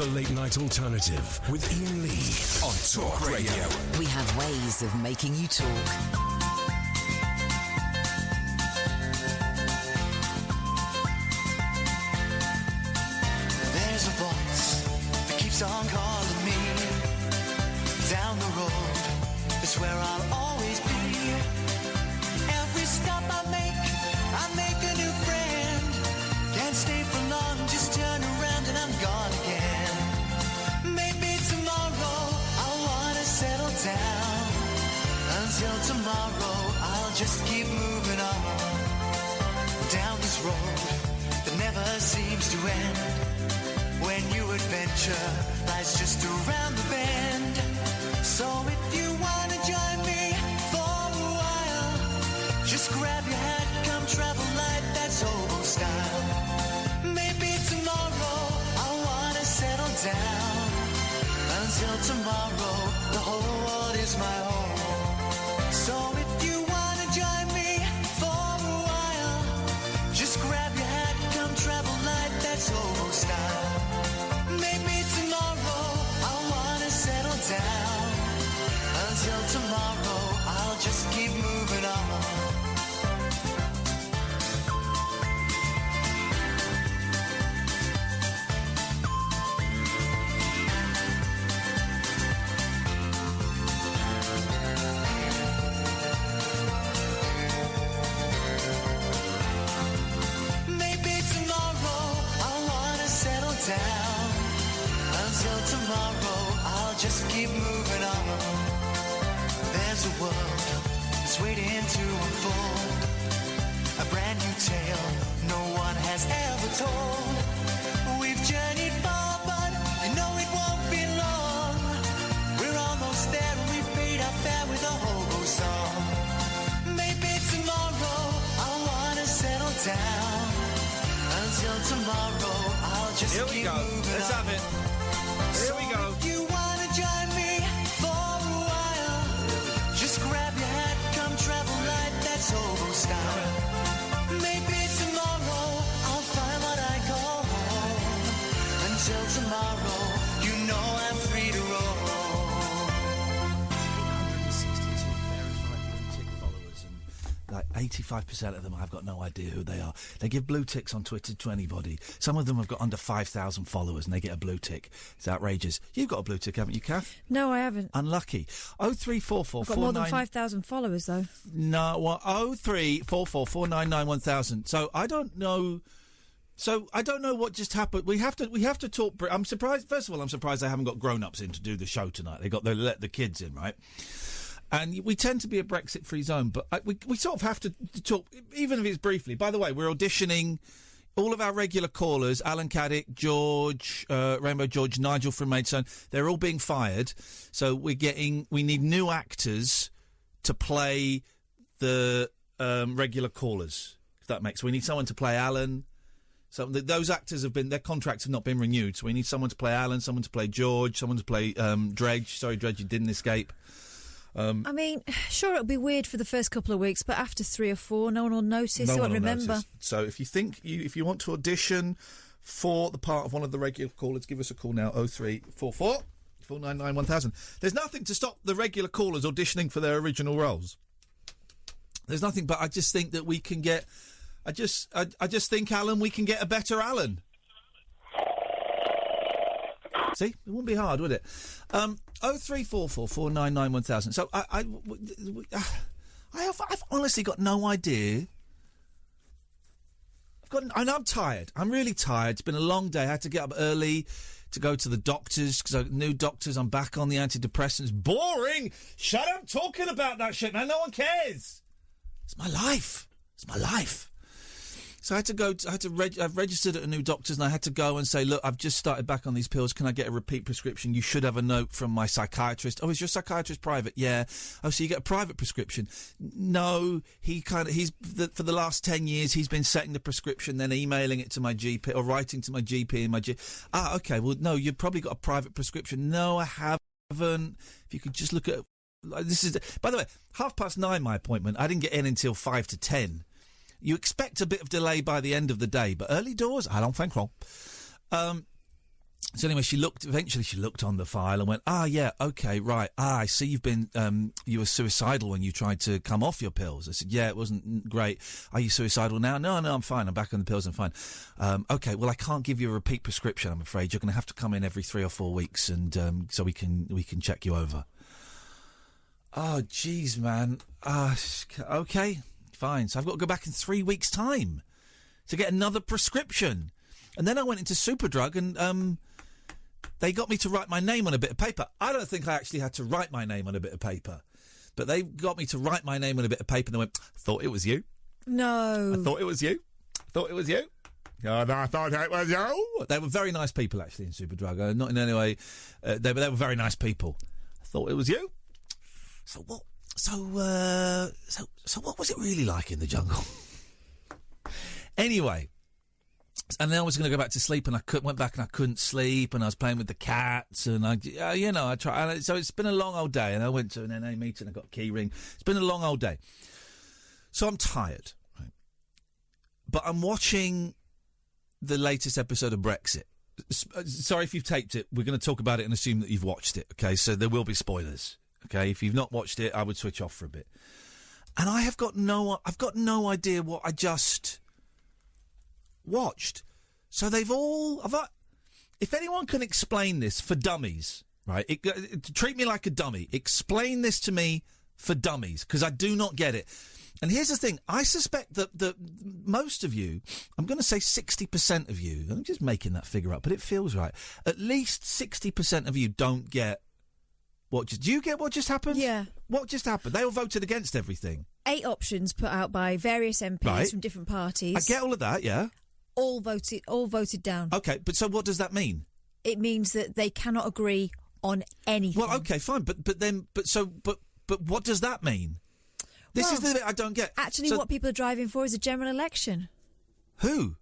The Late Night Alternative with Iain Lee on Talk Radio. We have ways of making you talk. There's a voice that keeps on calling me. Down the road, it's where I'll always be. Every stop I make a new friend. Can't stay for long, just turn around and I'm gone again. Maybe tomorrow I'll wanna settle down. Until tomorrow I'll just keep moving on. Down this road that never seems to end. When new adventure lies just around the bend. So if you wanna join me for a while, just grab your hat, come travel light, that's old style. Maybe tomorrow I'll wanna settle down. Until tomorrow, the whole world is my home. So if you wanna join me for a while, just grab your hat, come travel light, that's old style. Maybe tomorrow I'll wanna settle down. Until tomorrow, I'll just keep moving on. Maybe tomorrow I'll wanna settle down. Until tomorrow, I'll just keep moving on. There's a world that's waiting to unfold. A brand new tale no one has ever told. We've journeyed far, but you know it won't be long. We're almost there and we've paid our fare with a hobo song. Maybe tomorrow I'll wanna settle down. Until tomorrow, I'll just Here we keep go. moving Let's on. have it. Here we go. If you wanna join me for a while, just grab your hat, come travel light, that's hobo style. Maybe tomorrow I'll find what I call home. Until tomorrow, you know I'm free to roll. 162 verified blue tick followers, and like 85% of them, I've got no idea who they are. They give blue ticks on Twitter to anybody. Some of them have got under 5,000 followers and they get a blue tick. It's outrageous. You've got a blue tick, haven't you, Kath? No, I haven't. Unlucky. 0344 I've got more than 5,000 followers, though. No, well, 0344 499 1000. So I don't know. So I don't know what just happened. We have to talk. I'm surprised. First of all, I'm surprised they haven't got grown-ups in to do the show tonight. They let the kids in, right? And we tend to be a Brexit-free zone, but we sort of have to talk, even if it's briefly. By the way, we're auditioning all of our regular callers, Alan Caddick, George, Rainbow George, Nigel from Maidstone. They're all being fired. So we need new actors to play the regular callers, if that makes. We need someone to play Alan. So those actors their contracts have not been renewed. So we need someone to play Alan, someone to play George, someone to play Dredge. Sorry, Dredge, you didn't escape. I mean, sure, it'll be weird for the first couple of weeks, but after 3 or 4, no one will notice. No They one won't will remember. notice. So if you want to audition for the part of one of the regular callers, give us a call now. 0344 499 1000. There's nothing to stop the regular callers auditioning for their original roles. There's nothing, but I just think that we can get. I just think, Alan, we can get a better Alan. See, it wouldn't be hard, would it? 0344 499 1000. So I've honestly got no idea. I'm tired. I'm really tired. It's been a long day. I had to get up early to go to the doctors because new doctors. I'm back on the antidepressants. Boring. Shut up talking about that shit, man. No one cares. It's my life. It's my life. So I've registered at a new doctor's and I had to go and say, look, I've just started back on these pills. Can I get a repeat prescription? You should have a note from my psychiatrist. Oh, is your psychiatrist private? Yeah. Oh, so you get a private prescription? No. For the last 10 years, he's been setting the prescription, then emailing it to my GP or writing to my GP and my GP. Ah, okay. Well, no, you've probably got a private prescription. No, I haven't. If you could just look at, by the way, 9:30 my appointment. I didn't get in until 5 to 10. You expect a bit of delay by the end of the day, but early doors, I don't think so. So anyway, eventually she looked on the file and went, yeah, okay, right. I see you've been, you were suicidal when you tried to come off your pills. I said, yeah, it wasn't great. Are you suicidal now? No, I'm fine. I'm back on the pills. I'm fine. Okay, well, I can't give you a repeat prescription, I'm afraid. You're going to have to come in every 3 or 4 weeks and so we can check you over. Oh, jeez, man. Okay, fine. So I've got to go back in 3 weeks' time to get another prescription. And then I went into Superdrug and they got me to write my name on a bit of paper. I don't think I actually had to write my name on a bit of paper. But they got me to write my name on a bit of paper and they went, thought it was you. No. I thought it was you. Thought it was you. Oh, no, I thought it was you. They were very nice people, actually, in Superdrug. Not in any way. They were very nice people. I thought it was you. So what? So what was it really like in the jungle? Anyway. And then I was going to go back to sleep, and went back and I couldn't sleep, and I was playing with the cats, and I tried. So it's been a long old day, and I went to an NA meeting, I got a key ring. It's been a long old day. So I'm tired, right? But I'm watching the latest episode of Brexit. Sorry if you've taped it. We're going to talk about it and assume that you've watched it, okay? So there will be spoilers, okay? If you've not watched it, I would switch off for a bit. And I've got no idea what I just watched. So they've all... if anyone can explain this for dummies, right, treat me like a dummy. Explain this to me for dummies, because I do not get it. And here's the thing. I suspect that most of you, I'm going to say 60% of you, I'm just making that figure up, but it feels right. At least 60% of you don't get do you get what just happened? Yeah. What just happened? They all voted against everything. 8 options put out by various MPs from different parties. I get all of that, yeah. All voted down. Okay, but so what does that mean? It means that they cannot agree on anything. Well, okay, fine, but what does that mean? This is the bit I don't get. Actually, what people are driving for is a general election. Who?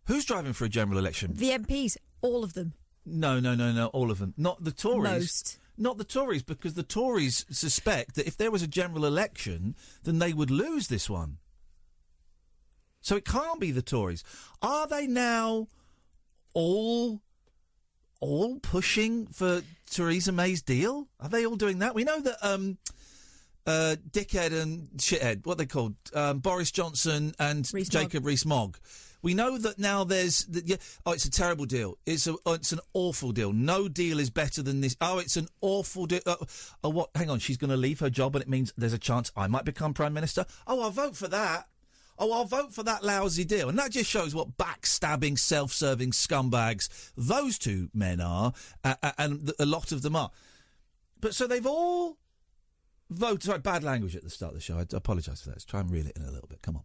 Who's driving for a general election? The MPs, all of them. No, all of them. Not the Tories. Most. Not the Tories, because the Tories suspect that if there was a general election, then they would lose this one. So it can't be the Tories. Are they now all pushing for Theresa May's deal? Are they all doing that? We know that dickhead and shithead, what are they called? Boris Johnson and Jacob Rees-Mogg. We know that now there's... it's a terrible deal. It's an awful deal. No deal is better than this. Oh, it's an awful deal. What? Hang on, she's going to leave her job and it means there's a chance I might become Prime Minister? Oh, I'll vote for that. Oh, I'll vote for that lousy deal. And that just shows what backstabbing, self-serving scumbags those two men are, and a lot of them are. But so they've all voted... Sorry, bad language at the start of the show. I apologise for that. Let's try and reel it in a little bit. Come on.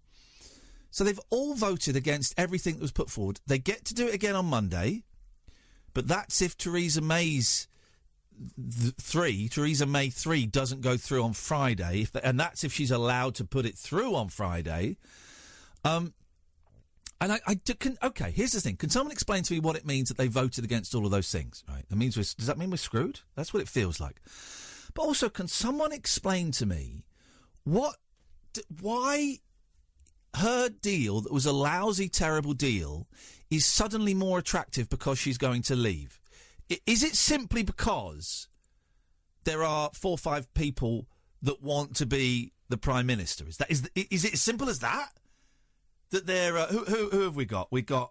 So they've all voted against everything that was put forward. They get to do it again on Monday, but that's if Theresa May 3 doesn't go through on Friday, and that's if she's allowed to put it through on Friday. Okay, here's the thing. Can someone explain to me what it means that they voted against all of those things? Right? Does that mean we're screwed? That's what it feels like. But also, can someone explain to me why her deal, that was a lousy, terrible deal, is suddenly more attractive because she's going to leave? Is it simply because there are 4 or 5 people that want to be the Prime Minister? Is it as simple as that? That they're who have we got? We got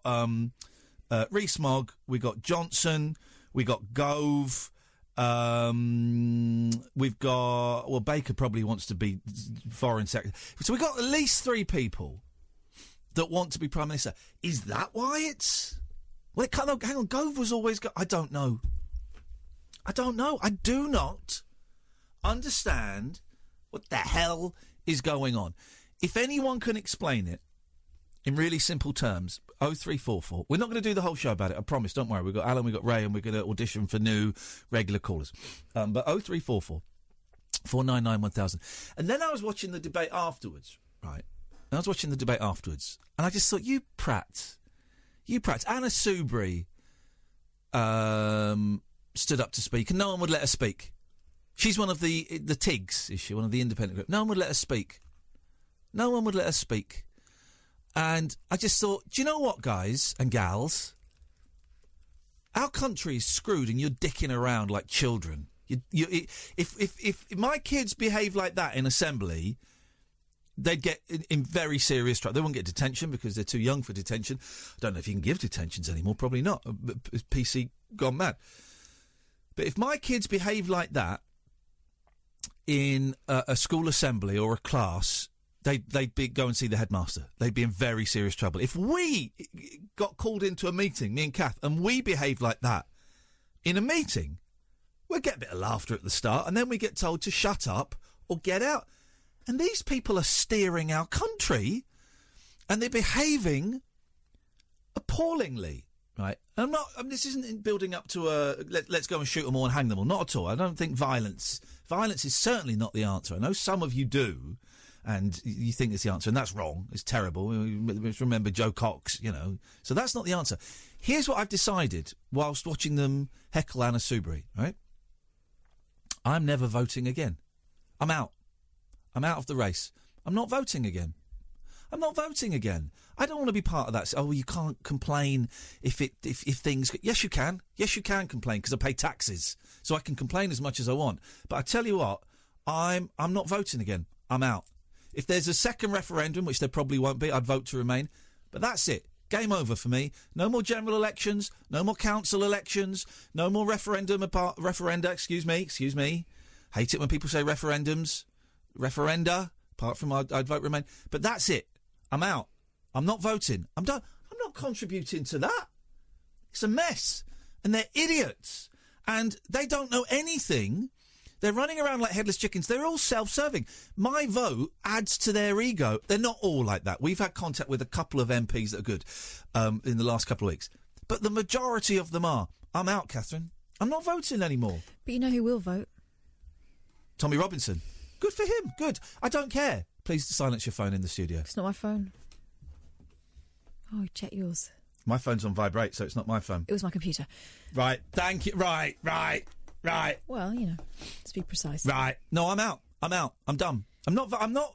Rees-Mogg, we got Johnson, we got Gove, we've got Baker probably wants to be Foreign Secretary. So we've got at least 3 people that want to be Prime Minister. Is that why it's... Well, it can't... Hang on, Gove was always... I don't know. I do not understand what the hell is going on. If anyone can explain it in really simple terms, 0344. We're not going to do the whole show about it, I promise, don't worry. We've got Alan, we've got Ray, and we're going to audition for new regular callers. But 0344 499 1000. And then I was watching the debate afterwards, right? And I just thought, you prats. Anna Soubry stood up to speak, and no one would let her speak. She's one of the TIGs, is she? One of the independent group. No one would let her speak. And I just thought, do you know what, guys and gals? Our country is screwed, and you're dicking around like children. If my kids behave like that in assembly, they'd get in very serious trouble. They won't get detention because they're too young for detention. I don't know if you can give detentions anymore. Probably not. PC gone mad. But if my kids behave like that in a school assembly or a class, they'd go and see the headmaster. They'd be in very serious trouble. If we got called into a meeting, me and Kath, and we behaved like that in a meeting, we'd get a bit of laughter at the start, and then we get told to shut up or get out. And these people are steering our country, and they're behaving appallingly, right? This isn't building up to let's go and shoot them all and hang them all. Not at all. I don't think violence is certainly not the answer. I know some of you do, and you think it's the answer, and that's wrong. It's terrible. Remember Joe Cox, So that's not the answer. Here's what I've decided whilst watching them heckle Anna Soubry, right? I'm never voting again. I'm out. I'm out of the race. I'm not voting again. I'm not voting again. I don't want to be part of that. Oh, you can't complain if things... Yes, you can. Yes, you can complain because I pay taxes. So I can complain as much as I want. But I tell you what, I'm not voting again. I'm out. If there's a second referendum, which there probably won't be, I'd vote to remain. But that's it. Game over for me. No more general elections. No more council elections. No more referenda. Excuse me. Hate it when people say referendums. Referenda. Apart from I'd vote remain. But that's it. I'm out. I'm not voting. I'm done. I'm not contributing to that. It's a mess. And they're idiots. And they don't know anything. They're running around like headless chickens. They're all self-serving. My vote adds to their ego. They're not all like that. We've had contact with a couple of MPs that are good in the last couple of weeks. But the majority of them are. I'm out, Katherine. I'm not voting anymore. But you know who will vote? Tommy Robinson. Good for him. Good. I don't care. Please silence your phone in the studio. It's not my phone. Oh, check yours. My phone's on vibrate, so it's not my phone. It was my computer. Right. Thank you. Right. Well, let's be precise. Right. No, I'm out. I'm done.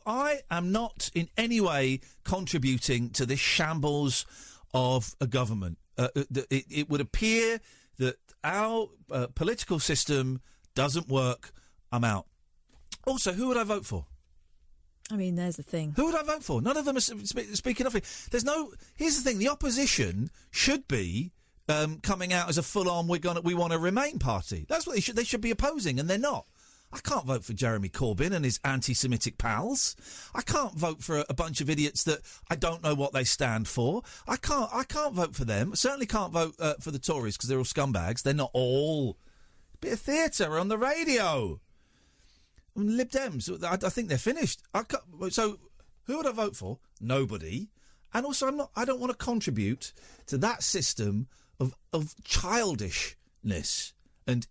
I am not in any way contributing to this shambles of a government. It would appear that our political system doesn't work. I'm out. Also, who would I vote for? I mean, there's the thing. Who would I vote for? None of them are speaking of it. Here's the thing. The opposition should be coming out as a full-on we want to remain party. That's what they should be opposing, and they're not. I can't vote for Jeremy Corbyn and his anti-Semitic pals. I can't vote for a bunch of idiots that I don't know what they stand for. I can't vote for them. I certainly can't vote for the Tories because they're all scumbags. They're not all. Bit of theatre on the radio. Lib Dems, I think they're finished. So, who would I vote for? Nobody. And also, I don't want to contribute to that system of childishness and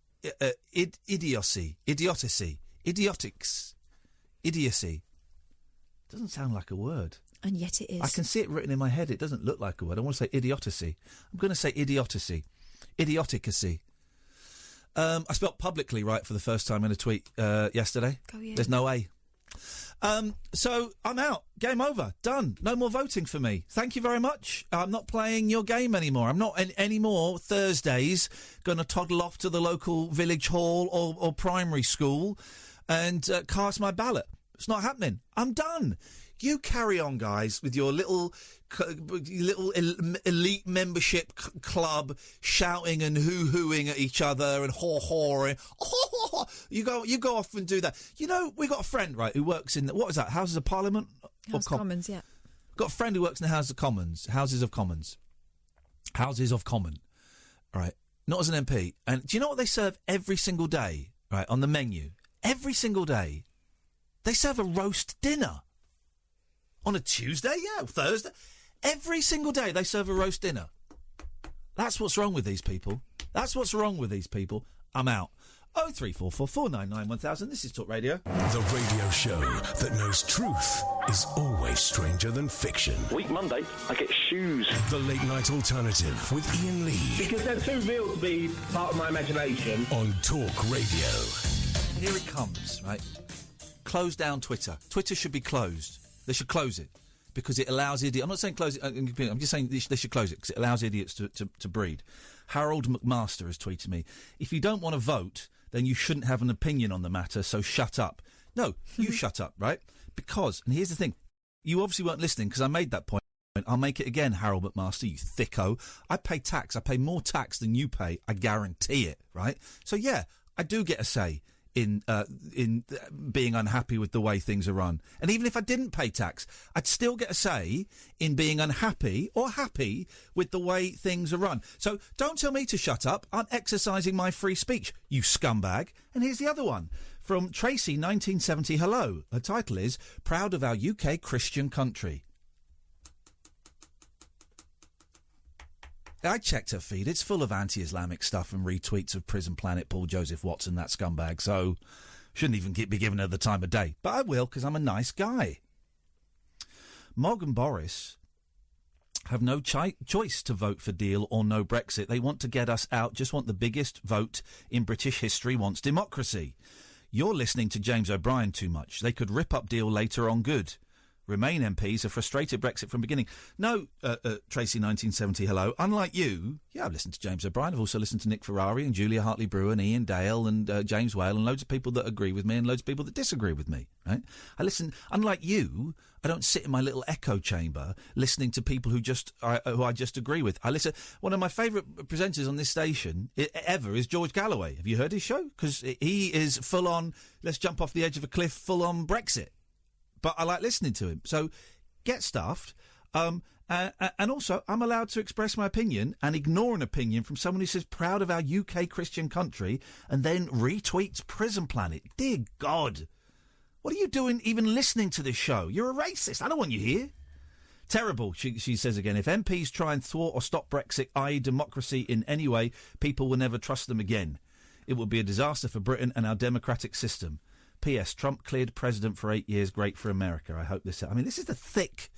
idiocy. Doesn't sound like a word. And yet it is. I can see it written in my head. It doesn't look like a word. I want to say idiocy. I'm going to say idioticacy. I spelt publicly right for the first time in a tweet yesterday. Oh, yeah. There's no A. So I'm out. Game over. Done. No more voting for me. Thank you very much. I'm not playing your game anymore. I'm not anymore Thursdays going to toddle off to the local village hall or primary school and cast my ballot. It's not happening. I'm done. You carry on, guys, with your little elite membership club shouting and hoo-hooing at each other and haw-hawing. You go off and do that. We got a friend, right, who works in, what was that, Houses of Parliament? House of Commons, yeah. Got a friend who works in the Houses of Commons. Houses of Common, right, not as an MP. And do you know what they serve every single day, right, on the menu? Every single day. They serve a roast dinner. On a Tuesday, yeah, Thursday. Every single day they serve a roast dinner. That's what's wrong with these people. I'm out. 0344 499 1000. This is Talk Radio. The radio show that knows truth is always stranger than fiction. Week Monday, I get shoes. The Late Night Alternative with Iain Lee. Because they're too real to be part of my imagination. On Talk Radio. Here it comes, right? Close down Twitter. Twitter should be closed. They should close it because it allows idiots. I'm not saying close it. I'm just saying they should close it because it allows idiots to breed. Harold McMaster has tweeted me, if you don't want to vote, then you shouldn't have an opinion on the matter, so shut up. No, you shut up, right? Because, and here's the thing, you obviously weren't listening because I made that point. I'll make it again, Harold McMaster, you thicko. I pay tax. I pay more tax than you pay. I guarantee it, right? So, yeah, I do get a say in being unhappy with the way things are run. And even if I didn't pay tax, I'd still get a say in being unhappy or happy with the way things are run. So don't tell me to shut up. I'm exercising my free speech, you scumbag. And here's the other one. From Tracy, 1970, hello. Her title is Proud of Our UK Christian Country. I checked her feed. It's full of anti-Islamic stuff and retweets of Prison Planet, Paul Joseph Watson, that scumbag. So, shouldn't even be giving her the time of day. But I will, because I'm a nice guy. Mog and Boris have no choice to vote for deal or no Brexit. They want to get us out, just want the biggest vote in British history, wants democracy. You're listening to James O'Brien too much. They could rip up deal later on good. Remain MPs have frustrated Brexit from beginning. No, Tracy, 1970, hello. Unlike you, yeah, I've listened to James O'Brien. I've also listened to Nick Ferrari and Julia Hartley-Brewer and Ian Dale and James Whale and loads of people that agree with me and loads of people that disagree with me, right? I listen, unlike you, I don't sit in my little echo chamber listening to people who I just agree with. I listen. One of my favourite presenters on this station ever is George Galloway. Have you heard his show? Because he is full on, let's jump off the edge of a cliff, full on Brexit. But I like listening to him. So get stuffed. And also, I'm allowed to express my opinion and ignore an opinion from someone who says proud of our UK Christian country and then retweets Prison Planet. Dear God. What are you doing even listening to this show? You're a racist. I don't want you here. Terrible, she says again. If MPs try and thwart or stop Brexit, i.e. democracy in any way, people will never trust them again. It will be a disaster for Britain and our democratic system. P.S. Trump cleared president for 8 years. Great for America. I hope this... I mean, these are the thick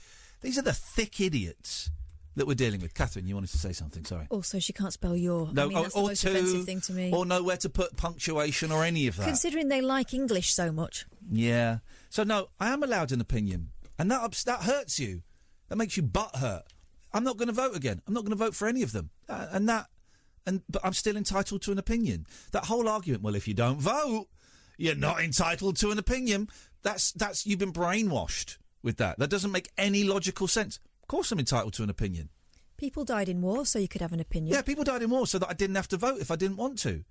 idiots that we're dealing with. Catherine, you wanted to say something, sorry. Also, she can't spell your... No, I mean, that's the most offensive thing to me. Or know where to put punctuation or any of that. Considering they like English so much. Yeah. So, no, I am allowed an opinion. And that hurts you. That makes you butthurt. I'm not going to vote again. I'm not going to vote for any of them. But I'm still entitled to an opinion. That whole argument, well, if you don't vote... You're not entitled to an opinion. That's you've been brainwashed with that. That doesn't make any logical sense. Of course I'm entitled to an opinion. People died in war, so you could have an opinion. Yeah, people died in war so that I didn't have to vote if I didn't want to. Do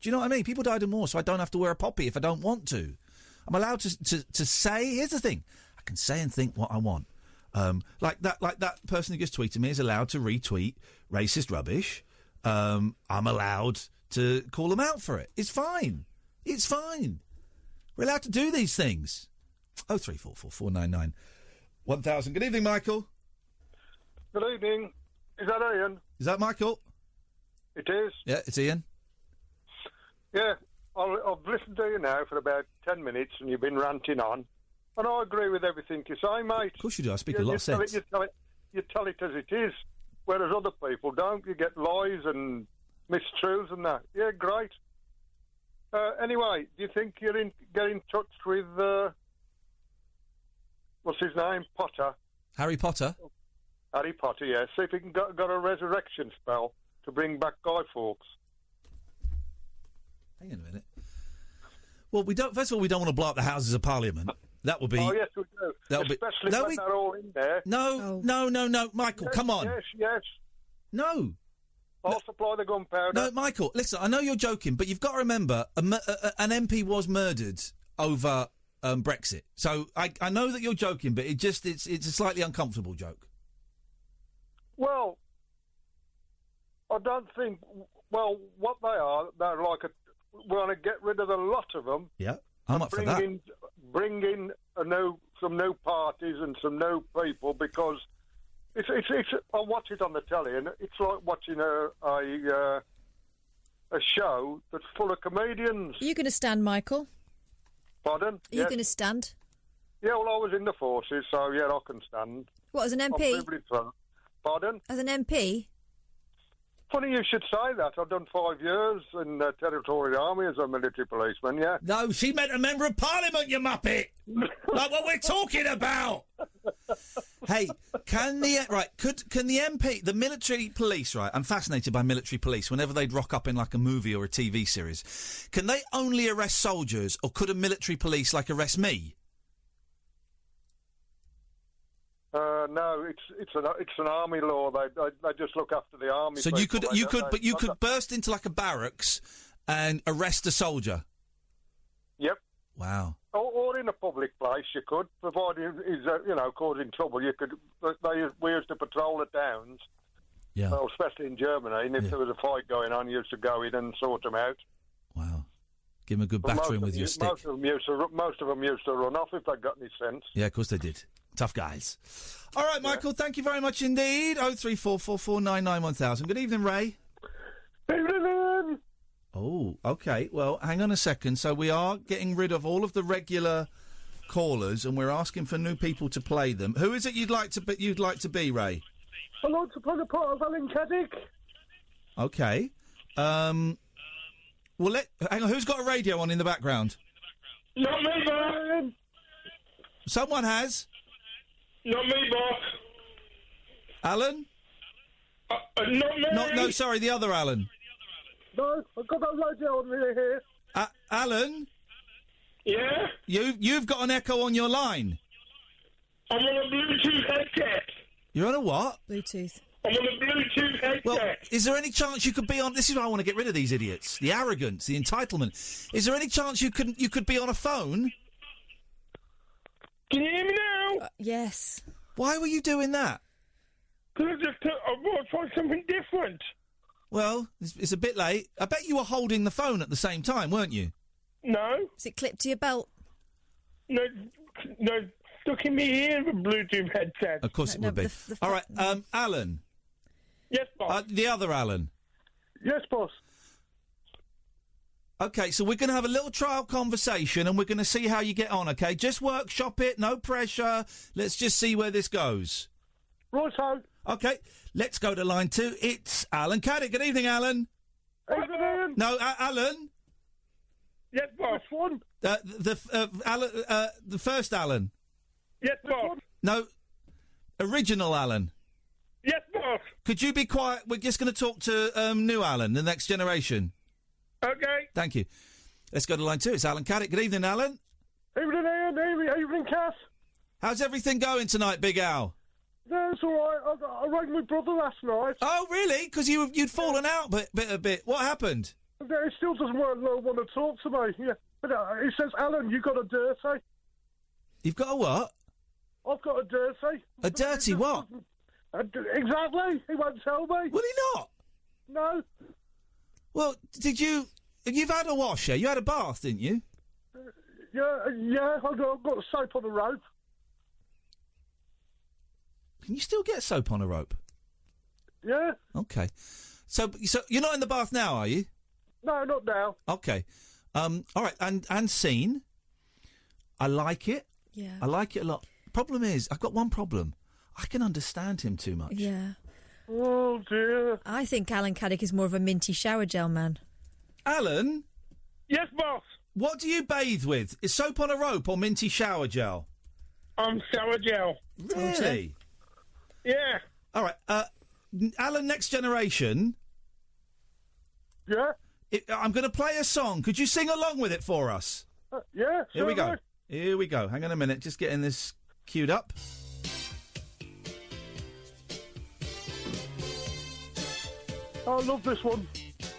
you know what I mean? People died in war so I don't have to wear a poppy if I don't want to. I'm allowed to say... Here's the thing. I can say and think what I want. Like that person who just tweeted me is allowed to retweet racist rubbish. I'm allowed to call them out for it. It's fine. It's fine. We're allowed to do these things. 0344 499 1000. Good evening, Michael. Good evening. Is that Iain? Is that Michael? It is. Yeah, it's Iain. Yeah, I've listened to you now for about 10 minutes and you've been ranting on. And I agree with everything you say, mate. Of course you do. I speak a lot of sense. You tell it as it is, whereas other people don't. You get lies and mistruths and that. Yeah, great. Anyway, do you think get in touch with what's his name? Potter. Harry Potter. Harry Potter, yeah. See if he can got a resurrection spell to bring back Guy Fawkes. Hang on a minute. Well, we don't. First of all, we don't want to blow up the Houses of Parliament. That would be. Oh yes, we do. Especially when they're all in there. No, Michael, yes, come on. Yes. No. I'll supply the gunpowder. No, Michael, listen, I know you're joking, but you've got to remember an MP was murdered over Brexit. So I know that you're joking, but it's a slightly uncomfortable joke. Well, I don't think... Well, what they are, they're like we want to get rid of a lot of them. Yeah, I'm up for that. Bring in some new parties and some new people because... It's. I watch it on the telly, and it's like watching a show that's full of comedians. Are you going to stand, Michael? Pardon? Are you going to stand? Yeah, well, I was in the forces, so yeah, I can stand. What, as an MP? Pardon? As an MP? Funny you should say that. I've done 5 years in the Territorial Army as a military policeman, yeah. No, she meant a Member of Parliament, you muppet! Like what we're talking about! Hey, can the MP, the military police, right? I'm fascinated by military police. Whenever they'd rock up in like a movie or a TV series, can they only arrest soldiers, or could a military police like arrest me? No, it's an army law. They just look after the army. So you could burst into like a barracks and arrest a soldier. Yep. Wow. Or in a public place, you could, provided he's causing trouble. We used to patrol the towns. Yeah. Well, especially in Germany, and if there was a fight going on, you used to go in and sort them out. Wow. Give them a good battering with your stick. Most of them used to run off if they got any sense. Yeah, of course they did. Tough guys. All right, Michael, thank you very much indeed. 03444991000. Good evening, Ray. Evening. Oh, OK. Well, hang on a second. So we are getting rid of all of the regular callers, and we're asking for new people to play them. Who is it you'd like to be, Ray? I'd like to play the part of Alan Caddick. OK. Well, hang on. Who's got a radio on in the background? Not me, Brian. Someone has. Not me, boss. Alan? Not me. No, sorry, the other Alan. No, I've got that radio on here. Alan? Yeah? You've got an echo on your line. I'm on a Bluetooth headset. You're on a what? Bluetooth. I'm on a Bluetooth headset. Well, is there any chance you could be on... This is why I want to get rid of these idiots. The arrogance, the entitlement. Is there any chance you could be on a phone? Can you hear me now? Yes. Why were you doing that? Because I want to try something different. Well, it's a bit late. I bet you were holding the phone at the same time, weren't you? No. Is it clipped to your belt? No, stuck in my ear, the Bluetooth headset. Of course it would be. All right, Alan. Yes, boss. The other Alan. Yes, boss. OK, so we're going to have a little trial conversation and we're going to see how you get on, OK? Just workshop it, no pressure. Let's just see where this goes. Right-o. OK, let's go to line 2. It's Alan Caddick. Good evening, Alan. Evening. No, Alan. Yes, boss. Which one? The first Alan. Yes, boss. No, original Alan. Yes, boss. Could you be quiet? We're just going to talk to new Alan, the next generation. Okay. Thank you. Let's go to line 2. It's Alan Caddick. Good evening, Alan. Evening, Ian. Evening, Kath. How's everything going tonight, Big Al? Yeah, it's all right. I rang my brother last night. Oh, really? Because you'd fallen out a bit. What happened? He still doesn't want to talk to me. Yeah. But, he says, Alan, you got a dirty. You've got a what? I've got a dirty. A dirty what? Exactly. He won't tell me. Will he not? No. Well, you've had a wash, yeah? You had a bath, didn't you? Yeah, I've got soap on the rope. Can you still get soap on a rope? Yeah. Okay. So you're not in the bath now, are you? No, not now. Okay. All right, and scene. I like it. Yeah. I like it a lot. Problem is, I've got one problem. I can understand him too much. Yeah. Oh, dear. I think Alan Caddick is more of a minty shower gel man. Alan? Yes, boss. What do you bathe with? Is soap on a rope or minty shower gel? Shower gel. Really? Yeah. All right. Alan, Next Generation. Yeah? I'm going to play a song. Could you sing along with it for us? Yeah, Here we go. Here we go. Hang on a minute. Just getting this queued up. I love this one.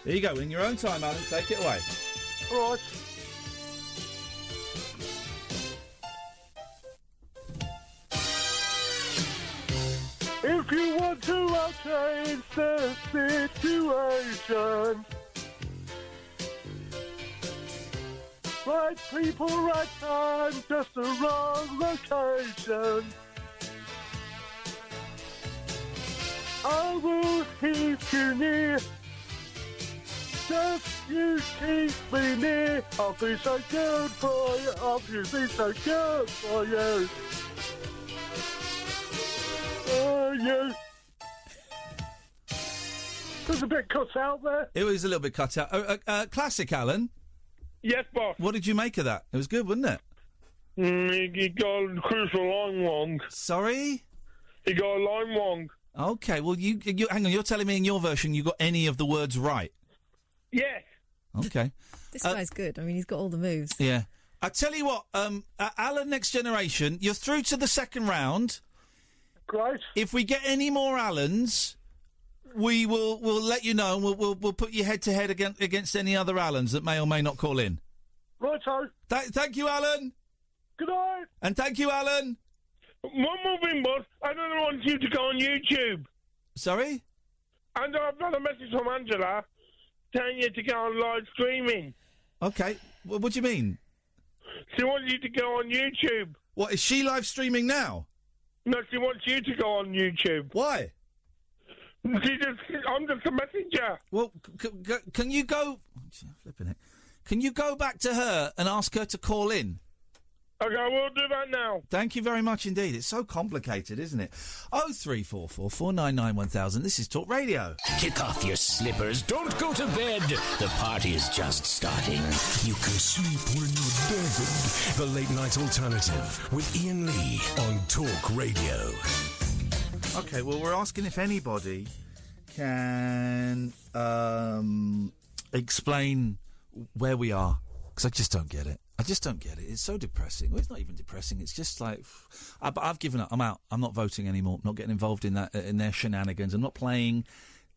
Here you go. In your own time, Alan. Take it away. All right. If you want to change the situation, right people, right time, just the wrong location. I will keep you near, just you keep me near. I'll be so good for you, I'll be so good for you. You. There's a bit cut out there. It was a little bit cut out. Classic, Alan. Yes, boss. What did you make of that? It was good, wasn't it? You got a crucial line wrong. Sorry? You got a line wrong. Okay, well, you hang on. You're telling me in your version you got any of the words right? Yes. Okay. This guy's good. I mean, he's got all the moves. Yeah. I tell you what, Alan, Next Generation, you're through to the second round. Great. If we get any more Allens, we'll let you know, and we'll put you head to head against any other Allens that may or may not call in. Righto. Thank you, Alan. Good night. And thank you, Alan. One more thing, boss. I don't want you to go on YouTube. Sorry? And I've got a message from Angela telling you to go on live streaming. Okay. What do you mean? She wants you to go on YouTube. What, is she live streaming now? No, she wants you to go on YouTube. Why? I'm just a messenger. Well, can you go... Flipping it. Can you go back to her and ask her to call in? Okay, I will do that now. Thank you very much indeed. It's so complicated, isn't it? 0344 499 1000. This is Talk Radio. Kick off your slippers. Don't go to bed. The party is just starting. You can sleep when you're dead. The Late Night Alternative with Iain Lee on Talk Radio. Okay, well, we're asking if anybody can explain where we are, because I just don't get it. I just don't get it. It's so depressing. Well, it's not even depressing. It's just like I've given up. I'm out. I'm not voting anymore. I'm not getting involved in that in their shenanigans. I'm not playing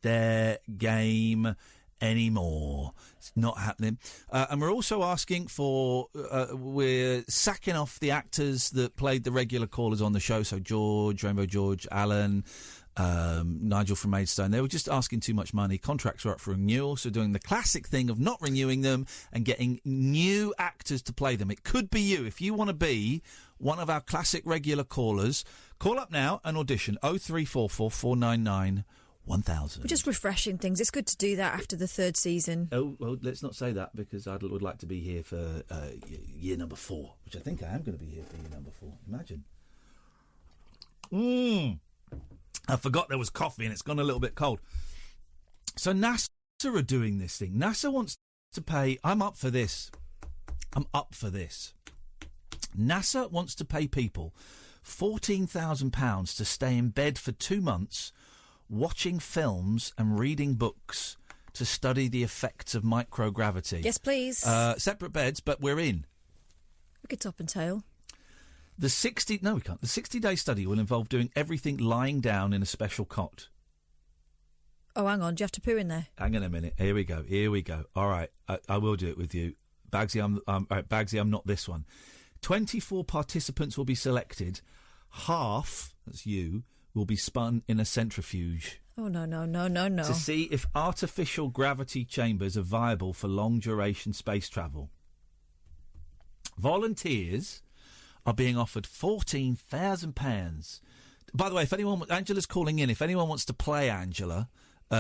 their game anymore. It's not happening. And we're also asking for we're sacking off the actors that played the regular callers on the show. So George, Rainbow George, Alan, Nigel from Maidstone. They were just asking too much money. Contracts are up for renewal, so doing the classic thing of not renewing them and getting new actors to play them. It could be you. If you want to be one of our classic regular callers, call up now and audition. 0344 499 1000. We're just refreshing things. It's good to do that after the third season. Oh, well, let's not say that, because I would like to be here for year number 4, which I think I am going to be here for year number 4. Imagine. I forgot there was coffee and it's gone a little bit cold. So NASA are doing this thing. NASA wants to pay... I'm up for this. NASA wants to pay people £14,000 to stay in bed for 2 months watching films and reading books to study the effects of microgravity. Yes, please. Separate beds, but we're in. We could top and tail. The 60-day study will involve doing everything lying down in a special cot. Oh, hang on. Do you have to poo in there? Hang on a minute. Here we go. All right. I will do it with you. Bagsy, I'm not this one. 24 participants will be selected. Half, that's you, will be spun in a centrifuge. Oh, no. To see if artificial gravity chambers are viable for long-duration space travel. Volunteers are being offered £14,000. By the way, if anyone... Angela's calling in. If anyone wants to play Angela,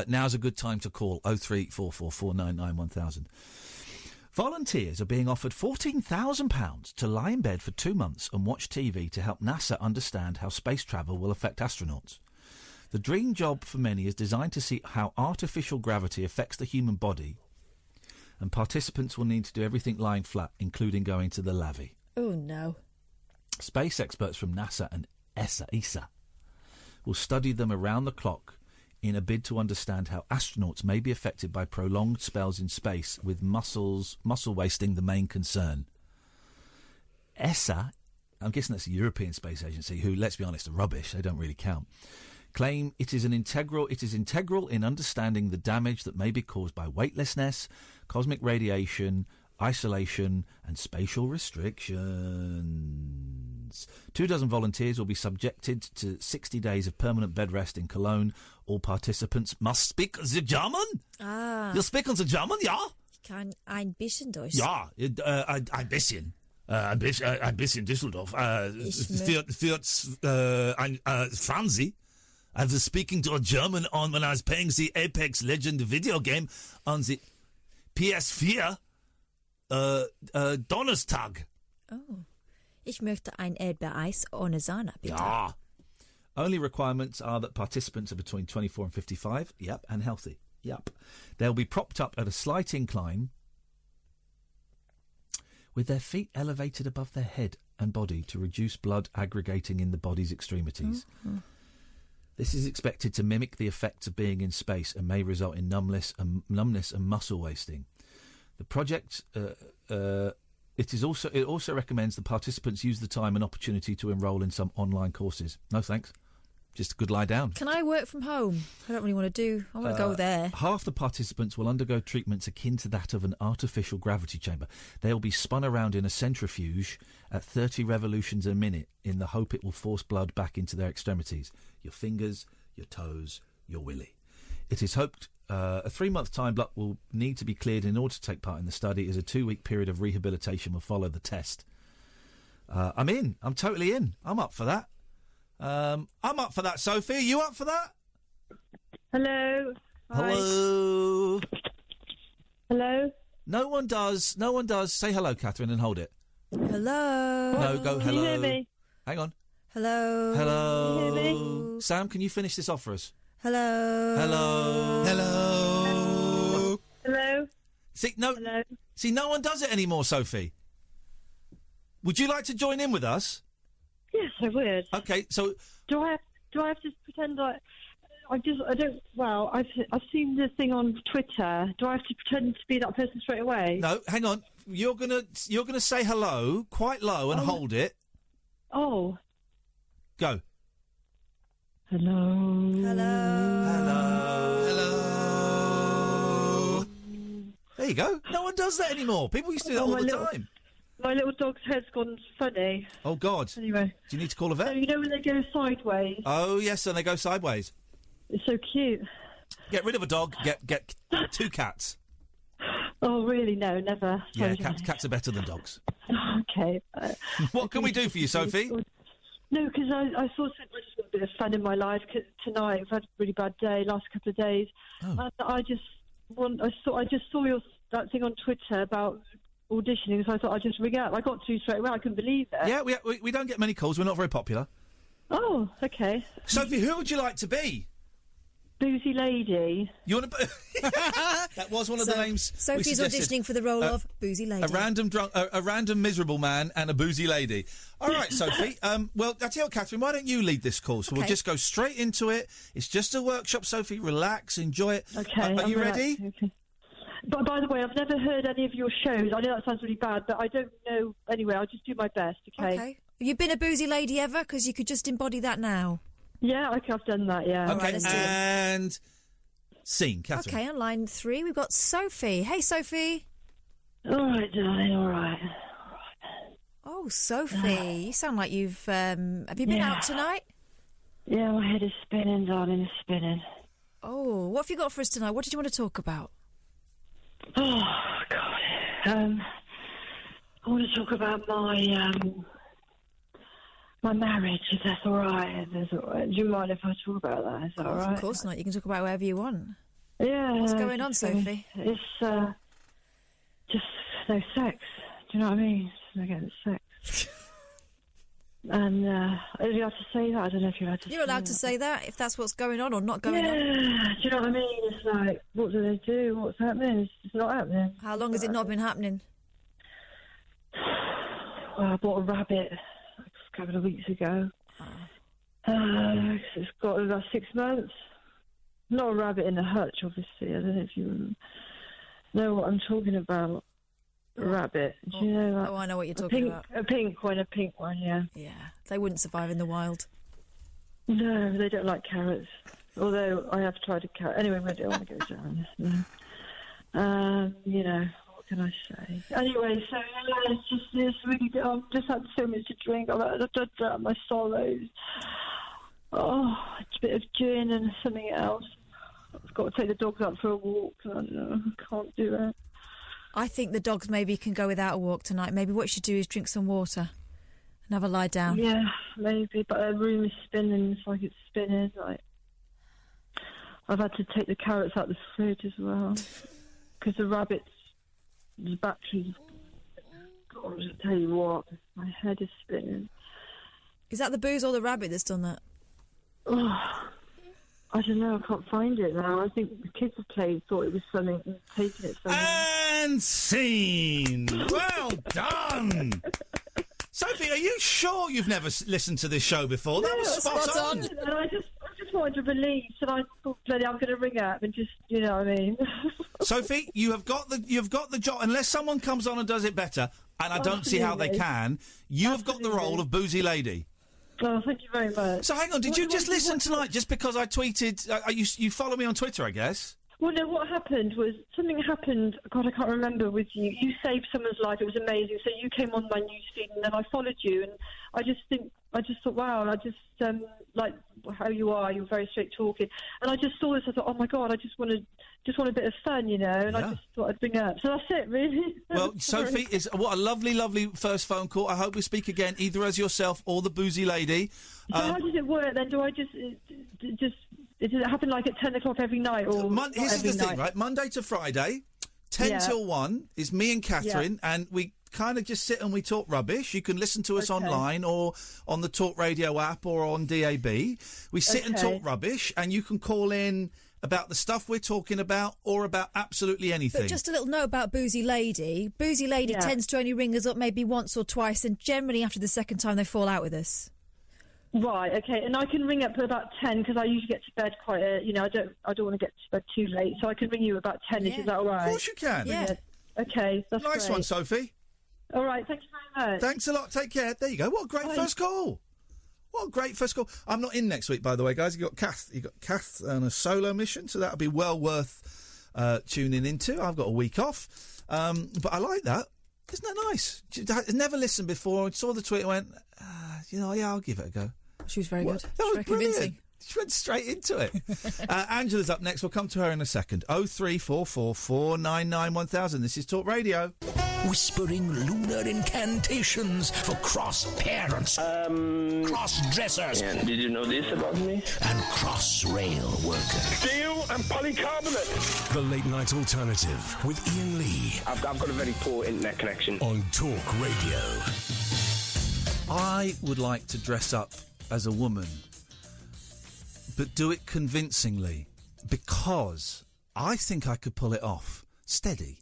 now's a good time to call 0344 499 1000. Volunteers are being offered £14,000 to lie in bed for 2 months and watch TV to help NASA understand how space travel will affect astronauts. The dream job for many is designed to see how artificial gravity affects the human body, and participants will need to do everything lying flat, including going to the lavvy. Oh, no. Space experts from NASA and ESA will study them around the clock in a bid to understand how astronauts may be affected by prolonged spells in space, with muscle wasting the main concern. ESA, I'm guessing that's the European Space Agency, who, let's be honest, are rubbish. They don't really count. Claim it is integral in understanding the damage that may be caused by weightlessness, cosmic radiation, isolation and spatial restrictions. 24 volunteers will be subjected to 60 days of permanent bed rest in Cologne. All participants must speak the German. Ah. You speak the German, ja? Ich kann ein bisschen Deutsch. Ja, ein bisschen. Ein bisschen Düsseldorf. Franzi. I was speaking to a German when I was playing the Apex Legend video game on the PS4 Donnerstag. Oh. Ich möchte ein Erdbeereis ohne Sahne, bitte. Ja. Only requirements are that participants are between 24 and 55. Yep. And healthy. Yep. They'll be propped up at a slight incline with their feet elevated above their head and body to reduce blood aggregating in the body's extremities. Mm-hmm. This is expected to mimic the effects of being in space and may result in numbness and muscle wasting. The project it also recommends the participants use the time and opportunity to enrol in some online courses. No thanks. Just a good lie down. Can I work from home? I don't really want to I want to go there. Half the participants will undergo treatments akin to that of an artificial gravity chamber. They'll be spun around in a centrifuge at 30 revolutions a minute in the hope it will force blood back into their extremities. Your fingers, your toes, your willy. It is hoped a 3-month time block will need to be cleared in order to take part in the study, as a 2-week period of rehabilitation will follow the test. I'm in. I'm totally in. I'm up for that. I'm up for that, Sophie. Are you up for that? Hello. Hello. Hello. No one does. No one does. Say hello, Katherine, and hold it. Hello. No, go hello. Can you hear me? Hang on. Hello. Hello. Can you hear me? Sam, can you finish this off for us? Hello. Hello. Hello. Hello. See, no. Hello. See, no one does it anymore, Sophie. Would you like to join in with us? Yes, I would. Okay, so Do I have to pretend like I don't? Well, I've seen the thing on Twitter. Do I have to pretend to be that person straight away? no, hang on. You're gonna say hello quite low and hold it. Oh. Go. Hello. Hello. Hello. There you go. No one does that anymore. People used to do that all the time. My little dog's head's gone funny. Oh, God. Anyway. Do you need to call a vet? So you know when they go sideways? Oh, yes, and they go sideways. It's so cute. Get rid of a dog, get 2 cats. Oh, really? No, never. Yeah, cats are better than dogs. Okay. What can we do for you, Sophie? No, because I thought I just want a bit of fun in my life. 'Cause tonight I've had a really bad day, last couple of days. Oh. And I just saw that thing on Twitter about auditioning, so I thought I'd just ring up. I got through straight away. I couldn't believe it. Yeah, we don't get many calls. We're not very popular. Oh, okay. Sophie, who would you like to be? Boozy lady. You want to? That was one of the names. Sophie's auditioning for the role of boozy lady. A random miserable man and a boozy lady. All right, Sophie. Well, I tell you what, Katherine. Why don't you lead this call? So we'll just go straight into it. It's just a workshop, Sophie. Relax, enjoy it. Okay. Are you ready? Okay. But by the way, I've never heard any of your shows. I know that sounds really bad, but I don't know. Anyway, I'll just do my best. Okay. Have you been a boozy lady ever? Because you could just embody that now. Yeah, okay, I've done that, yeah. Okay, let's do it. and scene, Katherine. Okay, on line 3, we've got Sophie. Hey, Sophie. All right, darling, all right. Oh, Sophie, you sound like you've... have you been out tonight? Yeah, my head is spinning, darling, it's spinning. Oh, what have you got for us tonight? What did you want to talk about? Oh, God. I want to talk about my marriage, if that's all right. Do you mind if I talk about that? Is that all right? Of course not. You can talk about whatever you want. Yeah. What's going on, Sophie? It's just no sex. Do you know what I mean? Just no getting sex. And are you allowed to say that? I don't know if you're allowed to. You're allowed to say that if that's what's going on or not going on. Do you know what I mean? It's like, what do they do? What's happening? It's not happening. How long has it not been happening? Well, I bought a rabbit a couple of weeks ago. It's got about 6 months. Not a rabbit in a hutch, obviously. I don't know if you know what I'm talking about. A rabbit. Do you know that? Oh, I know what you're talking about. A pink one, yeah. Yeah, they wouldn't survive in the wild. No, they don't like carrots. Although I have tried a carrot. Anyway, I don't want to go down. You know, what can I say? Anyway, so it's just this really. I've just had so much to drink. I've had to drown my sorrows. Oh, it's a bit of gin and something else. I've got to take the dogs out for a walk. I don't know. I can't do that. I think the dogs maybe can go without a walk tonight. Maybe what you should do is drink some water and have a lie down. Yeah, maybe. But the room is spinning. It's like it's spinning. Like I've had to take the carrots out of the fridge as well because the batteries. God, I tell you what, my head is spinning. Is that the booze or the rabbit that's done that? Oh, I don't know. I can't find it now. I think the kids have thought it was something, and taken it somewhere. And scene. Well done. Sophie, are you sure you've never listened to this show before? That was spot on. And I just wanted a release, and I thought, bloody, I'm going to ring up and just, you know what I mean. Sophie, you've got the job. Unless someone comes on and does it better, and I don't see how they can, you have got the role of boozy lady. Oh, thank you very much. So hang on, did you just listen tonight just because I tweeted? You follow me on Twitter, I guess. Well, no, what happened was something happened. God, I can't remember with you. You saved someone's life. It was amazing. So you came on my newsfeed, and then I followed you, and I just thought, wow, I just like how you are. You're very straight talking, and I just saw this. I thought, oh my God, I just want a bit of fun, you know. And I just thought I'd bring it up. So that's it, really. Well, Sophie, what a lovely, lovely first phone call. I hope we speak again, either as yourself or the boozy lady. So how does it work then? Do I just does it happen like at 10 o'clock every night? Or here's the thing, right? Monday to Friday, 10 till 1 is me and Katherine, and we kind of just sit and we talk rubbish. You can listen to us online or on the Talk Radio app or on DAB. We sit and talk rubbish, and you can call in about the stuff we're talking about or about absolutely anything. But just a little note about Boozy Lady. Boozy Lady tends to only ring us up maybe once or twice, and generally after the second time they fall out with us. Right, okay, and I can ring up at about 10 because I usually get to bed quite I don't want to get to bed too late, so I can ring you about 10. Is that all right? Of course you can. Yeah. Okay, that's nice great. one, Sophie. All right, thank you very much. Thanks a lot. Take care. There you go. What a great first call. What a great first call. I'm not in next week, by the way, guys. You got Kath on a solo mission, so that'll be well worth tuning into. I've got a week off, but I like that. Isn't that nice? I never listened before. Saw the tweet and went, I'll give it a go. She was very good. That was very convincing. She went straight into it. Angela's up next. We'll come to her in a second. 03444 499 1000. This is Talk Radio. Whispering lunar incantations for cross-parents, cross-dressers. Yeah, did you know this about me? And cross-rail workers. Steel and polycarbonate. The Late Night Alternative with Iain Lee. I've got a very poor internet connection. On Talk Radio. I would like to dress up as a woman, but do it convincingly, because I think I could pull it off. Steady.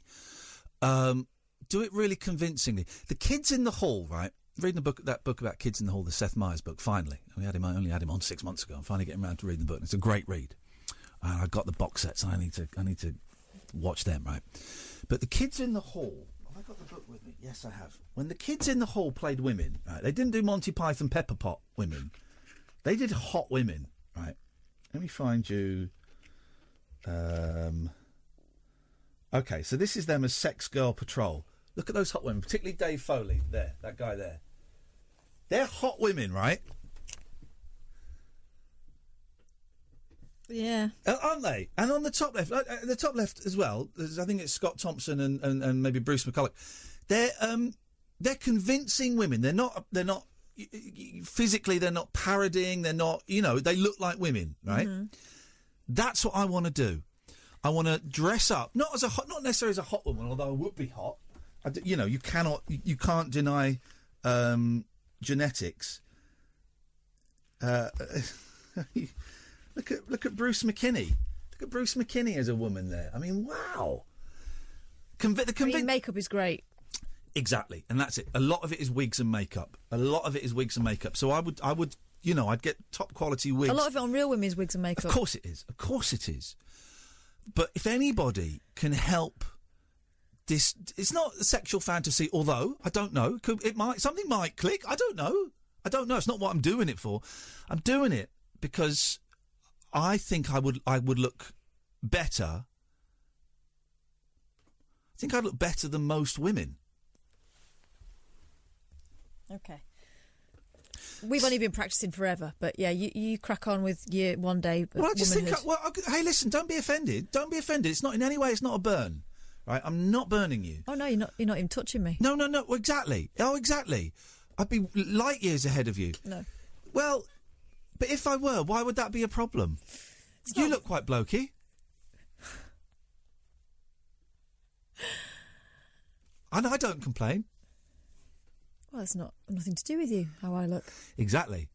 Do it really convincingly. The Kids in the Hall, right? Reading that book about Kids in the Hall, the Seth Meyers book, finally. I only had him on 6 months ago. I'm finally getting around to reading the book. It's a great read. I got the box sets, and I need to watch them, right? But the Kids in the Hall... Have I got the book with me? Yes, I have. When the Kids in the Hall played women, right, they didn't do Monty Python Pepper Pot women. They did hot women, right? Let me find you... OK, so this is them as Sex Girl Patrol. Look at those hot women, particularly Dave Foley. There, that guy there. They're hot women, right? Yeah. Aren't they? And on the top left as well, I think it's Scott Thompson and maybe Bruce McCulloch. They're convincing women. They're not physically, they're not parodying, they're not, they look like women, right? Mm-hmm. That's what I want to do. I want to dress up, not necessarily as a hot woman, although I would be hot. You can't deny genetics. Look at Bruce McKinney. Look at Bruce McKinney as a woman there. I mean, wow. Makeup is great. Exactly, and that's it. A lot of it is wigs and makeup. So I would, I'd get top quality wigs. A lot of it on Real Women is wigs and makeup. Of course it is. But if anybody can help this, it's not a sexual fantasy. Although I don't know, something might click. I don't know. It's not what I'm doing it for. I'm doing it because I think I would look better. I think I'd look better than most women. Okay. We've only been practising forever, but yeah, you crack on with your one day. Well, I just think. Hey, listen, don't be offended. It's not in any way. It's not a burn, right? I'm not burning you. Oh no, you're not even touching me. No. Exactly. Oh, exactly. I'd be light years ahead of you. No. Well, but if I were, why would that be a problem? You look quite blokey. And I don't complain. Well, it's nothing to do with you, how I look. Exactly.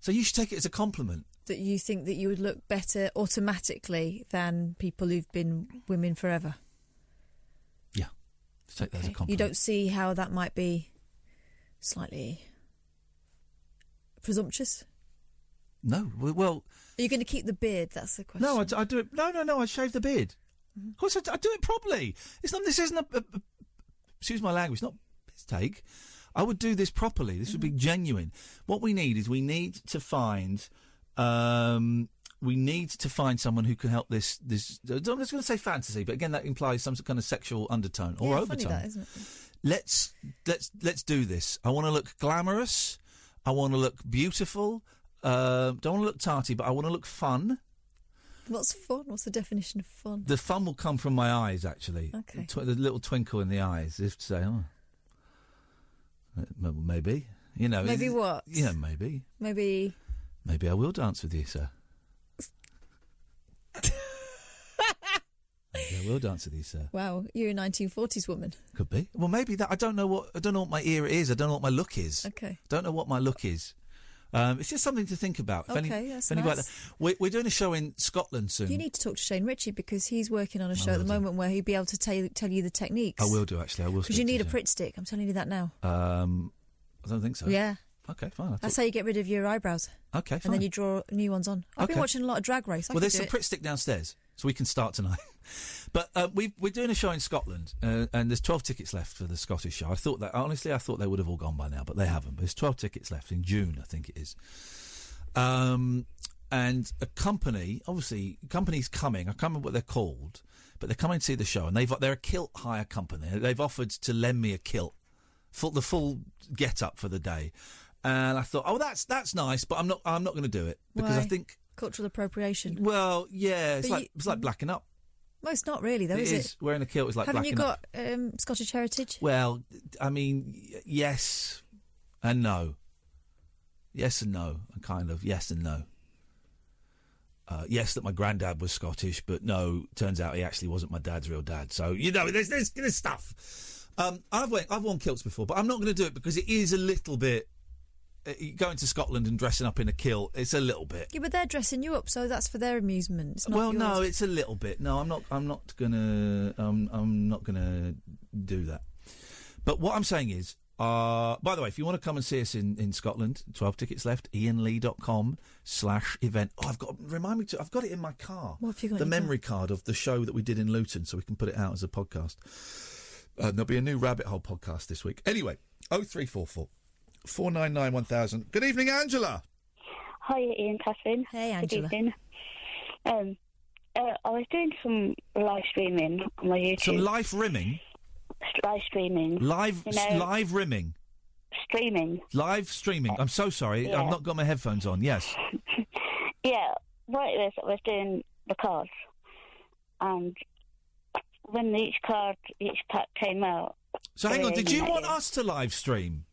So you should take it as a compliment. That you think that you would look better automatically than people who've been women forever. Yeah. Just take that as a compliment. You don't see how that might be slightly presumptuous? No, well... Are you going to keep the beard? That's the question. No, I do it... No, I shave the beard. Mm-hmm. Of course, I do it properly. This isn't a excuse my language, not piss take. I would do this properly. This would be genuine. What we need is we need to find someone who can help this. I'm just going to say fantasy, but again, that implies some kind of sexual undertone or overtone. Funny that, isn't it? Let's do this. I want to look glamorous. I want to look beautiful. Don't want to look tarty, but I want to look fun. What's fun? What's the definition of fun? The fun will come from my eyes, actually. Okay. The little twinkle in the eyes, as if to say, maybe. You know. Maybe what? Yeah, maybe. Maybe I will dance with you, sir. Maybe I will dance with you, sir. Wow, you're a 1940s woman. Could be. Well, maybe that. I don't know what my era is. I don't know what my look is. Okay. Don't know what my look is. It's just something to think about. That's nice. We're doing a show in Scotland soon. You need to talk to Shane Ritchie because he's working on a show at the moment where he'd be able to tell you the techniques. I will do, actually. I will. Because you need a Pritt stick. I'm telling you that now. I don't think so. Yeah. Okay, fine. That's how you get rid of your eyebrows. Okay, fine. And then you draw new ones on. I've been watching a lot of Drag Race. Well, there's some Pritt stick downstairs, so we can start tonight. But we're doing a show in Scotland, and there's 12 tickets left for the Scottish show. I thought they would have all gone by now, but they haven't. But there's 12 tickets left in June, I think it is. And a company's coming. I can't remember what they're called, but they're coming to see the show, and they're a kilt hire company. They've offered to lend me a kilt, the full get up for the day. And I thought, that's nice, but I'm not going to do it because Why? I think cultural appropriation. Well, yeah, it's like blacking up. Well, it's not really, though, is it? Wearing a kilt is like Haven't blacking you up. got Scottish heritage? Well, I mean, yes and no. Yes and no, and kind of yes and no. Yes, that my granddad was Scottish, but no, turns out he actually wasn't my dad's real dad. So there's stuff. I've worn kilts before, but I'm not going to do it because it is a little bit. Going to Scotland and dressing up in a kilt, it's a little bit. Yeah, but they're dressing you up, so that's for their amusement. It's not yours. No, it's a little bit. No, I'm not gonna do that. But what I'm saying is, by the way, if you want to come and see us in Scotland, 12 tickets left. IainLee.com/event. Oh, I've got it in my car. What have you got? The memory card of the show that we did in Luton, so we can put it out as a podcast. There'll be a new Rabbit Hole podcast this week. Anyway, 0344 499 1000. Good evening, Angela. Hi, Ian, Katherine. Hey, Angela. Good evening. I was doing some live streaming on my YouTube. Some live rimming? Live streaming. Live rimming? Streaming. Live streaming. I'm so sorry. Yeah. I've not got my headphones on. Yes. Yeah, what it was, I was doing the cards. And when each pack came out... So hang on, did you want us to live stream?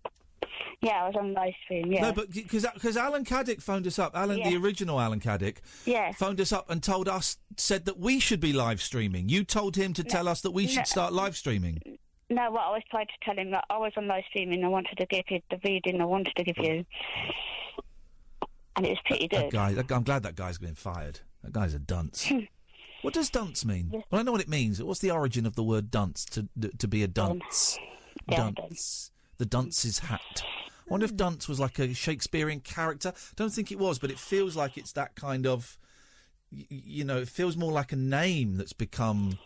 Yeah, I was on live stream, yeah. No, but because Alan Caddick phoned us up, the original Alan Caddick, phoned us up and said that we should be live streaming. You told him to tell us that we should start live streaming. No, what I was trying to tell him that I was on live streaming. I wanted to give you the reading I wanted to give you. And it was pretty good. I'm glad that guy's been fired. That guy's a dunce. What does dunce mean? Well, I know what it means. What's the origin of the word dunce, to be a dunce? Dunce. The dunce's hat. I wonder if dunce was like a Shakespearean character. Don't think it was, but it feels like it's that kind of... it feels more like a name that's become...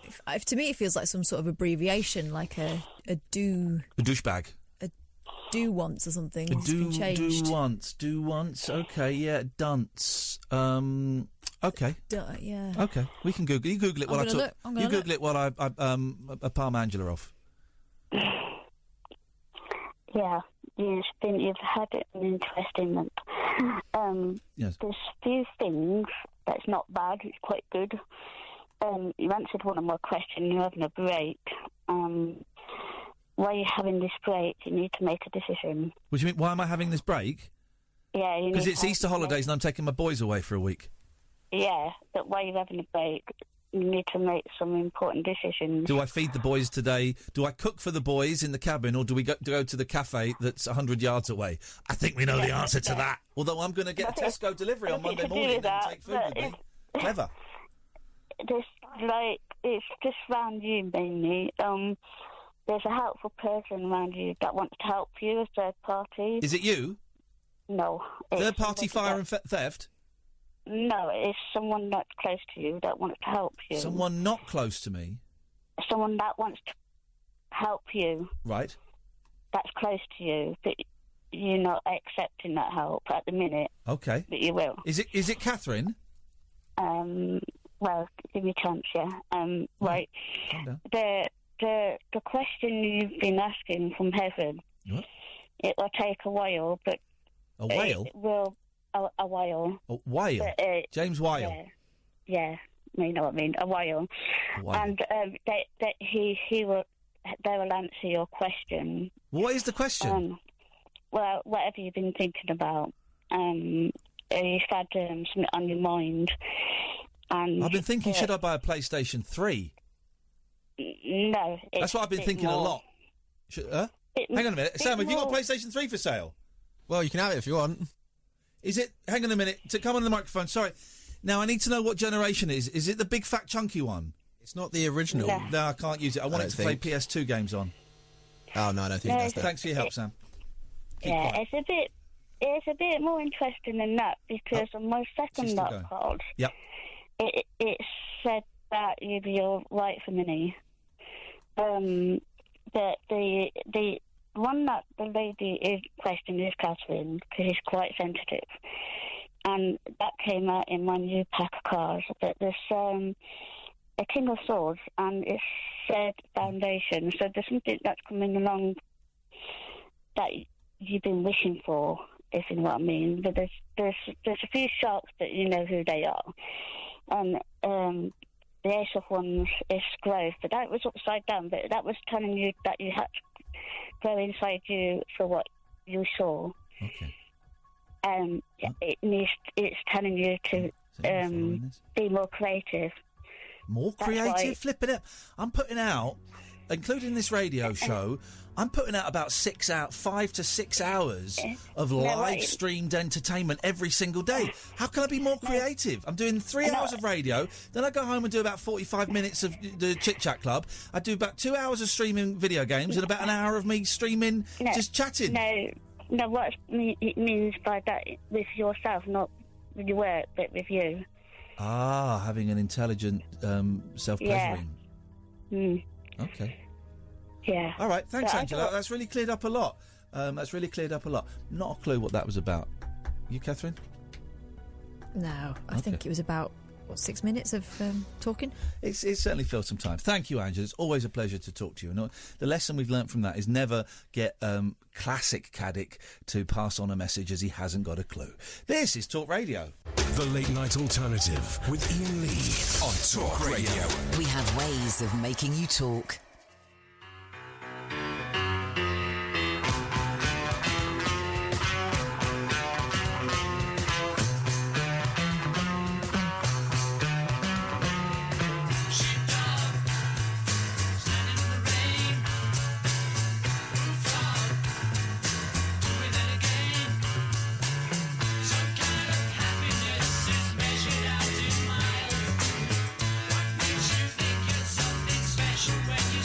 To me, it feels like some sort of abbreviation, like a do... A douchebag. A do once or something. A It's been changed. Do once. Okay, yeah, dunce. Okay. Yeah. Okay, we can Google. You Google it while I talk. You Google it while I palm Angela off. Yeah, you've had an interesting month. Yes. There's a few things that's not bad, it's quite good. You answered one of my questions, you're having a break. Why are you having this break? You need to make a decision. What do you mean, why am I having this break? Yeah, because it's Easter holidays and I'm taking my boys away for a week. Yeah, but why are you having a break? You need to make some important decisions. Do I feed the boys today? Do I cook for the boys in the cabin, or do we go to the cafe that's 100 yards away? I think we know the answer to that. Although I'm going to get a Tesco delivery on Monday morning and take food with me. Clever. It's just round you mainly. There's a helpful person around you that wants to help you, a third party. Is it you? No. Third party fire and theft? No, it's someone that's close to you that wants to help you. Someone not close to me? Someone that wants to help you. Right. That's close to you, but you're not accepting that help at the minute. Okay. But you will. Is it Katherine? Well, give me a chance, yeah. Right. Calm down. The question you've been asking from heaven, what? It will take a while, but... A whale? It will... A while. A whale? But, James Whale? Yeah, you know what I mean, a while. And they will answer your question. What is the question? Well, whatever you've been thinking about. You've had something on your mind. And I've been thinking, should I buy a PlayStation 3? No. That's what I've been thinking a lot. Hang on a minute. Sam, have you got a PlayStation 3 for sale? Well, you can have it if you want. Is it... Hang on a minute. To come on the microphone, sorry. Now, I need to know what generation it is. Is it the big, fat, chunky one? It's not the original. No, I can't use it. I want it to play PS2 games on. Oh, no, I don't think that's that. Thanks for your help, Sam. Yeah, it's a bit more interesting than that, because on my second lot card, it said that you'd be all right for money. But the one that the lady is questioning is Katherine, because she's quite sensitive. And that came out in my new pack of cards. But there's a King of Swords, and it said Foundation. So there's something that's coming along that you've been wishing for, if you know what I mean. But there's a few sharks that you know who they are. And the Ace of Wands is growth, but that was upside down. But that was telling you that you had to go inside you for what you saw. Okay. It's telling you to be more creative. More creative? Flipping it. I'm putting out, including this radio show, I'm putting out about 5 to 6 hours of live streamed entertainment every single day. How can I be more creative? I'm doing 3 hours of radio, then I go home and do about 45 minutes of the Chit Chat Club. I do about 2 hours of streaming video games and about an hour of me streaming, just chatting. No, what it means by that with yourself, not with your work, but with you. Ah, having an intelligent self-pleasuring. Yeah. Okay. Yeah. All right, thanks, Angela. That's really cleared up a lot. Not a clue what that was about. You, Katherine? No, I think it was about, 6 minutes of talking? It certainly filled some time. Thank you, Angela. It's always a pleasure to talk to you. And the lesson we've learnt from that is never get classic Caddick to pass on a message as he hasn't got a clue. This is Talk Radio. The Late Night Alternative with Iain Lee on Talk Radio. We have ways of making you talk. When you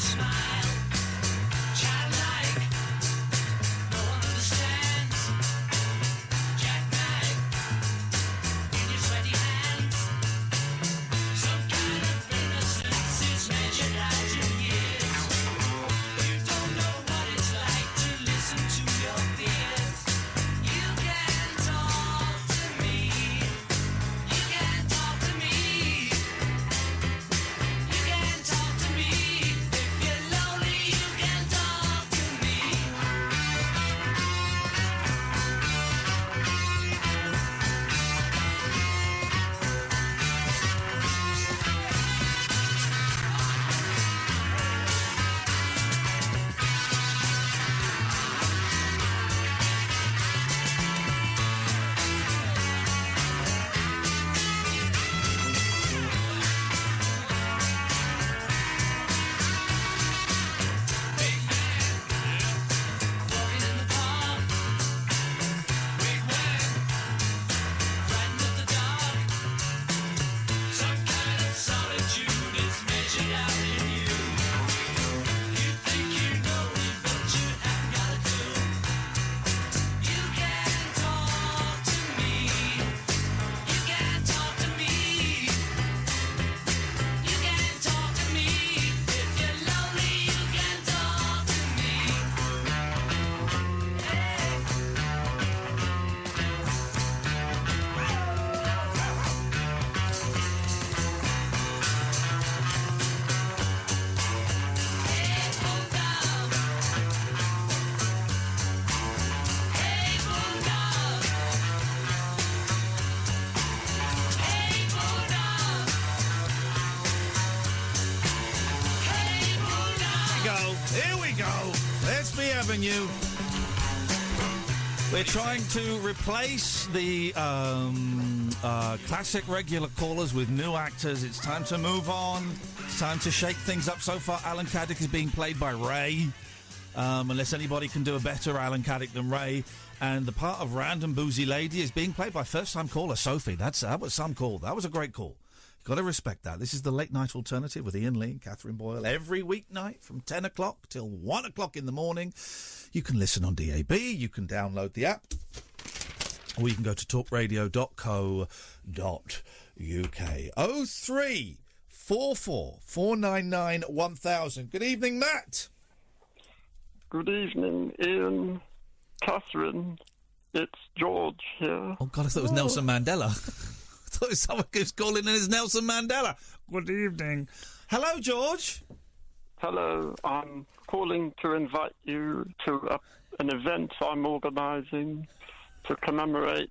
Here we go. Let's be having you. We're trying to replace the classic regular callers with new actors. It's time to move on. It's time to shake things up. So far, Alan Caddick is being played by Ray. Unless anybody can do a better Alan Caddick than Ray. And the part of Random Boozy Lady is being played by first-time caller Sophie. That was some call. That was a great call. You've got to respect that. This is the Late Night Alternative with Iain Lee and Katherine Boyle every weeknight from 10 o'clock till 1 o'clock in the morning. You can listen on DAB. You can download the app. Or you can go to talkradio.co.uk. 0344 499 1000. Good evening, Matt. Good evening, Iain, Katherine. It's George here. Oh, God, I thought it was Nelson Mandela. I thought someone was calling in as Nelson Mandela. Good evening. Hello, George. Hello. I'm calling to invite you to an event I'm organising to commemorate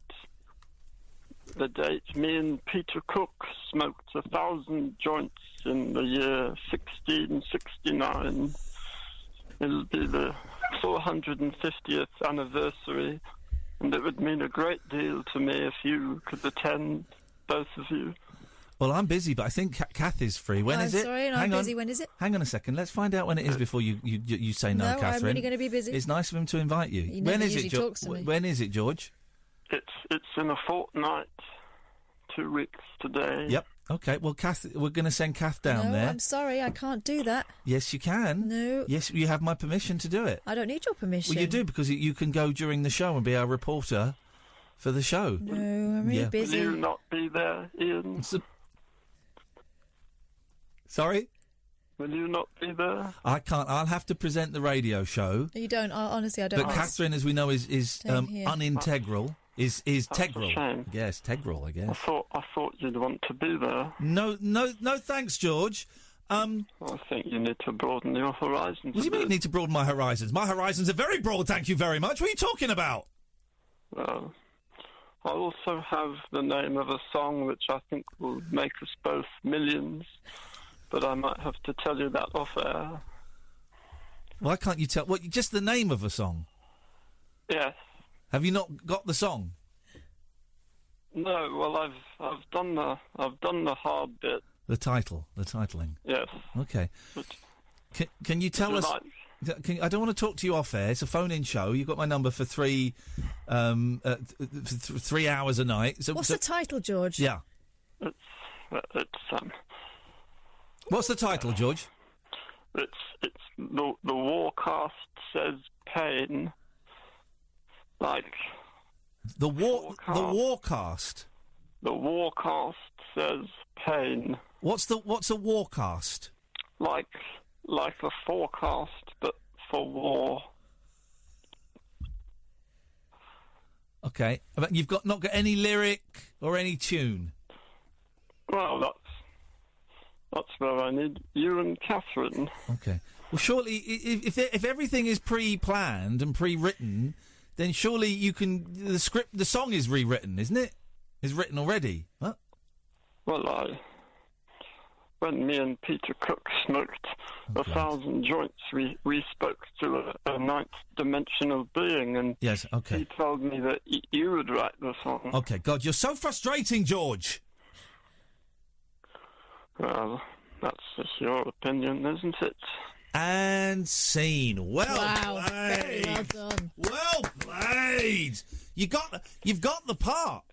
the date me and Peter Cook smoked 1,000 joints in the year 1669. It'll be the 450th anniversary, and it would mean a great deal to me if you could attend, both of you. Well, I'm busy, but I think Kath is free. When is it? Sorry, I'm busy. When is it? Hang on a second. Let's find out when it is before you say no, Katherine. I'm really going to be busy. It's nice of him to invite you. He when never is it, usually talks to me. When is it, George? It's in a fortnight, 2 weeks today. Yep. Okay. Well, Kath, we're going to send Kath down there. I'm sorry, I can't do that. Yes, you can. No. Yes, you have my permission to do it. I don't need your permission. Well, you do, because you can go during the show and be our reporter for the show. No, I'm really busy. Will you not be there, Iain? Sorry? Will you not be there? I can't. I'll have to present the radio show. You don't. Honestly, I don't. But Katherine, as we know, is here. unintegral. Is That's tegral. a shame. Yes, tegral, I guess. I thought you'd want to be there. No, thanks, George. I think you need to broaden your horizons. What do you mean you need to broaden my horizons? My horizons are very broad, thank you very much. What are you talking about? Well, I also have the name of a song which I think will make us both millions, but I might have to tell you that off air. Why can't you tell? What? Just the name of a song? Yes. Have you not got the song? No. Well, I've done the hard bit. The titling. Yes. Okay. Can you tell us? I don't want to talk to you off air. It's a phone-in show. You've got my number for 3 hours a night. What's the title, George? Yeah. What's the title, George? It's the Warcast Says Pain. Like the Warcast. The Warcast Says Pain. What's a Warcast? Like a forecast, but for war. Okay, but you've not got any lyric or any tune. Well, that's where I need you and Katherine. Okay. Well, surely, if everything is pre-planned and pre-written, then surely you can. The song is rewritten, isn't it? Is written already. What? Well, when me and Peter Cook smoked 1,000 joints, we spoke to a ninth dimensional being, and yes, okay. He told me that you would write the song. Okay, God, you're so frustrating, George. Well, that's just your opinion, isn't it? And scene. Well played. Very well done. Well played. You've got the part.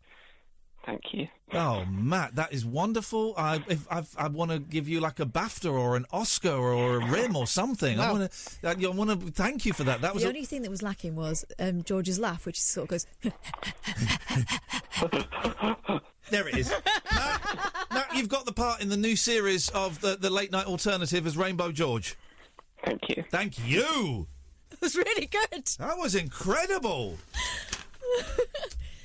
Thank you. Oh, Matt, that is wonderful. I want to give you like a BAFTA or an Oscar or a RIM or something. Wow. I want to thank you for that. That was the only thing that was lacking was George's laugh, which sort of goes. There it is. Matt, you've got the part in the new series of the Late Night Alternative as Rainbow George. Thank you. Thank you. That was really good. That was incredible.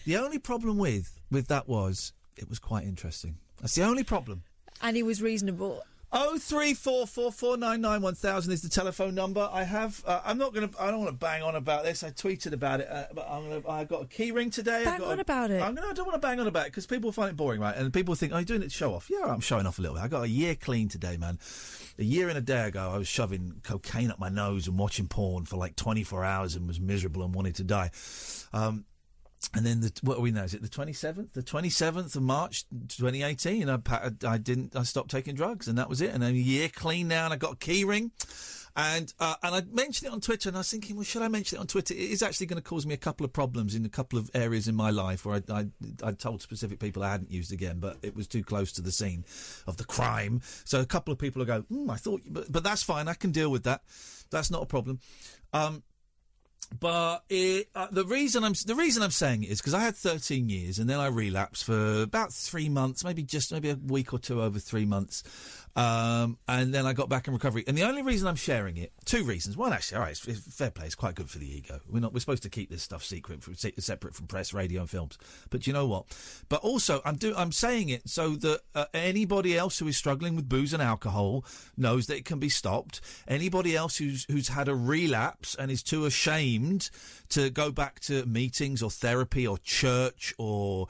The only problem with that was it was quite interesting. That's the only problem. And he was reasonable. 03444991000 is the telephone number. I have. I don't want to bang on about this. I tweeted about it, but I got a key ring today. Bang on about it. I don't want to bang on about it because people find it boring, right? And people think, "Oh, you're doing it to show off." Yeah, I'm showing off a little bit. I got a year clean today, man. a year and a day ago, I was shoving cocaine up my nose and watching porn for like 24 hours and was miserable and wanted to die. And then, what are we now? Is it the 27th? The 27th of March 2018, I stopped taking drugs, and that was it. And I'm a year clean now, and I got a key ring. And I mentioned it on Twitter, and I was thinking, well, should I mention it on Twitter? It is actually going to cause me a couple of problems in a couple of areas in my life where I told specific people I hadn't used again, but it was too close to the scene of the crime. So a couple of people will go, I thought, but that's fine. I can deal with that. That's not a problem. But the reason I'm saying it is because I had 13 years and then I relapsed for about 3 months, maybe a week or two over 3 months, and then I got back in recovery. And the only reason I'm sharing it, two reasons. One, actually, all right, it's fair play. It's quite good for the ego. We're supposed to keep this stuff separate from press, radio, and films. But you know what? But also, I'm saying it so that anybody else who is struggling with booze and alcohol knows that it can be stopped. Anybody else who's had a relapse and is too ashamed to go back to meetings or therapy or church or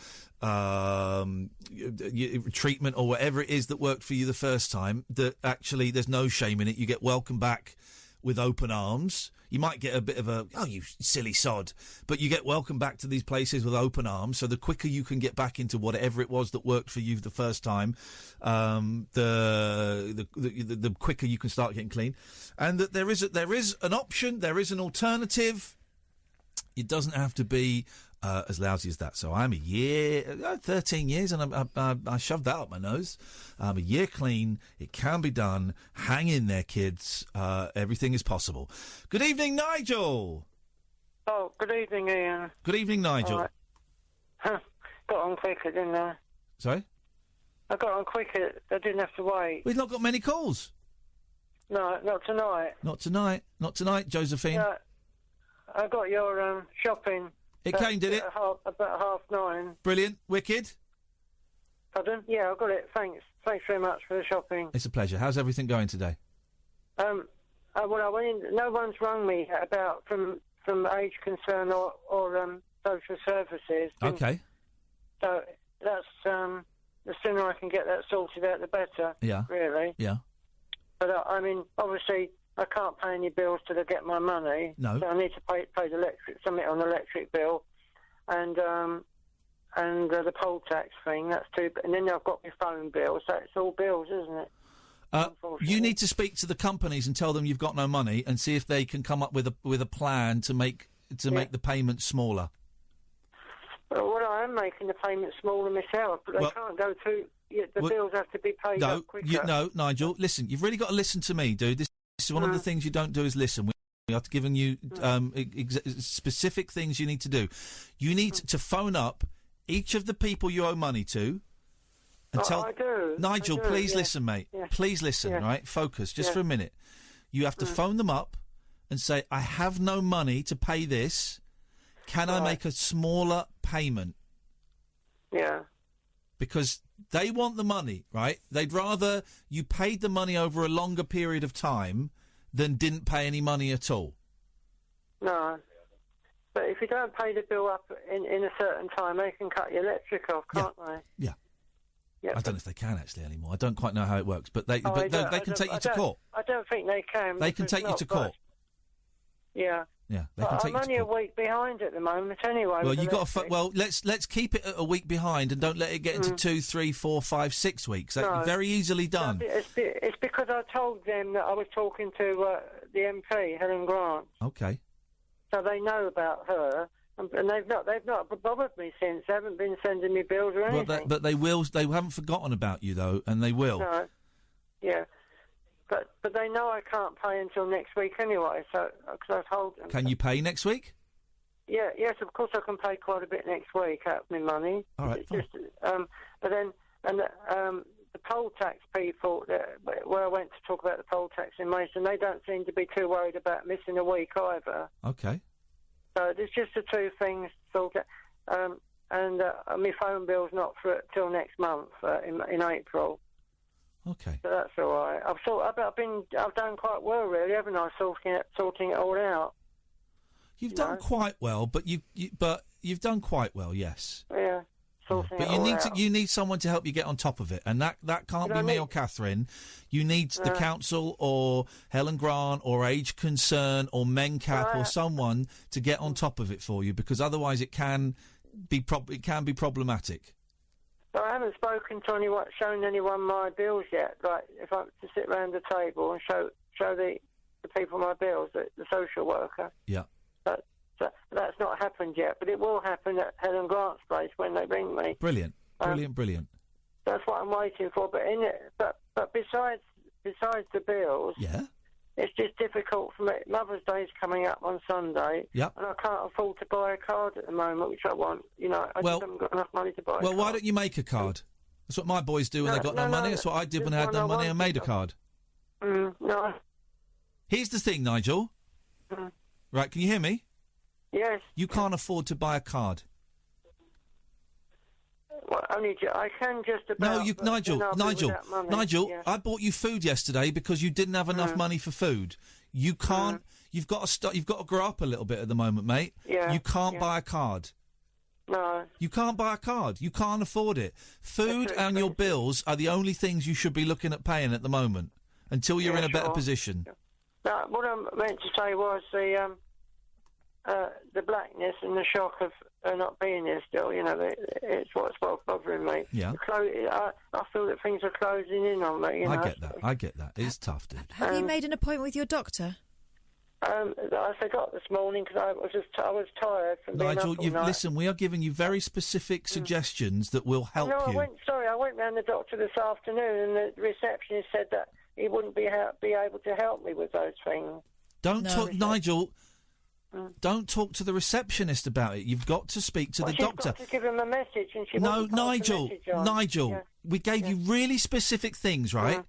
treatment or whatever it is that worked for you the first time, that actually there's no shame in it. You get welcomed back with open arms. You might get a bit of a, oh, you silly sod, but you get welcomed back to these places with open arms. So the quicker you can get back into whatever it was that worked for you the first time, the quicker you can start getting clean. And that there is an option, there is an alternative. It doesn't have to be as lousy as that. So I'm 13 years, and I shoved that up my nose. I'm a year clean. It can be done. Hang in there, kids. Everything is possible. Good evening, Nigel. Oh, good evening, Iain. Good evening, Nigel. Right. Got on quicker, didn't I? Sorry? I got on quicker. I didn't have to wait. We've not got many calls. No, not tonight. Not tonight. Not tonight, Josephine. No, I got your shopping. It came, did it? About 9:30. Brilliant. Wicked. Pardon? Yeah, I got it. Thanks. Thanks very much for the shopping. It's a pleasure. How's everything going today? Well, I went in. No one's rung me about from age concern or social services. Okay. So that's the sooner I can get that sorted out, the better. Yeah. Really. Yeah. But I mean, obviously, I can't pay any bills till I get my money. No. So I need to pay something on the electric bill, and the poll tax thing. That's too. And then I've got my phone bill. So it's all bills, isn't it? You need to speak to the companies and tell them you've got no money, and see if they can come up with a plan to make the payment smaller. Well, I am making the payment smaller myself, but they can't go to. The bills have to be paid up quicker. No, Nigel. Listen, you've really got to listen to me, dude. This is one of the things you don't do is listen. We are giving you specific things you need to do. You need to phone up each of the people you owe money to and tell. I do. Nigel, please listen, mate. Yeah. Please listen, right? Focus just for a minute. You have to phone them up and say, I have no money to pay this. Can I make a smaller payment? Yeah. Because they want the money, right? They'd rather you paid the money over a longer period of time than didn't pay any money at all. No. But if you don't pay the bill up in a certain time, they can cut your electric off, can't they? Yeah. Yeah. I don't know if they can actually anymore. I don't quite know how it works, but they can take you to court. I don't think they can. They can take you to court. Yeah. Yeah, they can take you to court. I'm only a week behind at the moment, anyway. Well, you got to. Well, let's keep it a week behind and don't let it get into 2, 3, 4, 5, 6 weeks. That's very easily done. No, it's because I told them that I was talking to the MP, Helen Grant. Okay. So they know about her, and they've not bothered me since. They haven't been sending me bills or anything. But they will. They haven't forgotten about you though, and they will. No. Yeah. But they know I can't pay until next week anyway, so because I told them. Can you pay next week? Yeah, yes, of course I can pay quite a bit next week out of my money. All right. Just, but then the poll tax people, where I went to talk about the poll tax in Maidstone, they don't seem to be too worried about missing a week either. Okay. So there's just the two things sorted. And my phone bill's not till next month in April. Okay. So that's all right. I've done quite well, really, haven't I? Sorting it all out. You've done quite well, but you've done quite well, yes. Yeah. sorting But it you all need out. you need someone to help you get on top of it, and that can't You be know, me me- or Catherine. You need the council or Helen Grant or Age Concern or MENCAP or someone to get on top of it for you, because otherwise it can be problematic. But I haven't spoken to anyone, shown anyone my bills yet. Like, if I to sit round the table and show the people my bills, the social worker. Yeah. But that's not happened yet. But it will happen at Helen Grant's place when they ring me. Brilliant. That's what I'm waiting for. But but besides the bills, yeah, it's just difficult for me. Mother's Day's coming up on Sunday, Yep. and I can't afford to buy a card at the moment, which I want. You know, I just haven't got enough money to buy. Well, why don't you make a card? That's what my boys do when they got no money. That's what I did when I had no money. I made a card. No. Here's the thing, Nigel. Right, can you hear me? Yes. You can't afford to buy a card. Well, I can just about. No, Nigel. Yeah. I bought you food yesterday because you didn't have enough money for food. You can't. You've got to You've got to grow up a little bit at the moment, mate. Yeah. You can't buy a card. No. You can't buy a card. You can't afford it. Food and your bills are the only things you should be looking at paying at the moment until you're in a better position. No, what I meant to say was the blackness and the shock of not being here still. You know, it's what's bothering me. Yeah. I feel that things are closing in on me. You know? I get that. It's tough, dude. Have you made an appointment with your doctor? I forgot this morning because I was tired from being Nigel, up all night. listen, we are giving you very specific suggestions that will help No, you. I went round the doctor this afternoon, and the receptionist said that he wouldn't be able to help me with those things. Don't talk, Nigel. Don't talk to the receptionist about it. You've got to speak to the doctor. Got to give him a message, and she No, wouldn't pass the message on. Nigel. Yeah. We gave you really specific things, right?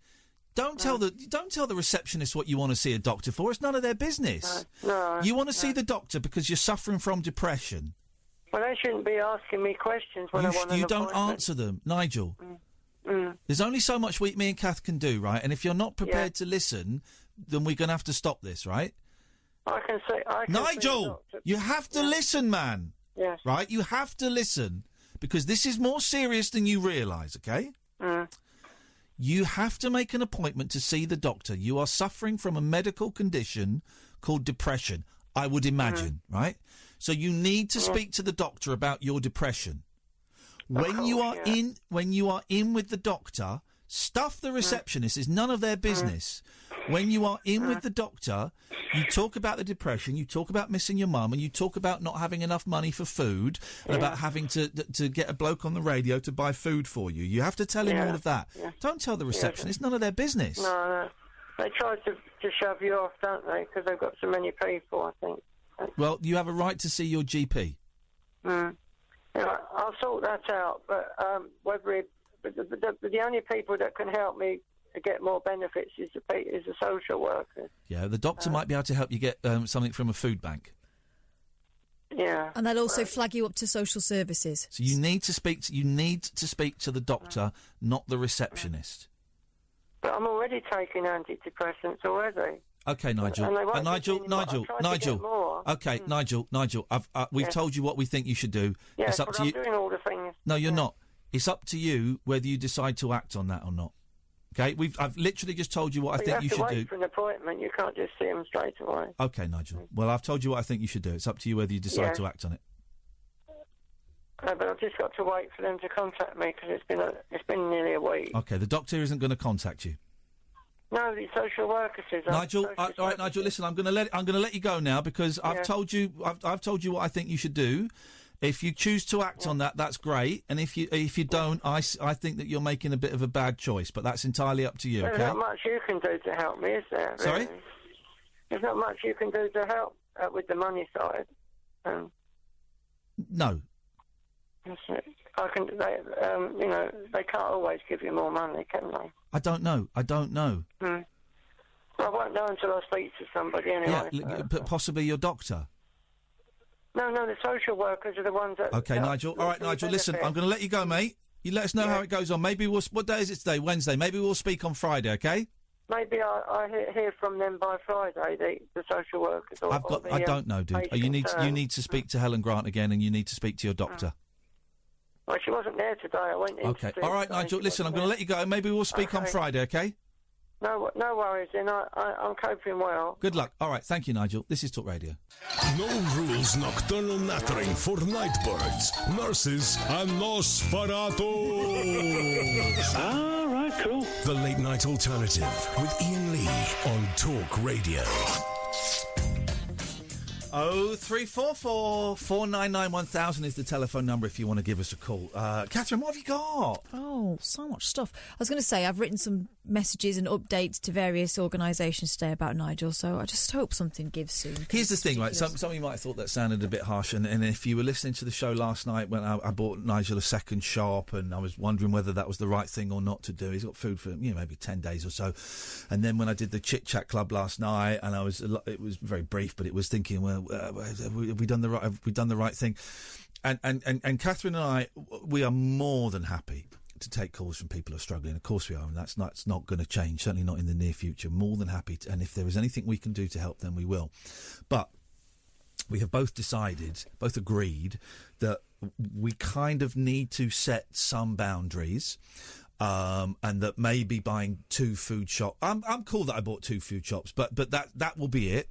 Don't tell the receptionist what you want to see a doctor for. It's none of their business. No. You want to see the doctor because you're suffering from depression. Well, they shouldn't be asking me questions when I want an You don't appointment. answer them, Nigel. There's only so much me and Kath can do, right? And if you're not prepared to listen, then we're going to have to stop this, right? I can see Nigel, you have to listen, man. Yes. Right? You have to listen because this is more serious than you realise, okay? You have to make an appointment to see the doctor. You are suffering from a medical condition called depression, I would imagine, right? So you need to speak to the doctor about your depression. When you are in with the doctor, stuff the receptionist is none of their business. When you are in with the doctor, you talk about the depression, you talk about missing your mum, and you talk about not having enough money for food, and about having to get a bloke on the radio to buy food for you. You have to tell him all of that. Don't tell the receptionist, none of their business. No. They try to shove you off, don't they? Because they've got so many people, I think. Well, you have a right to see your GP. Yeah, I'll sort that out, but the only people that can help me to get more benefits is the social worker. Yeah, the doctor might be able to help you get something from a food bank. Yeah, and they'll also flag you up to social services. So you need to speak to the doctor, not the receptionist. But I'm already taking antidepressants already. Okay, Nigel. Nigel. Okay, Nigel. We've told you what we think you should do. Yes, it's up but to I'm you. doing all the things. No, you're not. It's up to you whether you decide to act on that or not. Okay, I've literally just told you what I think you should have to do. wait for an appointment. You can't just see them straight away. Okay, Nigel. Well, I've told you what I think you should do. It's up to you whether you decide to act on it. But I've just got to wait for them to contact me because it's been nearly a week. Okay, the doctor isn't going to contact you. No, the social worker says. Nigel, all right, Nigel. Listen, I'm going to let you go now because I've told you what I think you should do. If you choose to act on that, that's great. And if you don't, I think that you're making a bit of a bad choice. But that's entirely up to you. There's Okay. not much you can do to help me, is there? Really? Sorry. There's not much you can do to help with the money side. No. I can. They can't always give you more money, can they? I don't know. Well, I won't know until I speak to somebody anyway. Yeah, but possibly your doctor. No, the social workers are the ones that... Okay, Nigel. All right, Nigel, listen, I'm going to let you go, mate. You let us know how it goes on. Maybe what day is it today? Wednesday. Maybe we'll speak on Friday, okay? Maybe I hear from them by Friday, the social workers. I don't know, dude. You need to speak to Helen Grant again and you need to speak to your doctor. Well, she wasn't there today. I went in. Okay. All right, Nigel. Listen, I'm going to let you go. Maybe we'll speak on Friday, okay? No worries. Then I'm coping well. Good luck. All right. Thank you, Nigel. This is Talk Radio. No rules nocturnal nattering for nightbirds, nurses, and Nosferatus. All right, cool. The Late Night Alternative with Iain Lee on Talk Radio. 0344 499 1000 is the telephone number if you want to give us a call. Katherine, what have you got? Oh, so much stuff. I was going to say, I've written some messages and updates to various organisations today about Nigel, so I just hope something gives soon. Here's the thing, right? Some of you might have thought that sounded a bit harsh, and if you were listening to the show last night when I bought Nigel a second shop, and I was wondering whether that was the right thing or not to do. He's got food for maybe 10 days or so. And then when I did the Chit Chat Club last night, and it was very brief, but it was thinking, well, have we done the right thing? And Katherine and I, we are more than happy to take calls from people who are struggling. Of course we are, and that's not going to change, certainly not in the near future. More than happy to, and if there is anything we can do to help, then we will. But we have both agreed that we kind of need to set some boundaries. And that maybe buying 2 food shops. I'm cool that I bought 2 food shops, but that will be it.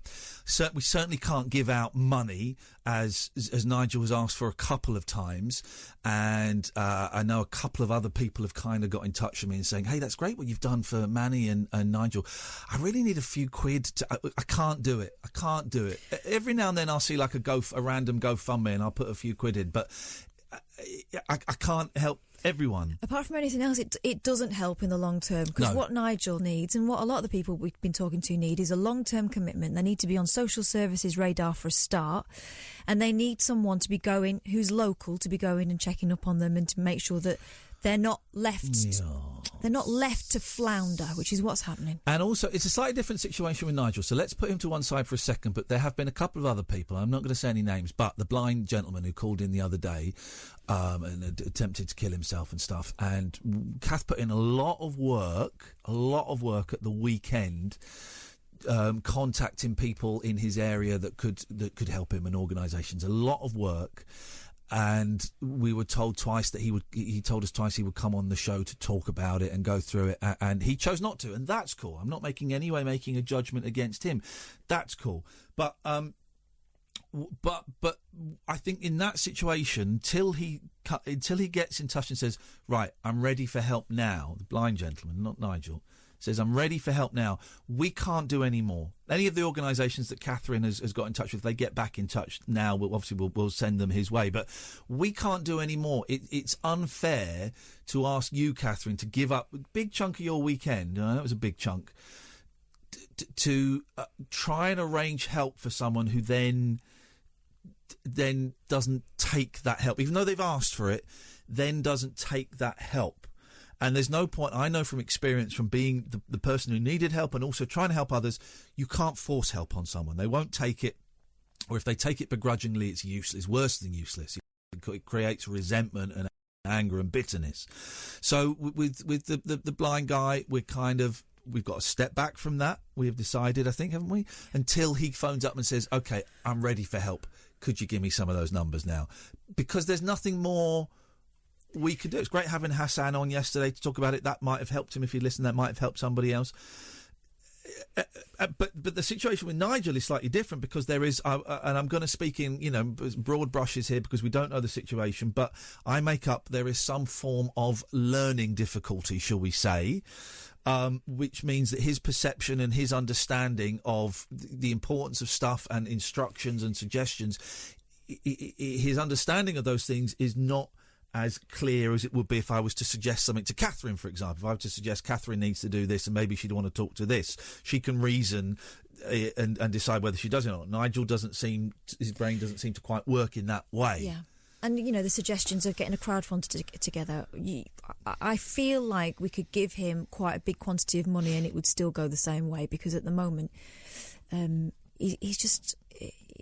We certainly can't give out money as Nigel has asked for a couple of times, and I know a couple of other people have kind of got in touch with me and saying, "Hey, that's great what you've done for Manny and Nigel. I really need a few quid. I can't do it. Every now and then I'll see like a random GoFundMe and I'll put a few quid in, but I can't help everyone. Apart from anything else, it doesn't help in the long term, because what Nigel needs, and what a lot of the people we've been talking to need, is a long-term commitment. They need to be on social services radar for a start, and they need someone to be going who's local, to be going and checking up on them and to make sure that they're not left. They're not left to flounder, which is what's happening. And also, it's a slightly different situation with Nigel, so let's put him to one side for a second. But there have been a couple of other people, I'm not going to say any names, but the blind gentleman who called in the other day and attempted to kill himself and stuff. And Kath put in a lot of work at the weekend, contacting people in his area that could help him, and organisations. A lot of work. And we were told twice that he told us twice he would come on the show to talk about it and go through it, and he chose not to, and that's cool. I'm not making a judgment against him. That's cool. But I think in that situation, until he gets in touch and says, right, I'm ready for help now, the blind gentleman, not Nigel, says, I'm ready for help now, we can't do any more. Any of the organisations that Katherine has got in touch with, they get back in touch now, we'll send them his way. But we can't do any more. It's unfair to ask you, Katherine, to give up a big chunk of your weekend, that was a big chunk, to try and arrange help for someone who then doesn't take that help, even though they've asked for it, then doesn't take that help. And there's no point, I know from experience, from being the person who needed help and also trying to help others, you can't force help on someone. They won't take it, or if they take it begrudgingly, it's useless. It's worse than useless. It creates resentment and anger and bitterness. So with the blind guy, we've got to step back from that. We have decided, I think, haven't we? Until he phones up and says, OK, I'm ready for help. Could you give me some of those numbers now? Because there's nothing more we could do. It's great having Hassan on yesterday to talk about it. That might have helped him if he listened. That might have helped somebody else. But the situation with Nigel is slightly different, because there is, and I'm going to speak in broad brushes here because we don't know the situation, but I make up there is some form of learning difficulty, shall we say, which means that his perception and his understanding of the importance of stuff and instructions and suggestions, his understanding of those things is not as clear as it would be if I was to suggest something to Katherine, for example. If I were to suggest Katherine needs to do this and maybe she'd want to talk to this, she can reason and decide whether she does it or not. Nigel his brain doesn't seem to quite work in that way. Yeah. And, the suggestions of getting a crowdfund together, I feel like we could give him quite a big quantity of money and it would still go the same way, because at the moment he's just...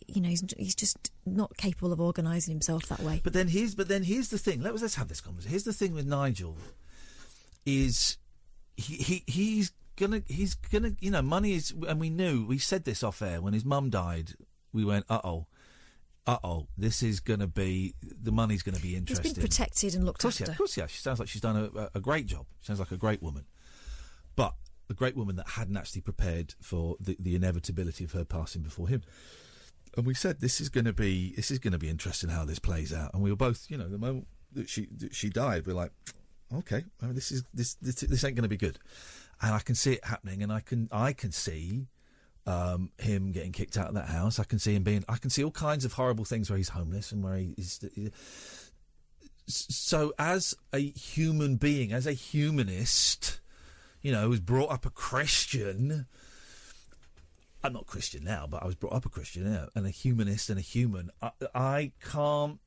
he's just not capable of organising himself that way. But then here's the thing. Let's have this conversation. Here's the thing with Nigel, is he's gonna money is, and we said this off air when his mum died. We went, this is going to be... The money's going to be interesting. He's been protected and looked after. Of course, yeah. She sounds like she's done a great job. She sounds like a great woman. But a great woman that hadn't actually prepared for the inevitability of her passing before him. And we said, this is going to be interesting how this plays out. And we were both, the moment that she died, we're like, okay, well, this ain't going to be good. And I can see it happening, and I can see him getting kicked out of that house. I can see all kinds of horrible things where he's homeless and where he's. So, as a human being, as a humanist, who's brought up a Christian. I'm not Christian now, but I was brought up a Christian, and a humanist and a human. I can't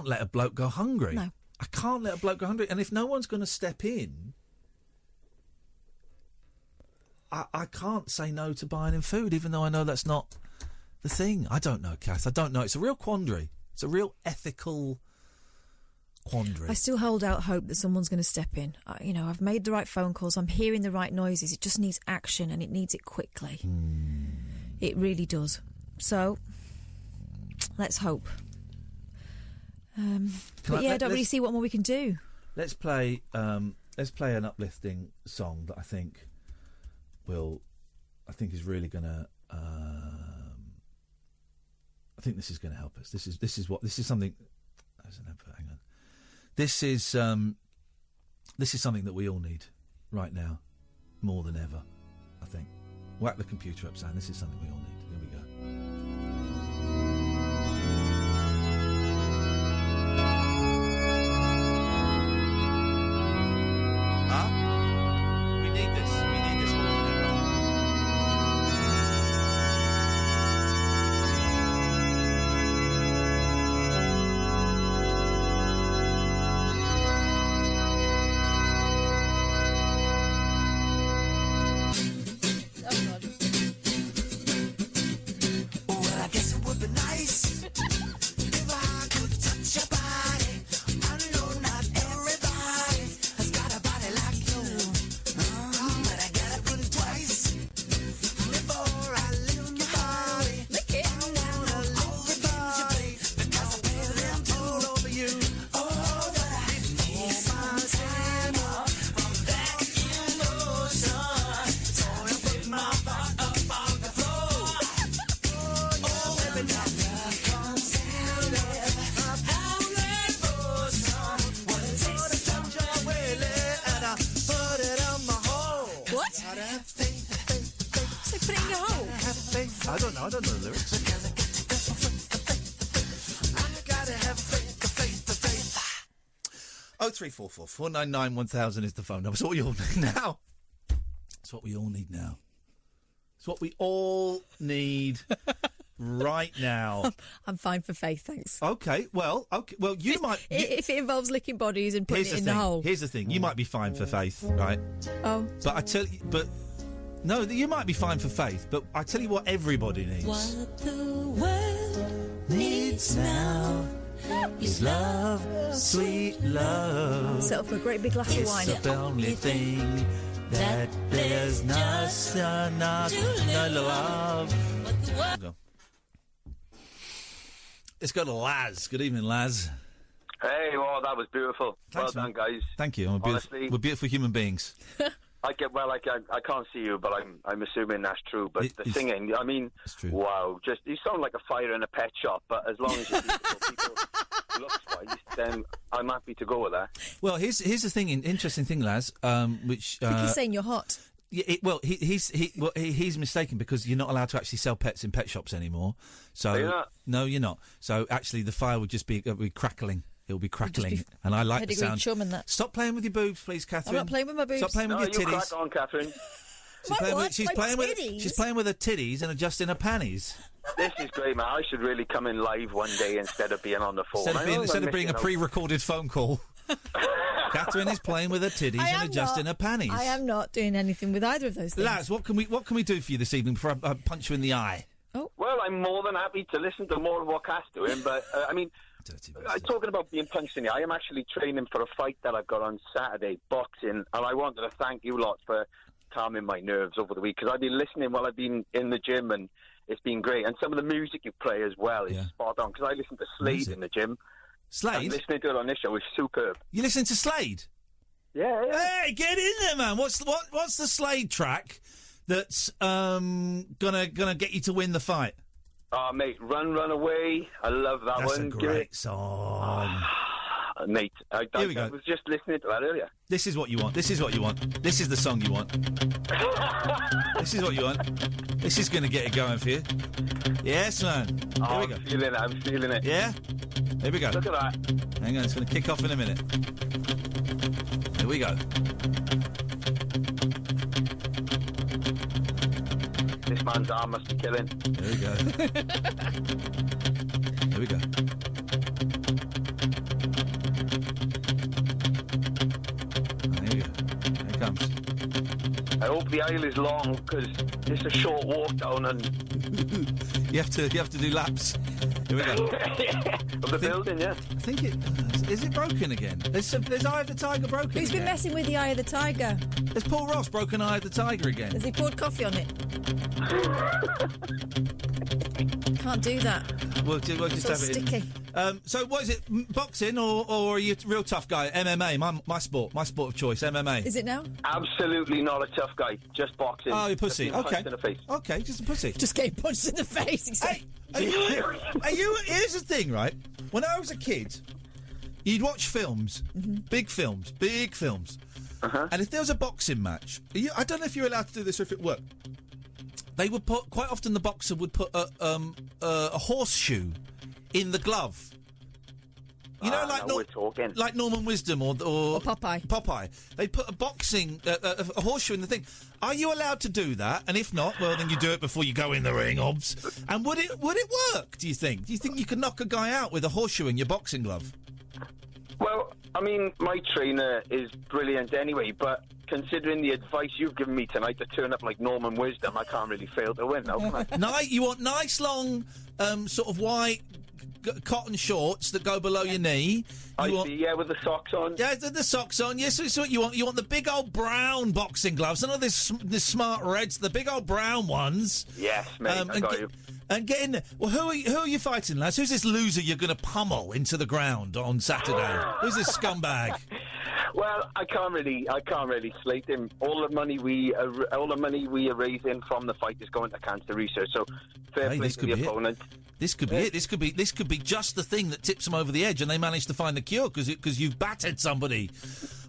let a bloke go hungry. No. I can't let a bloke go hungry. And if no one's going to step in, I can't say no to buying him food, even though I know that's not the thing. I don't know, Kath. I don't know. It's a real quandary. It's a real ethical quandary. I still hold out hope that someone's going to step in. I've made the right phone calls. I'm hearing the right noises. It just needs action, and it needs it quickly. It really does. So, let's hope. I don't really see what more we can do. Let's play an uplifting song that I think is really going to. I think this is going to help us. This is something. Hang on. This is something that we all need right now, more than ever. I think. Whack the computer up, Sam. This is something we all need. Here we go. We need this. We need this more than ever. Well, I guess it would be nice if I could touch your body. I know not everybody has got a body like you, but I gotta think twice before I live your body. I wanna live with you, because I feel them all over you. Oh, that I need my time up from back in motion. So I put my butt up on the floor. Oh, every time that comes in, outlet for some. What it takes to touch your willy, and I put it on my hole. What? Gotta have faith. So put it in your hole. Have faith. I don't know the lyrics. Because I got to go for faith. I gotta have faith. 0344 499 1000 is the phone number. It's what we all need now. It's what we all need now. It's what we all need right now. I'm fine for faith, thanks. Okay, well, you might. If it involves licking bodies and putting it in the hole. Here's the thing. You might be fine for faith, right? Oh. But I tell you, no, you might be fine for faith. But I tell you what, everybody needs. What the world needs now is love, sweet love. Settle for a great big glass of wine. It's the only thing that there's no love. Let's go to Laz. Good evening, Laz. Hey, well, that was beautiful. Thanks, well done, guys. Thank you. Honestly, We're beautiful human beings. I can't see you, but I'm assuming that's true. But the singing, I mean, wow, just you sound like a fire in a pet shop. But as long as you people looks-wise, then I'm happy to go with that. Well, here's the thing. Interesting thing, Laz. Which I think he's saying you're hot. Yeah, he's mistaken because you're not allowed to actually sell pets in pet shops anymore. So Are you not? No, you're not. So actually, the fire would just be crackling. It'll be crackling, and I like the sound. Chum and that. Stop playing with your boobs, please, Katherine. I'm not playing with my boobs. Stop playing with your titties. You crack on, Katherine. She's playing with her titties and adjusting her panties. This is great, man. I should really come in live one day instead of being on the phone. Instead of being a pre-recorded phone call. Katherine is playing with her titties and adjusting her panties. I am not doing anything with either of those things. Lads, what can we do for you this evening before I punch you in the eye? Oh. Well, I'm more than happy to listen to more of what Kath's doing, but I mean, talking about being punched in the eye, I'm actually training for a fight that I've got on Saturday, boxing, and I wanted to thank you lot for calming my nerves over the week because I've been listening while I've been in the gym, and it's been great. And some of the music you play as well is spot on because I listen to Slade in the gym. Slade? And listening to it on this show is superb. You listen to Slade? Yeah. Hey, get in there, man. What's the Slade track that's gonna get you to win the fight? Oh, mate, Run Away. I love that That's one. a great song. Mate, I Here we go. was just listening to that earlier. This is what you want. This is what you want. This is the song you want. This is what you want. This is going to get it going for you. Yes, man. Here we go. I'm feeling it. Yeah? Here we go. Look at that. Hang on, it's going to kick off in a minute. Here we go. This man's arm must be killing. There we go. Here we go. There you go. Here it comes. I hope the aisle is long because it's a short walk down and you have to do laps. Here we go. Of the building, yeah. I think is it broken again? There's Eye of the Tiger broken. Who's been messing with the Eye of the Tiger? There's Paul Ross broken Eye of the Tiger again. Has he poured coffee on it? Can't do that. We'll just It's have all it. sticky. So what is it? Boxing or are you a real tough guy? MMA, my sport of choice. MMA. Is it now? Absolutely not a tough guy. Just boxing. Oh, you're a pussy. Just being Okay. punched in the face. Okay, just a pussy. Just getting punched in the face. Hey, are you? Here's the thing, right? When I was a kid, you'd watch films, big films, and if there was a boxing match, I don't know if you're allowed to do this or if it worked. They would put quite often the boxer would put a horseshoe in the glove. You know, like Norman Wisdom or Popeye. Popeye. They put a horseshoe in the thing. Are you allowed to do that? And if not, well, then you do it before you go in the ring, obs. And would it work? Do you think? Do you think you could knock a guy out with a horseshoe in your boxing glove? Well, I mean, my trainer is brilliant anyway, but considering the advice you've given me tonight to turn up like Norman Wisdom, I can't really fail to win, now, can I? You want nice, long, sort of white cotton shorts that go below your knee. With the socks on. Yeah, the socks on. Yes, it's what you want. You want the big old brown boxing gloves. None of this smart reds. The big old brown ones. Yes, mate. I got you. And get in there. Well, who are you fighting, lads? Who's this loser you're going to pummel into the ground on Saturday? Who's this scumbag? Well, I can't really slate him. All the money we are raising from the fight is going to cancer research. So fair play to the opponent. This could be it. This could be just the thing that tips them over the edge, and they manage to find the cure because you've battered somebody.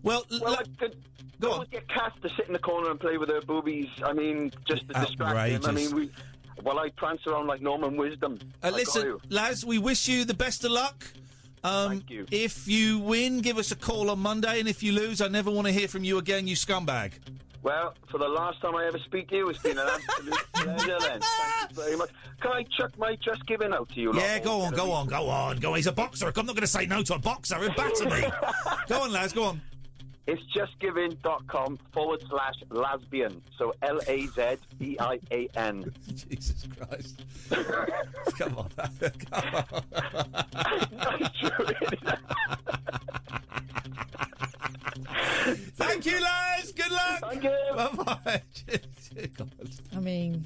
Well, I could go and get Kath to sit in the corner and play with her boobies. I mean, just to distract him. I mean, I prance around like Norman Wisdom. Listen, lads, we wish you the best of luck. Thank you. If you win, give us a call on Monday, and if you lose, I never want to hear from you again, you scumbag. Well, for the last time I ever speak to you, it's been an absolute pleasure then. Thank you very much. Can I chuck my Just Giving out to you? Yeah, go on. He's a boxer. I'm not going to say no to a boxer. He'll batter me. Go on, lads, go on. It's justgiving.com/lesbian. So LAZBIAN. Jesus Christ. Come on. Thank you, lads. Good luck. Thank you. Bye-bye. I mean...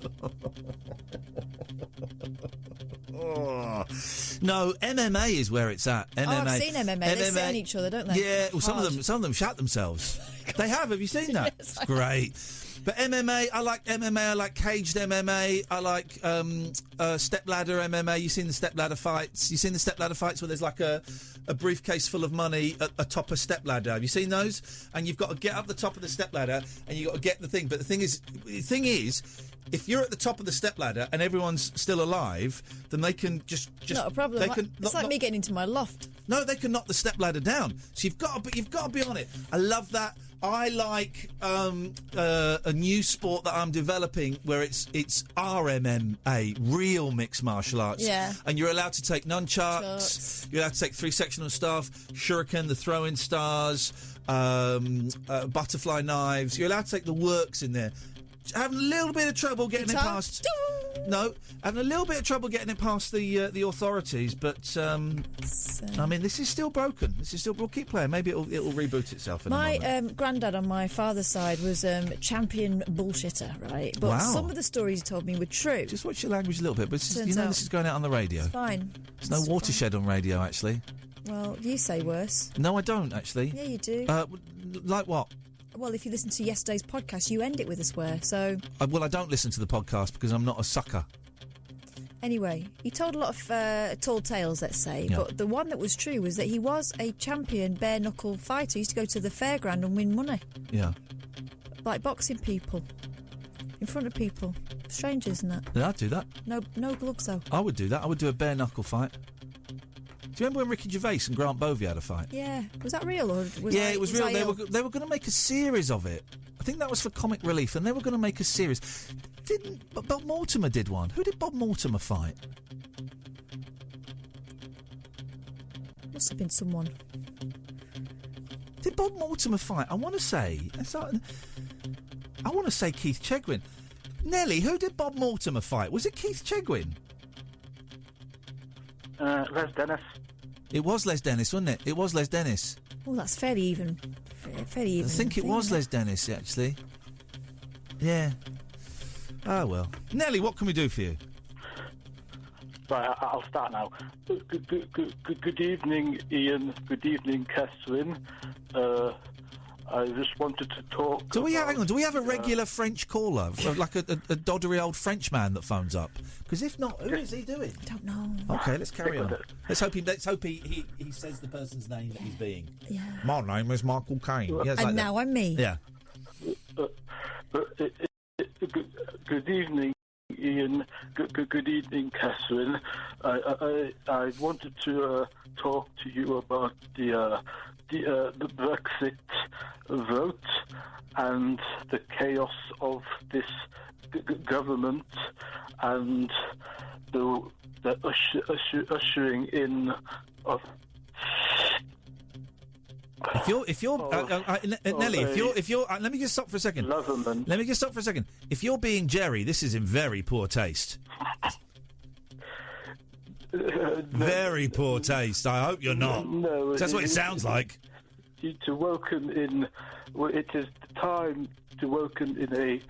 No, MMA is where it's at. MMA. Oh, I've seen MMA. They sit on each other, don't they? Yeah, well, some of them shat themselves. They have. Have you seen that? Yes, it's great. But MMA, I like MMA. I like caged MMA. I like stepladder MMA. You seen the stepladder fights? You seen the stepladder fights where there's like a briefcase full of money atop a stepladder? Have you seen those? And you've got to get up the top of the stepladder and you've got to get the thing. But the thing is, if you're at the top of the stepladder and everyone's still alive, then they can just not a problem. It's like me getting into my loft. No, they can knock the stepladder down. So you've got to be on it. I love that. I like a new sport that I'm developing where it's RMMA, real mixed martial arts. Yeah. And you're allowed to take nunchucks. You're allowed to take 3-sectional stuff, shuriken, the throwing stars, butterfly knives. You're allowed to take the works in there. having a little bit of trouble getting it past. No, having a little bit of trouble getting it past the authorities, but I mean, this is still broken. We'll keep playing. Maybe it'll reboot itself in a moment. My granddad on my father's side was champion bullshitter, right? But some of the stories he told me were true. Just watch your language a little bit, but this is going out on the radio. It's fine. There's no watershed on radio, actually. Well, you say worse. No, I don't, actually. Yeah, you do. Like what? Well, if you listen to yesterday's podcast, you end it with a swear, so... Well, I don't listen to the podcast because I'm not a sucker. Anyway, he told a lot of tall tales, let's say, but the one that was true was that he was a champion bare-knuckle fighter. He used to go to the fairground and win money. Yeah. Like boxing people. In front of people. Strange, isn't it? Yeah, I'd do that. No gloves, though. I would do that. I would do a bare-knuckle fight. Do you remember when Ricky Gervais and Grant Bovey had a fight? Yeah. Was that real? Or was it was real. They were going to make a series of it. I think that was for Comic Relief, and they were going to make a series. Bob Mortimer did one. Who did Bob Mortimer fight? Must have been someone. Did Bob Mortimer fight? I want to say Keith Chegwin. Nelly, who did Bob Mortimer fight? Was it Keith Chegwin? Les Dennis. It was Les Dennis, wasn't it? It was Les Dennis. Oh, that's fairly even. Fairly even. I think it was Les Dennis, actually. Yeah. Ah, well. Nelly, what can we do for you? Right, I'll start now. Good evening, Ian. Good evening, Katherine. I just wanted to talk. Do we have a regular French caller, like a doddery old Frenchman that phones up? Because if not, who is he doing? I don't know. Okay, let's carry on. Let's hope he says the person's name that he's being. Yeah. My name is Michael Caine. Yeah, and now I'm me. Yeah. Good evening, Ian. Good evening, Katherine. I wanted to talk to you about the Brexit vote and the chaos of this ushering in of. Nelly, let me just stop for a second. Let me just stop for a second. If you're being Jerry, this is in very poor taste. Very poor taste. I hope you're not. No, that's what it sounds like. To welcome in, it is time to welcome in a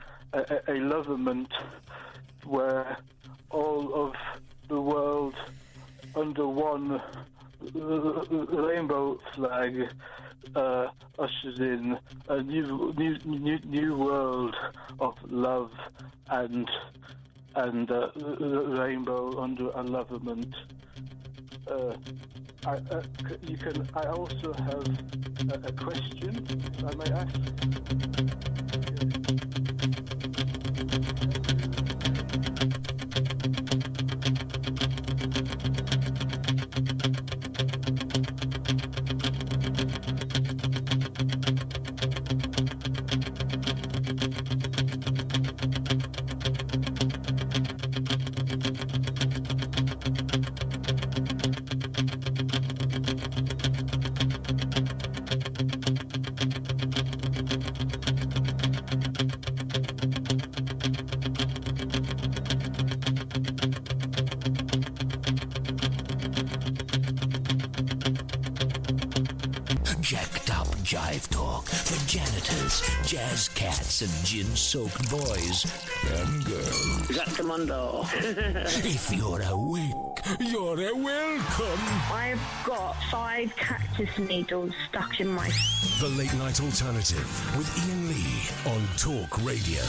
government where all of the world under one rainbow flag ushers in a new world of love and rainbow under a government. I also have a question I may ask. Jive talk for janitors, jazz cats, and gin-soaked boys and girls. Exactamundo. If you're awake, you're welcome. I've got 5 cactus needles stuck in my... The Late Night Alternative with Iain Lee on Talk Radio.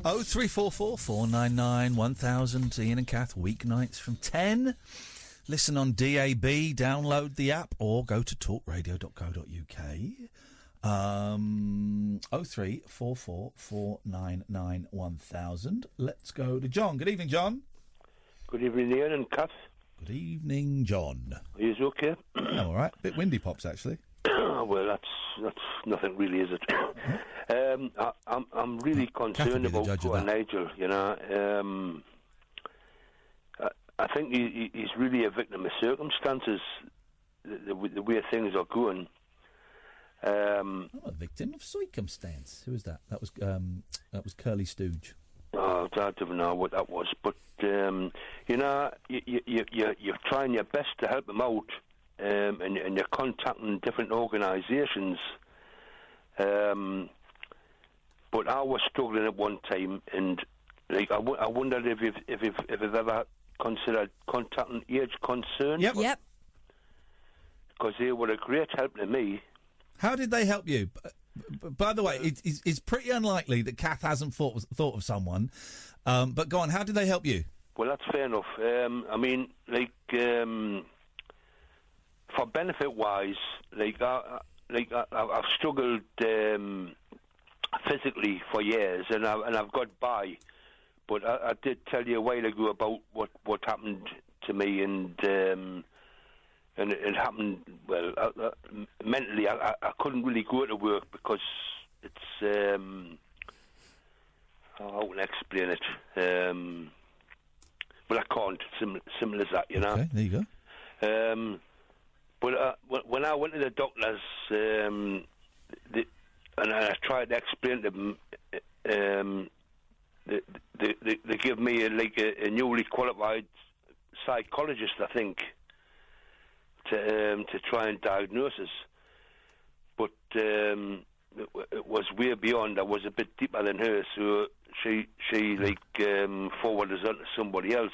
0344 499 1000. Ian and Kath, weeknights from 10. Listen on DAB, download the app, or go to talkradio.co.uk. 0344 499 1000. Let's go to John. Good evening, John. Good evening, Ian and Kath. Good evening, John. Are you okay? I'm all right. Bit windy pops, actually. Well, that's nothing really, is it? I'm really concerned about poor Nigel, you know. I think he's really a victim of circumstances, the way things are going. I'm a victim of circumstance. Who was that? That was Curly Stooge. Oh, I don't know what that was, but you know, you're trying your best to help them out, and you're contacting different organisations. But I was struggling at one time, and like I wondered if you've ever considered contacting Age Concern. Yep. Because they were a great help to me. How did they help you? By the way, it's pretty unlikely that Kath hasn't thought of someone. But go on, how did they help you? Well, that's fair enough. I mean, like, for benefit-wise, I've struggled physically for years, and I've got by. But I did tell you a while ago about what happened to me, and it happened, well, mentally, I couldn't really go to work because it's, how can I explain it? Well, I can't, simple as that, you know. Okay, there you go. But when I went to the doctors, and I tried to explain to them, they give me a newly qualified psychologist, I think, to try and diagnose us. But it was way beyond. I was a bit deeper than her, so she forwarded us on to somebody else.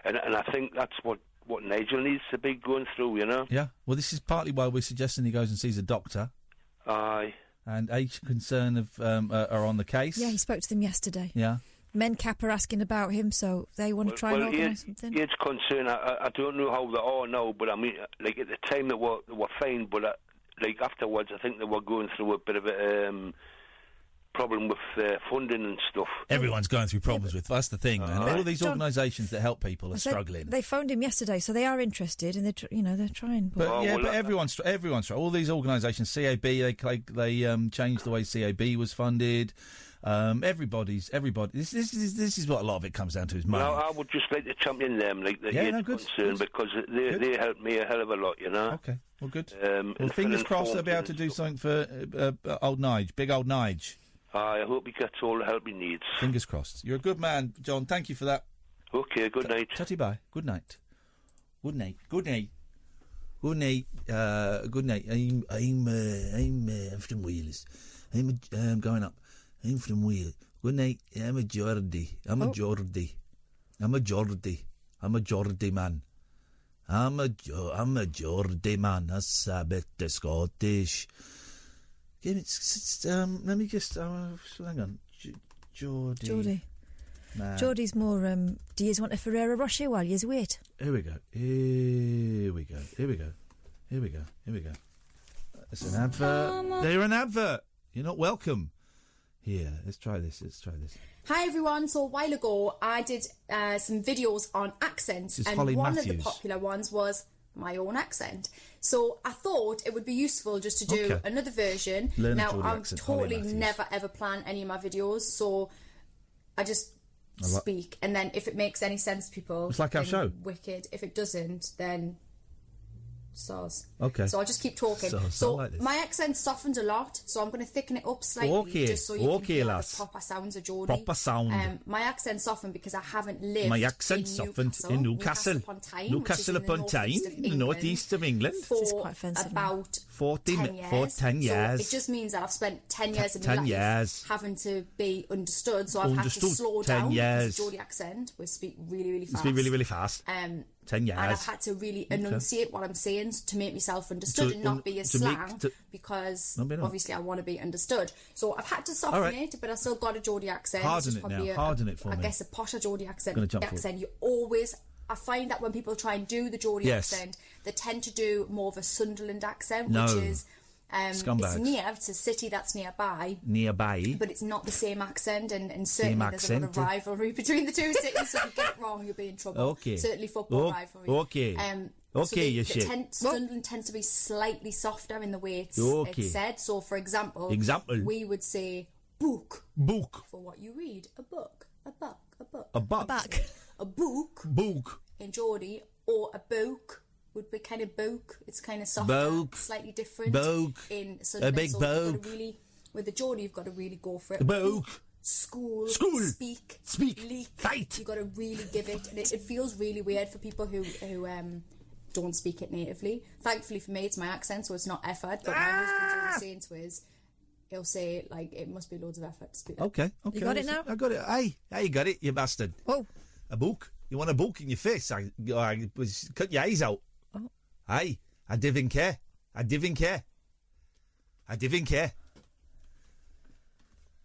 And I think that's what Nigel needs to be going through, you know? Yeah. Well, this is partly why we're suggesting he goes and sees a doctor. Aye. And Age Concern are on the case. Yeah, he spoke to them yesterday. Yeah. MENCAP are asking about him, so they want to try and organise something. Age Concern, I don't know how they are now, but I mean, like at the time they were fine, but like afterwards, I think they were going through a bit of a problem with funding and stuff. Everyone's going through problems with. That's the thing, man. All of these organisations that help people are struggling. They phoned him yesterday, so they are interested, and they're trying. But everyone's trying. All these organisations, CAB, they changed the way CAB was funded. Everybody. This is what a lot of it comes down to is money. Well, I would just like to champion them, like the Age Concern, because they helped me a hell of a lot, you know. Okay, well, good. Well, fingers crossed they'll be able to do something for old Nige, big old Nige. I hope he gets all the help he needs. Fingers crossed. You're a good man, John. Thank you for that. Okay, good night. Tutty bye. Good night. Good night. Good night. Good night. Good night. I'm from Wales. I'm going up. I'm from Wales. Good night. I'm a Geordie. I'm a Geordie man. I'm a Geordie man. That's a bit Scottish. Let me just hang on. Geordie. Man. Geordie's more. Do you want a Ferrero Rocher while you wait? Here we go. It's an advert. They're an advert. You're not welcome. Here, let's try this. Hi everyone. So a while ago, I did some videos on accents, and Holly one Matthews. of the popular ones was my own accent. So I thought it would be useful just to do another version. Learn now, Geordie I accent, totally Holly Matthews. never ever plan any of my videos, so I just speak, and then if it makes any sense to people, it's like our then show. Wicked. If it doesn't, then soz. Okay. So I'll just keep talking. So like this. My accent softened a lot, so I'm going to thicken it up slightly, just so you can hear the proper sounds of Geordie. Proper sound. My accent softened because I haven't lived My accent softened in Newcastle upon Tyne, in the northeast of England. For about 10 years. So it just means that I've spent 10 years of my life having to be understood. So I've had to slow down the Geordie accent. We speak really, really fast. Speak really, really fast. 10 years. And I've had to really enunciate what I'm saying to make myself understood and not be a slang because obviously I want to be understood. So I've had to soften it, but I still got a Geordie accent. Harden it now. Harden it for me. I guess a posher Geordie accent. Accent. I find that when people try and do the Geordie accent, they tend to do more of a Sunderland accent, which is it's near. It's a city that's nearby, but it's not the same accent, and certainly there's a lot of rivalry between the two cities. So if you get it wrong, you'll be in trouble. Okay. Certainly football rivalry. Okay. Sunderland tends to be slightly softer in the way it's said. So, for example, we would say book for what you read. A book. A book in Geordie, or a book would be kind of boke. It's kind of softer, Boke. slightly different. Boke. In Sunderland. A big so boke. With the Geordie, you've got to really go for it. Boke. School. Speak. Leak. Fight. You've got to really give it. And it feels really weird for people who don't speak it natively. Thankfully for me, it's my accent, so it's not effort. But my husband's always saying to us, he'll say, like, it must be loads of effort to speak that. Okay. You got it now? I got it. Hey, you got it, you bastard. Oh. A book? You want a book in your face? I cut your eyes out. Oh. Aye, I didn't care. I didn't care. I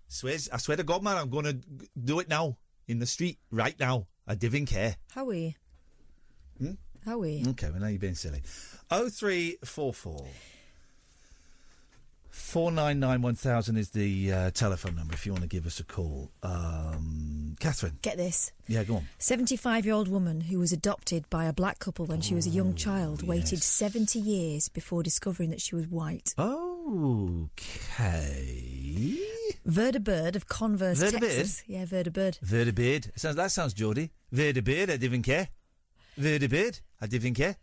swear to God, man, I'm going to do it now. In the street, right now. I didn't care. How are you? How are you? Okay, well, now you're being silly. 0344 499 1000 is the telephone number if you want to give us a call. Katherine. Get this. Yeah, go on. 75-year-old woman who was adopted by a black couple when she was a young child waited 70 years before discovering that she was white. Okay. Verda Bird of Converse, Verda Texas. Bird? Yeah, Verda Bird. Verda Bird. That sounds Geordie. Verda Bird, I didn't care. Verda Bird, I didn't care.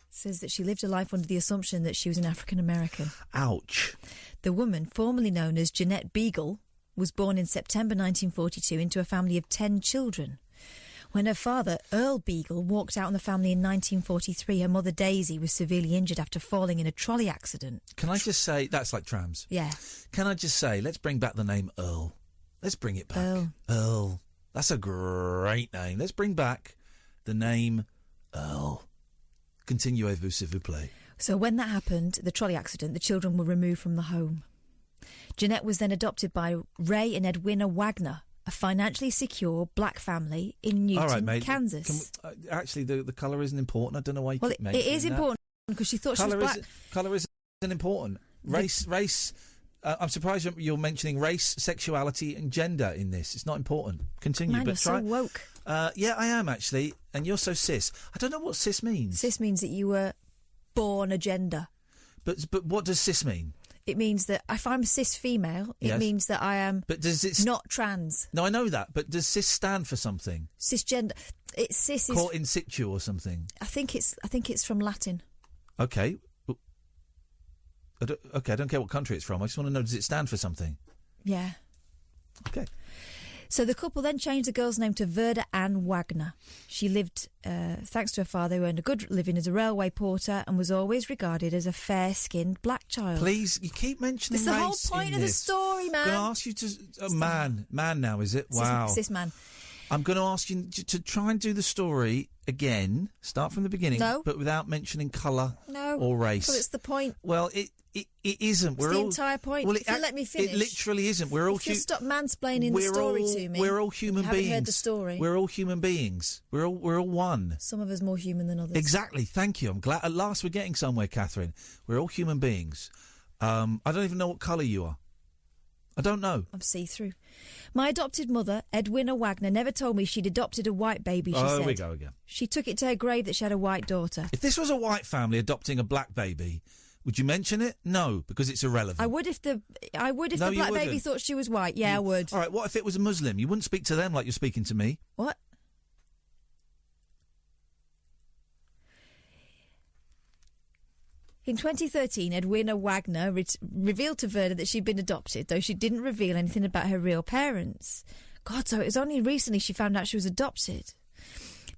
Says that she lived her life under the assumption that she was an African-American. Ouch. The woman, formerly known as Jeanette Beagle, was born in September 1942 into a family of 10 children. When her father, Earl Beagle, walked out on the family in 1943, her mother, Daisy, was severely injured after falling in a trolley accident. Can I just say, that's like trams. Yeah. Can I just say, let's bring back the name Earl. Let's bring it back. Earl. That's a great name. Let's bring back the name Earl. Continuez-vous, s'il vous plaît. So when that happened, the trolley accident, the children were removed from the home. Jeanette was then adopted by Ray and Edwina Wagner, a financially secure black family in Newton, All right, mate. Kansas. Actually, the colour isn't important. I don't know why you keep it mentioning is important because she thought she was black. Colour isn't important. Race. I'm surprised you're mentioning race, sexuality and gender in this. It's not important. Continue. Man, you're so woke. Yeah, I am actually. And you're so cis. I don't know what cis means. Cis means that you were born a gender. But what does cis mean? It means that if I'm cis female, it means that I am not trans. No, I know that. But does cis stand for something? Cisgender. Cis is caught in situ or something. I think it's from Latin. Okay. I don't care what country it's from. I just want to know, does it stand for something? Yeah. Okay. So the couple then changed the girl's name to Verda Ann Wagner. She lived, thanks to her father, who earned a good living as a railway porter and was always regarded as a fair-skinned black child. Please, you keep mentioning race. It's the whole point of the story, man. I'm going to ask you to... man now, is it? Wow. Cis man. I'm going to ask you to try and do the story again, start from the beginning, but without mentioning colour or race. Well, it's the point. Well, it isn't. It's the entire point. Well, if you let me finish. It literally isn't. We're all. If you stop mansplaining the story to me. We're all human beings. Haven't heard the story. We're all human beings. We're all one. Some of us more human than others. Exactly. Thank you. I'm glad at last we're getting somewhere, Katherine. We're all human beings. I don't even know what colour you are. I don't know. I'm see-through. My adopted mother, Edwina Wagner, never told me she'd adopted a white baby, she said. Here we go again. She took it to her grave that she had a white daughter. If this was a white family adopting a black baby, would you mention it? No, because it's irrelevant. I would if the black baby thought she was white. Yeah, I would. All right, what if it was a Muslim? You wouldn't speak to them like you're speaking to me. What? In 2013, Edwina Wagner revealed to Verda that she'd been adopted, though she didn't reveal anything about her real parents. God, so it was only recently she found out she was adopted.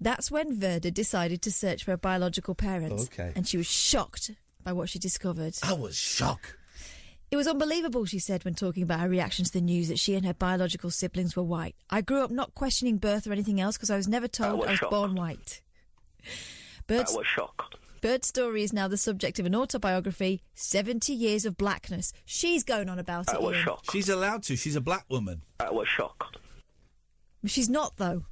That's when Verda decided to search for her biological parents. Okay. And she was shocked by what she discovered. I was shocked. It was unbelievable, she said, when talking about her reaction to the news that she and her biological siblings were white. I grew up not questioning birth or anything else because I was never told I was born white. I was shocked. Bird's story is now the subject of an autobiography, 70 Years of Blackness. She's going on about it. I was shocked. She's allowed to. She's a black woman. I was shocked. She's not, though.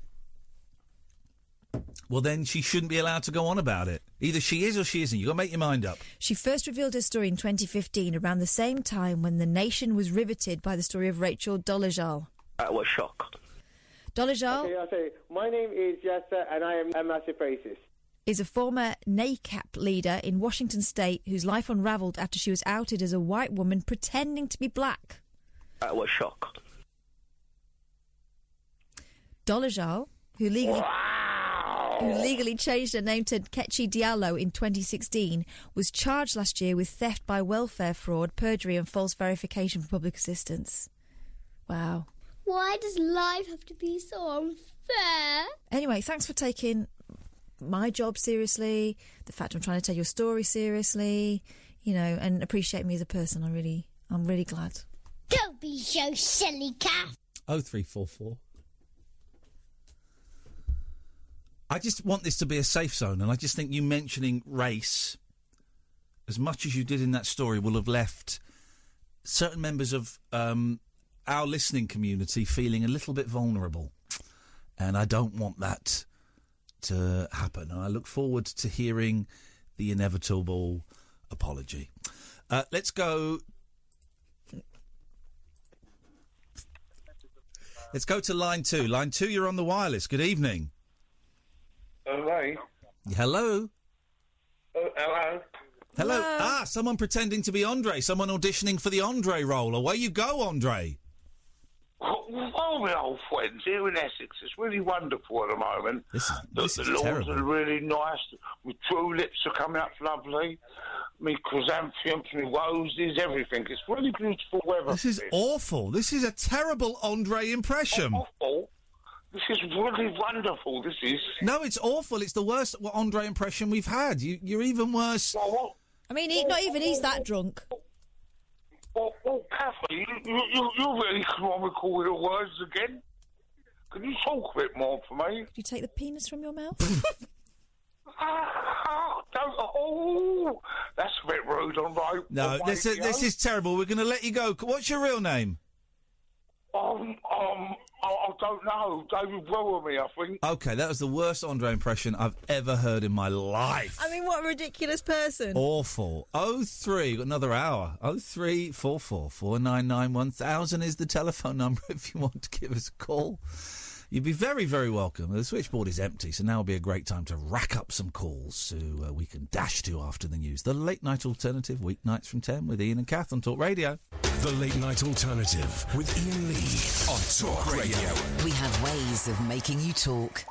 Well, then she shouldn't be allowed to go on about it. Either she is or she isn't. You've got to make your mind up. She first revealed her story in 2015, around the same time when the nation was riveted by the story of Rachel Dolezal. I was shocked. Dolezal... Okay, I'll say, my name is Yasser and I am a massive racist. Is a former NACAP leader in Washington State whose life unravelled after she was outed as a white woman pretending to be black. I was shocked. Dolezal, who legally... Wow! who legally changed her name to Kechi Diallo in 2016, was charged last year with theft by welfare fraud, perjury and false verification for public assistance. Wow. Why does life have to be so unfair? Anyway, thanks for taking my job seriously, the fact I'm trying to tell your story seriously, you know, and appreciate me as a person. I'm really glad. Don't be so silly, Kath. 0344. I just want this to be a safe zone, and I just think you mentioning race, as much as you did in that story, will have left certain members of our listening community feeling a little bit vulnerable. And I don't want that to happen. And I look forward to hearing the inevitable apology. Let's go... Let's go to line 2. Line 2, you're on the wireless. Good evening. Hello. Hello. Hello. Hello. Ah, someone pretending to be Andre. Someone auditioning for the Andre role. Away you go, Andre. Well, my old friends here in Essex, it's really wonderful at the moment. This the is lawns terrible. are really nice. My tulips are coming up lovely. My chrysanthemums, my roses, everything. It's really beautiful weather. This is awful. This is a terrible Andre impression. Awful? This is really wonderful, this is. No, it's awful. It's the worst Andre impression we've had. You're even worse. I mean, not even he's that drunk. Well, Katherine, you're really economical with the words again. Can you talk a bit more for me? Did you take the penis from your mouth? That's a bit rude, all right. No, this is terrible. We're going to let you go. What's your real name? I don't know. David Brewer, I think. Okay, that was the worst Andre impression I've ever heard in my life. I mean, what a ridiculous person. Awful. 03, got another hour. 0344 499 1000 is the telephone number if you want to give us a call. You'd be very, very welcome. The switchboard is empty, so now will be a great time to rack up some calls so we can dash to after the news. The Late Night Alternative, weeknights from 10 with Iain and Kath on Talk Radio. The Late Night Alternative with Iain Lee on Talk Radio. We have ways of making you talk.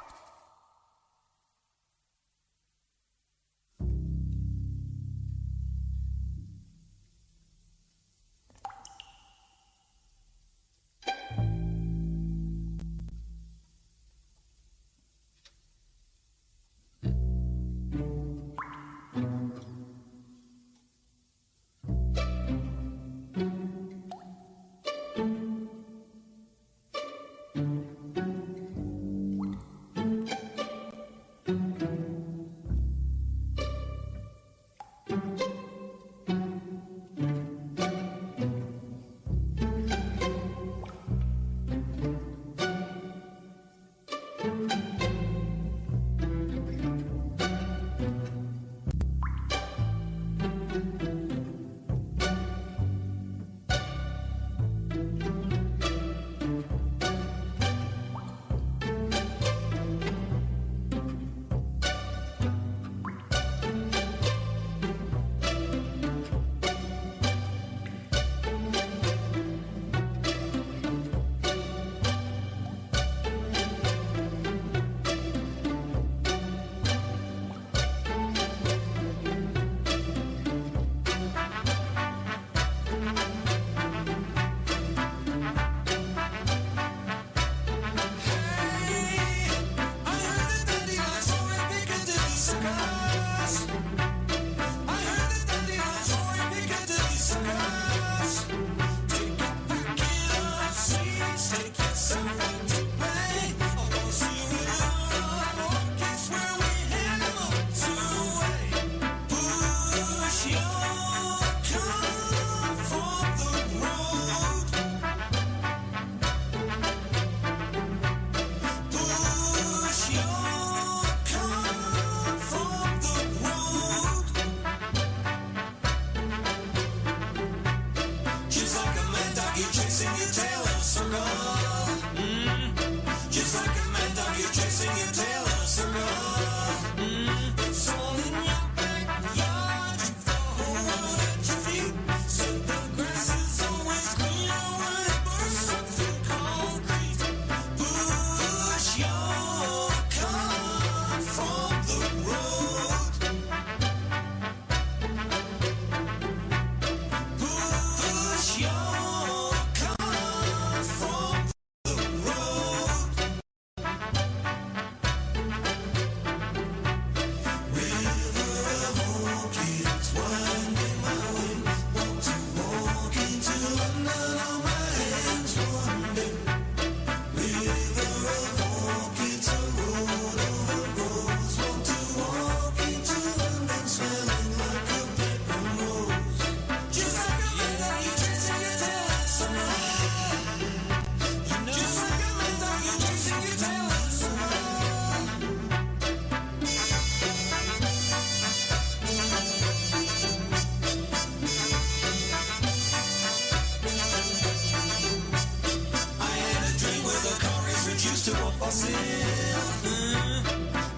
fossil.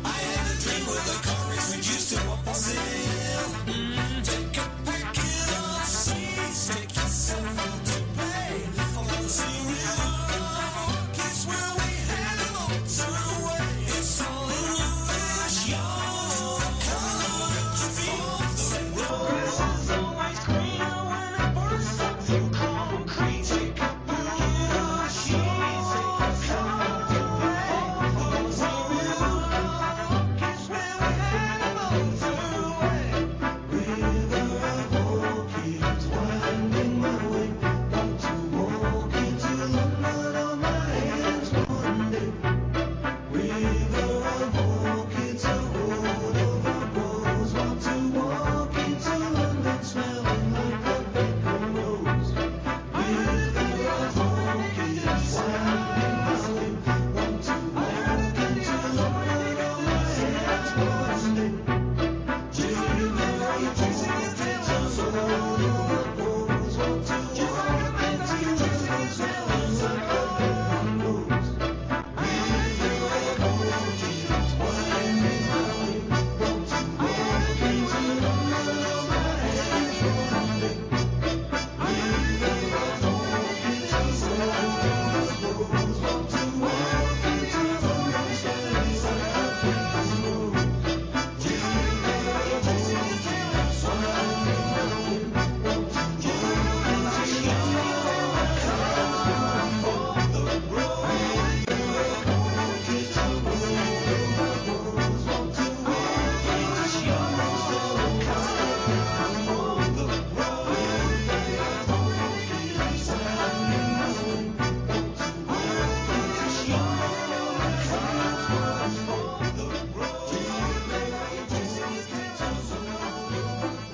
I had a dream where the car is reduced to a fossil. Take a packet of seeds, take yourself out to play. On the cereal, kiss where we have all turned away. It's all in the flash, y'all. Come for the road. Grass is always greener when it bursts into concrete. Take a packet of seeds, take yourself out to play. On the cereal, kiss where we have all turned away. River of orchids winding my way. Want to walk into London on my hands one day. River of orchids, a road over rose. Want to walk into London smelling like a baker rose. River of orchids winding my way. Want to walk into London on my hands one day.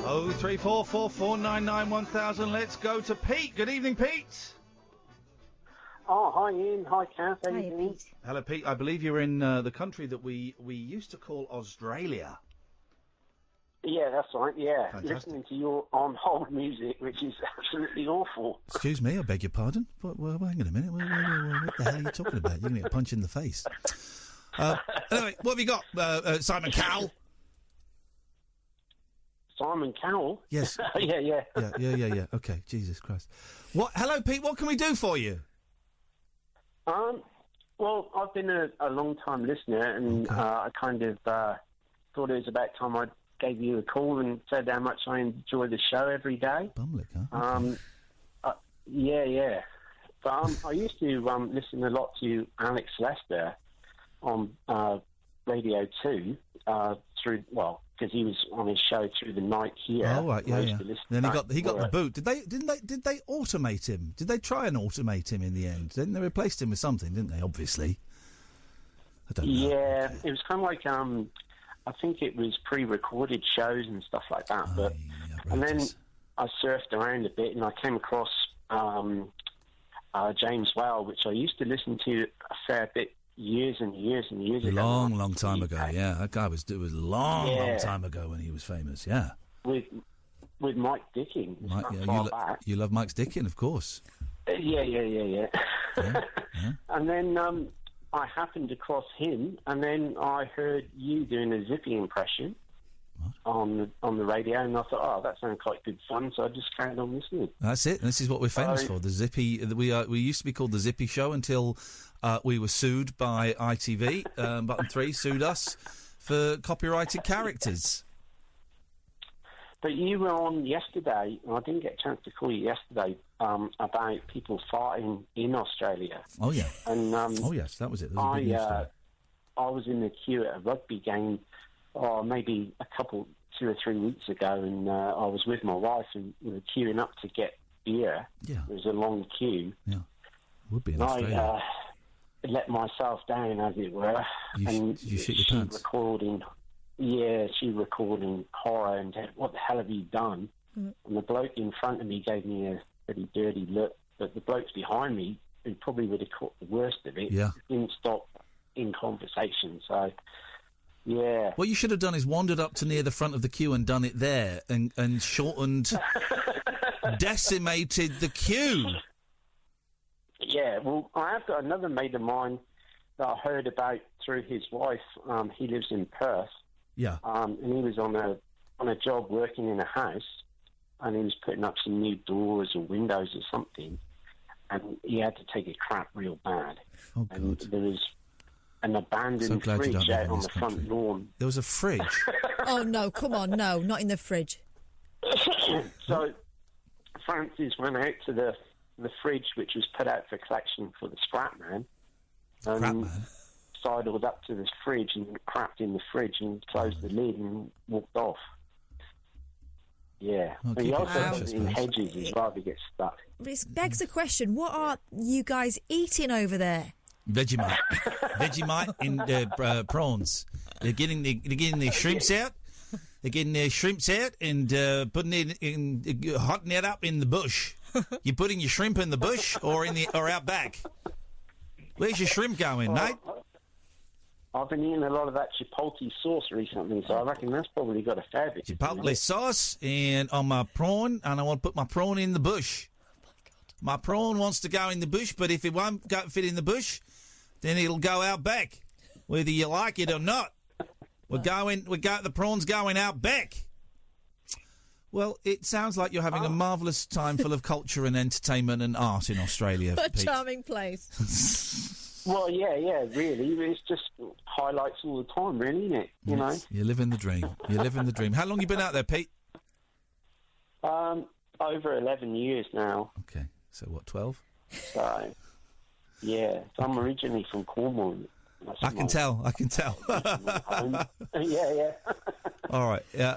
Oh, 3444991,000. Let's go to Pete. Good evening, Pete. Oh, hi Ian. Hi Kath. How you doing? Hello, Pete. I believe you're in the country that we used to call Australia. Yeah, that's right. Yeah, Fantastic. listening to your on hold music, which is absolutely awful. Excuse me, I beg your pardon. Well, hang on a minute. What the hell are you talking about? You're going to get a punch in the face. Anyway, what have you got, Simon Cowell? Simon Cowell? Yes. Yeah. Yeah. Okay, Jesus Christ. What? Hello, Pete. What can we do for you? Well, I've been a long-time listener, and I kind of thought it was about time I gave you a call and said how much I enjoy the show every day. Bumlick, huh? Okay. Yeah. But I used to listen a lot to Alex Lester on Radio 2 because he was on his show through the night here. Oh, right, yeah. Then he got the boot. Did they automate him? Did they try and automate him in the end? Didn't they replace him with something? Didn't they? Obviously. I don't know. Yeah, it was kind of like I think it was pre-recorded shows and stuff like that. And then I surfed around a bit and I came across James Whale, which I used to listen to a fair bit years and years and years ago. Long time ago, yeah. That guy it was long time ago when he was famous, yeah. With Mike Dickin. You love Mike's Dickin, of course. Yeah. And then I happened across him, and then I heard you doing a Zippy impression on the radio, and I thought, oh, that sounded quite good fun, so I just carried on listening. That's it. This is what we're famous for. The Zippy. We used to be called the Zippy Show until we were sued by ITV. Button 3 sued us for copyrighted characters. But you were on yesterday, and I didn't get a chance to call you yesterday, about people fighting in Australia. Oh, yeah. And, yes, that was it. That was a big news story. I was in the queue at a rugby game maybe 2 or 3 weeks ago, and I was with my wife, and we were queuing up to get beer. Yeah. There was a long queue. Yeah. Would be in Australia. I let myself down, as it were. Did you shit your pants? She recording horror and what the hell have you done? And the bloke in front of me gave me a pretty dirty look, but the blokes behind me, who probably would have caught the worst of it, didn't stop in conversation. So, yeah. What you should have done is wandered up to near the front of the queue and done it there and shortened, decimated the queue. Yeah, well, I have got another mate of mine that I heard about through his wife. He lives in Perth. Yeah. And he was on a job working in a house, and he was putting up some new doors or windows or something, and he had to take a crap real bad. Oh, and there was an abandoned glad you don't fridge live out in on this the front country. lawn. There was a fridge. Oh, no, come on, no, not in the fridge. So Francis went out to the fridge, which was put out for collection for the scrap man. Sidled up to this fridge and crapped in the fridge and closed the lid and walked off. Yeah. Well, and he also fresh, does it in hedges as well to get stuck. This begs the question, what are you guys eating over there? Vegemite. Vegemite and prawns. They're getting their shrimps out. They're getting their shrimps out and putting it in, hotting it up in the bush. You're putting your shrimp in the bush or out back? Where's your shrimp going, mate? I've been eating a lot of that chipotle sauce recently, so I reckon that's probably got a fair bit. Chipotle sauce and on my prawn, and I want to put my prawn in the bush. My prawn wants to go in the bush, but if it won't fit in the bush, then it'll go out back, whether you like it or not. The prawn's going out back. Well, it sounds like you're having a marvellous time full of culture and entertainment and art in Australia. A Pete. charming place. Well, yeah, really. It's just highlights all the time, really, isn't it? You know? You're living the dream. You're living the dream. How long you been out there, Pete? Over 11 years now. Okay. So, what, 12? So, yeah. So I'm originally from Cornwall. I can tell. Yeah. All right. Yeah.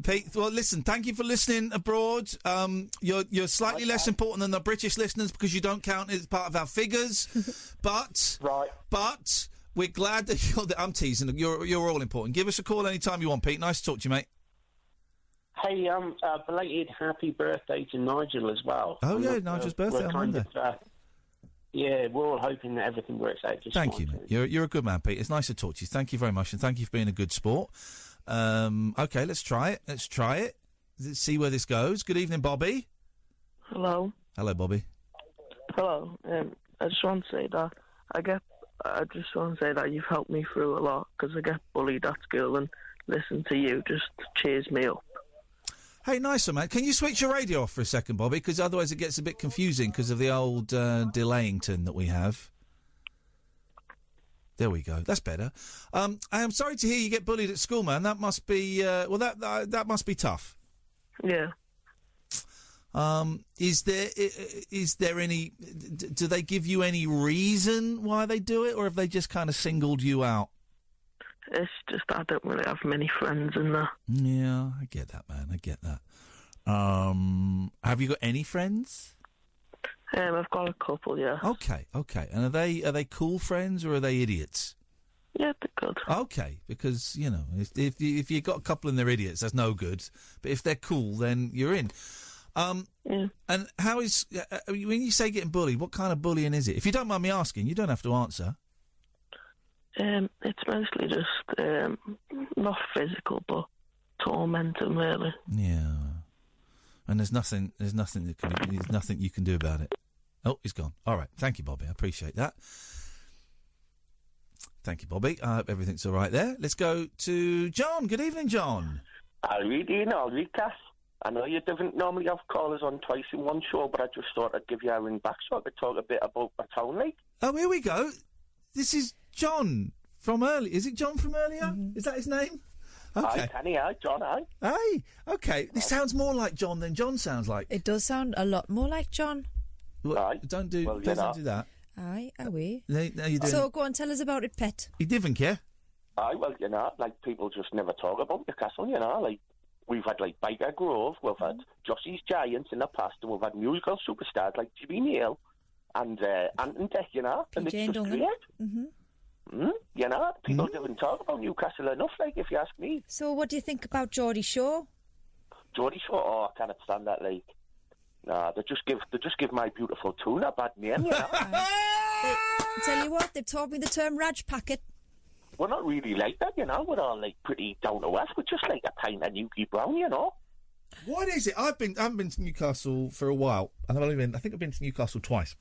Pete, well, listen, thank you for listening abroad. You're slightly less important than the British listeners because you don't count as part of our figures. But we're glad that I'm teasing. You're all important. Give us a call anytime you want, Pete. Nice to talk to you, mate. Hey, belated happy birthday to Nigel as well. Oh, yeah, Nigel's birthday on Monday. Yeah, we're all hoping that everything works out just fine. Thank you, mate. You're a good man, Pete. It's nice to talk to you. Thank you very much, and thank you for being a good sport. Okay, let's try it. Let's see where this goes. Good evening, Bobby. Hello. Hello, Bobby. Hello. I just want to say that you've helped me through a lot because I get bullied at school, and listening to you just cheers me up. Hey, nice one, man. Can you switch your radio off for a second, Bobby? Because otherwise it gets a bit confusing because of the old delayington that we have. There we go. That's better. I am sorry to hear you get bullied at school, man. That must be that must be tough. Yeah. Is there any? Do they give you any reason why they do it, or have they just kind of singled you out? It's just I don't really have many friends in there. Yeah, I get that, man. I get that. Have you got any friends? I've got a couple, yeah. Okay. And are they cool friends or are they idiots? Yeah, they're good. Okay, because, you know, if you've got a couple and they're idiots, that's no good. But if they're cool, then you're in. Yeah. And how is... when you say getting bullied, what kind of bullying is it? If you don't mind me asking, you don't have to answer. It's mostly just not physical, but tormenting, really. Yeah. And there's nothing you can do about it. Oh, he's gone. All right. Thank you, Bobby. I appreciate that. Thank you, Bobby. I hope everything's all right there. Let's go to John. Good evening, John. I'll read Cass. I know you don't normally have callers on twice in one show, but I just thought I'd give you a ring back so I could talk a bit about my town, like. Oh, here we go. This is John from earlier. Is it John from earlier? Mm-hmm. Is that his name? Okay. Aye, Kenny, aye, John, aye. Aye, okay. This sounds more like John than John sounds like. It does sound a lot more like John. Well, aye. Don't do that. Aye, are we? No, you don't. So go on, tell us about it, Pet. You didn't care? Aye, well, you know, like, people just never talk about Newcastle, you know, like, we've had, like, Biker Grove, we've had Jossie's Giants in the past, and we've had musical superstars like Jimmy Neal and Anton Deck, you know, and it's just great. Mm-hmm. You know, people don't talk about Newcastle enough, like, if you ask me. So what do you think about Geordie Shaw? Geordie Shaw? Oh, I cannot stand that, like. Nah, they just give my beautiful tune a bad name, you know. Tell you what, they've taught me the term Raj Packet. We're not really like that, you know. We're all, like, pretty down to earth. We're just like a pint of Newquay Brown, you know. What is it? I haven't been to Newcastle for a while. I think I've been to Newcastle twice.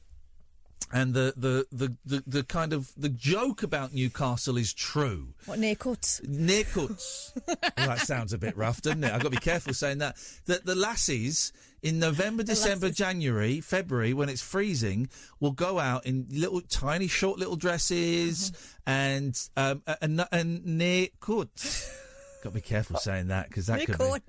And the kind of the joke about Newcastle is true. What, near cuts? Near cuts. Well, that sounds a bit rough, doesn't it? I've got to be careful saying that. That the lassies in November, December, January, February, when it's freezing, will go out in little, tiny, short little dresses and near cuts. Got to be careful saying that because that could be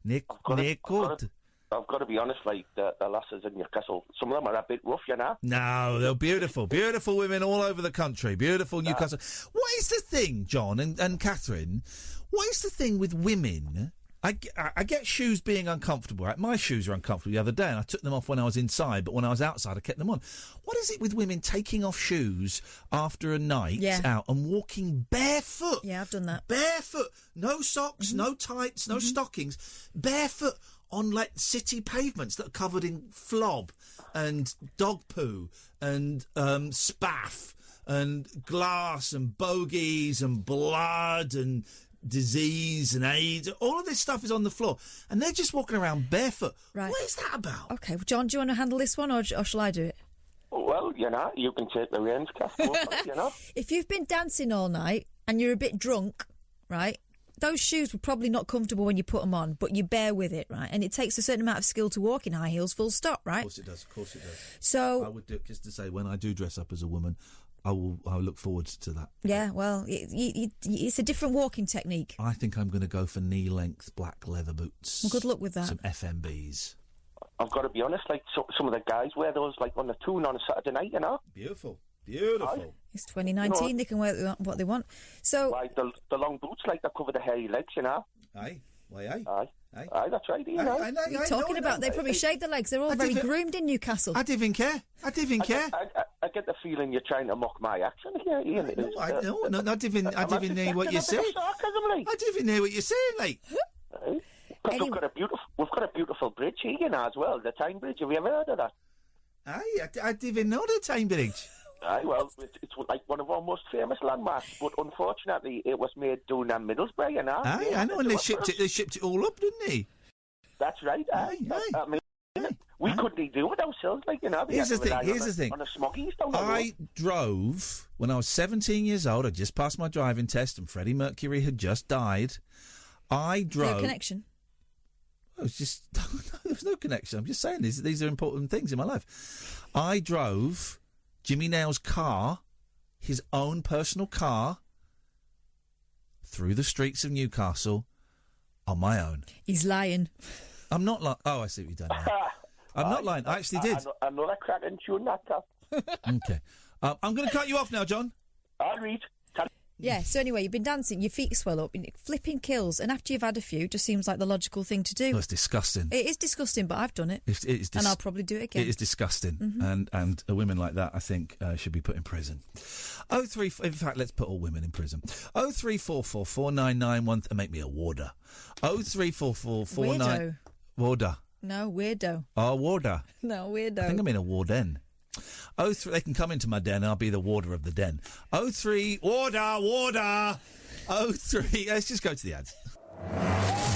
near cut. I've got to be honest, like, the lasses in Newcastle, some of them are a bit rough, you know? No, they're beautiful. Beautiful women all over the country. Beautiful Newcastle. What is the thing, John and Katherine, what is the thing with women? I get shoes being uncomfortable, right? My shoes were uncomfortable the other day, and I took them off when I was inside, but when I was outside, I kept them on. What is it with women taking off shoes after a night out and walking barefoot? Yeah, I've done that. Barefoot. No socks, no tights, no stockings. Barefoot on, like, city pavements that are covered in flob and dog poo and spaff and glass and bogies and blood and disease and AIDS. All of this stuff is on the floor, and they're just walking around barefoot. Right. What is that about? Okay, well, John, do you want to handle this one, or shall I do it? Well, you know, you can take the reins, Kath, you know. If you've been dancing all night and you're a bit drunk, right, those shoes were probably not comfortable when you put them on, but you bear with it, right? And it takes a certain amount of skill to walk in high heels, full stop, right? Of course it does. So I would do, just to say, when I do dress up as a woman, I'll look forward to that. Yeah, well, it's a different walking technique. I think I'm going to go for knee-length black leather boots. Well, good luck with that. Some FMBs. I've got to be honest, like, some of the guys wear those, like, on the tune on a Saturday night, you know? Beautiful. It's 2019, you know, they can wear what they want. So, like, the long boots, like, that cover the hairy legs, you know? Aye, that's right, you know. What are you talking about? They probably shave their legs. They're all very groomed in Newcastle. I didn't even care. I get the feeling you're trying to mock my accent here, Ian. I didn't even hear what you're saying. I didn't even hear what you're saying, like. Because we've got a beautiful bridge here, you know, as well, the Tyne Bridge. Have you ever heard of that? Aye, I didn't even know the Tyne Bridge. Aye, well, it's like one of our most famous landmarks, but unfortunately it was made down in Middlesbrough, you know. Aye, I know, and they shipped it all up, didn't they? That's right, aye. I mean, we couldn't do it ourselves, like, you know. Here's the thing. On a smoggies down the road. I drove, when I was 17 years old, I just passed my driving test, and Freddie Mercury had just died. I drove... No connection? It was just... No, there was no connection. I'm just saying, these are important things in my life. I drove Jimmy Nail's car, his own personal car, through the streets of Newcastle on my own. He's lying. I'm not lying. Oh, I see what you've done now. I'm not lying. I actually did. Another cracking tune, that stuff. Okay. I'm going to cut you off now, John. I'll read. Yeah, so anyway, you've been dancing, your feet swell up, and it flipping kills, and after you've had a few, it just seems like the logical thing to do. Oh, it's disgusting. It is disgusting, but I've done it. And I'll probably do it again. It is disgusting, and a women like that, I think, should be put in prison. In fact, let's put all women in prison. 0344 499 and make me a warder. 0344 Weirdo. Warder. No, weirdo. Oh, warder. No, weirdo. I think I mean a warden. 03, they can come into my den. I'll be the warder of the den. 03, warder. 03, let's just go to the ads.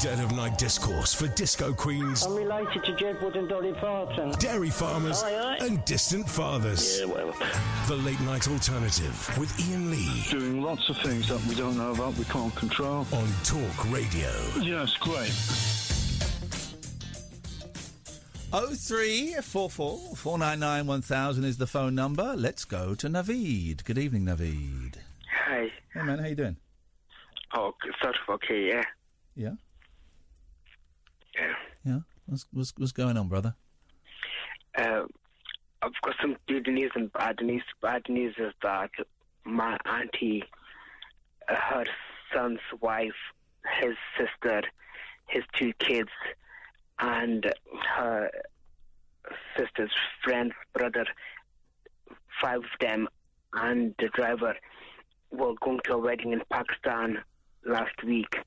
Dead of night discourse for disco queens. I'm related to Jedward and Dolly Parton. Dairy farmers and distant fathers. Yeah, well. The late night alternative with Iain Lee. Doing lots of things that we don't know about, we can't control. On Talk Radio. Yes, great. 0344 499 1000 is the phone number. Let's go to Naveed. Good evening, Naveed. Hi. Hey, man, how you doing? Oh, sort of okay, yeah. Yeah? Yeah. Yeah? What's going on, brother? I've got some good news and bad news. Bad news is that my auntie, her son's wife, his sister, his 2 kids, and her sister's friend's brother, 5 of them, and the driver were going to a wedding in Pakistan last week,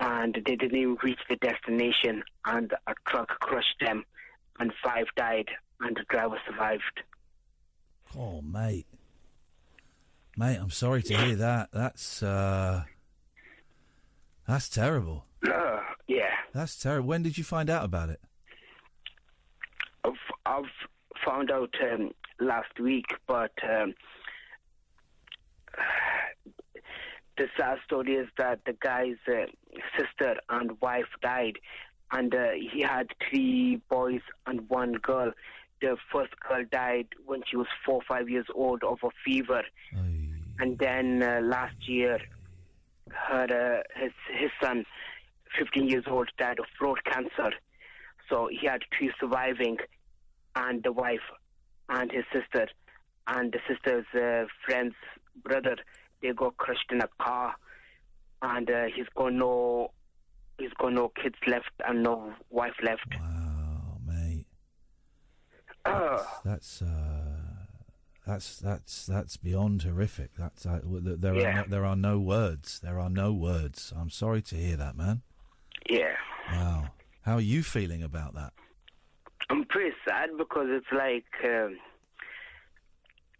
and they didn't even reach the destination, and a truck crushed them, and 5 died, and the driver survived. Oh, mate. Mate, I'm sorry to hear that. That's terrible. Yeah. That's terrible. When did you find out about it? I've found out last week, but the sad story is that the guy's sister and wife died, and he had 3 boys and 1 girl. The first girl died when she was 4 or 5 years old of a fever. And then last year, his son, 15 years old, died of throat cancer. So he had 2 surviving, and the wife and his sister, and the sister's friend's brother, they got crushed in a car, and he's got no kids left and no wife left. Wow, mate. That's beyond horrific. There are no words. There are no words. I'm sorry to hear that, man. Yeah. Wow. How are you feeling about that? I'm pretty sad because it's like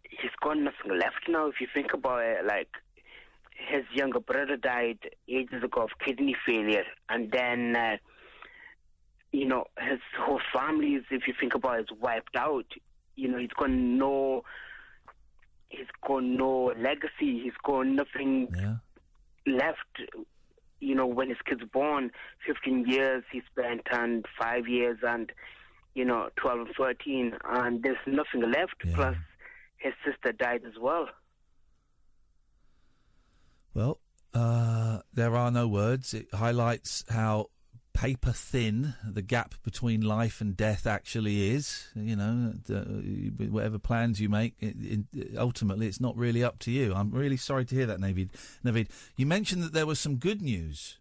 he's got nothing left now. If you think about it, like his younger brother died ages ago of kidney failure, and then his whole family is, if you think about it, is wiped out. He's got no legacy. He's got nothing left. When his kid's born, 15 years he spent, and 5 years, and 12 and 13, and there's nothing left. Yeah. Plus, his sister died as well. Well, there are no words. It highlights how paper thin the gap between life and death actually is. Whatever plans you make, ultimately it's not really up to you. I'm really sorry to hear that, Naveed. You mentioned that there was some good news.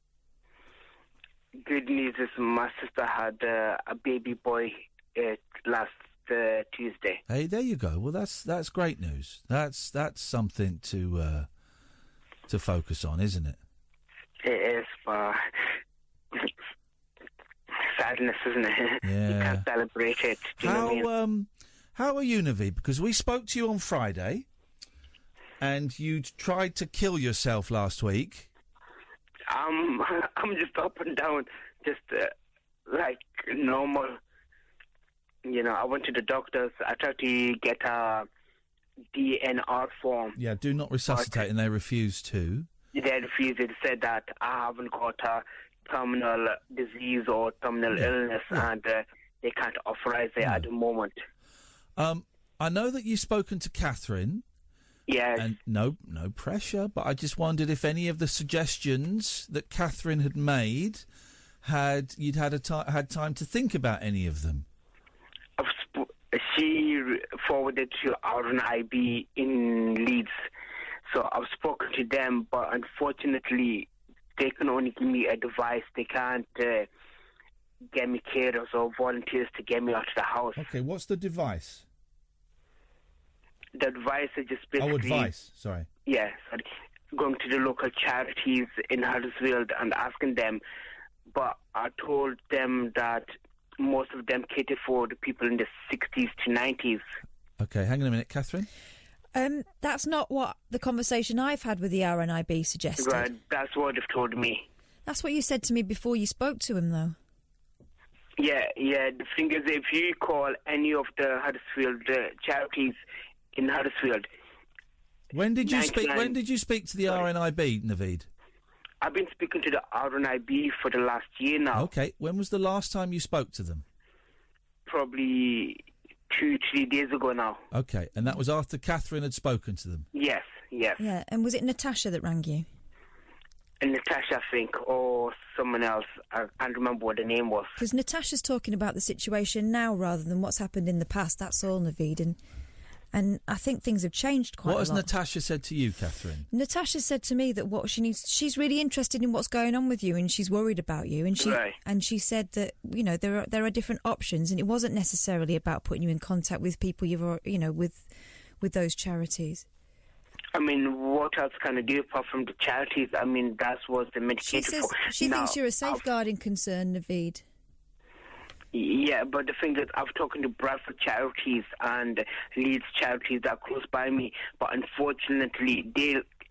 Good news is my sister had a baby boy last Tuesday. Hey, there you go. Well, that's great news. That's something to focus on, isn't it? It is. Sadness, isn't it? Yeah. You can't celebrate it. How are you, Naveed? Because we spoke to you on Friday, and you tried to kill yourself last week. I'm just up and down, just like normal. I went to the doctors. I tried to get a DNR form. Yeah, do not resuscitate, and they refused to. They refused. They said that I haven't got a terminal disease or terminal illness, and they can't authorize it at the moment. I know that you've spoken to Katherine. Yes. And no pressure, but I just wondered if any of the suggestions that Katherine had made had time to think about any of them. She forwarded to RNIB in Leeds, so I've spoken to them, but unfortunately they can only give me advice. They can't get me carers or volunteers to get me out of the house. Okay, what's the device? The advice is just basically... Oh, advice, sorry. Yeah, sorry. Going to the local charities in Huddersfield and asking them, but I told them that most of them cater for the people in the 60s to 90s. Okay, hang on a minute, Katherine. That's not what the conversation I've had with the RNIB suggested. Right, that's what they've told me. That's what you said to me before you spoke to him, though. Yeah. The thing is, if you call any of the Huddersfield charities in Huddersfield... When did you speak to the RNIB, Naveed? I've been speaking to the RNIB for the last year now. Okay, when was the last time you spoke to them? Probably 2-3 days ago now. Okay, and that was after Katherine had spoken to them? Yes. Yeah, and was it Natasha that rang you? Natasha, I think, or someone else. I can't remember what the name was. Because Natasha's talking about the situation now rather than what's happened in the past, that's all, Naveed, and I think things have changed quite a lot. What has Natasha said to you, Katherine? Natasha said to me that what she needs... She's really interested in what's going on with you, and she's worried about you. And she said that, there are different options, and it wasn't necessarily about putting you in contact with people with those charities. I mean, what else can I do apart from the charities? I mean, that's what the medicated for. She thinks you're a safeguarding concern, Naveed. Yeah, but the thing is, I've talked to Bradford charities and Leeds charities that are close by me, but unfortunately,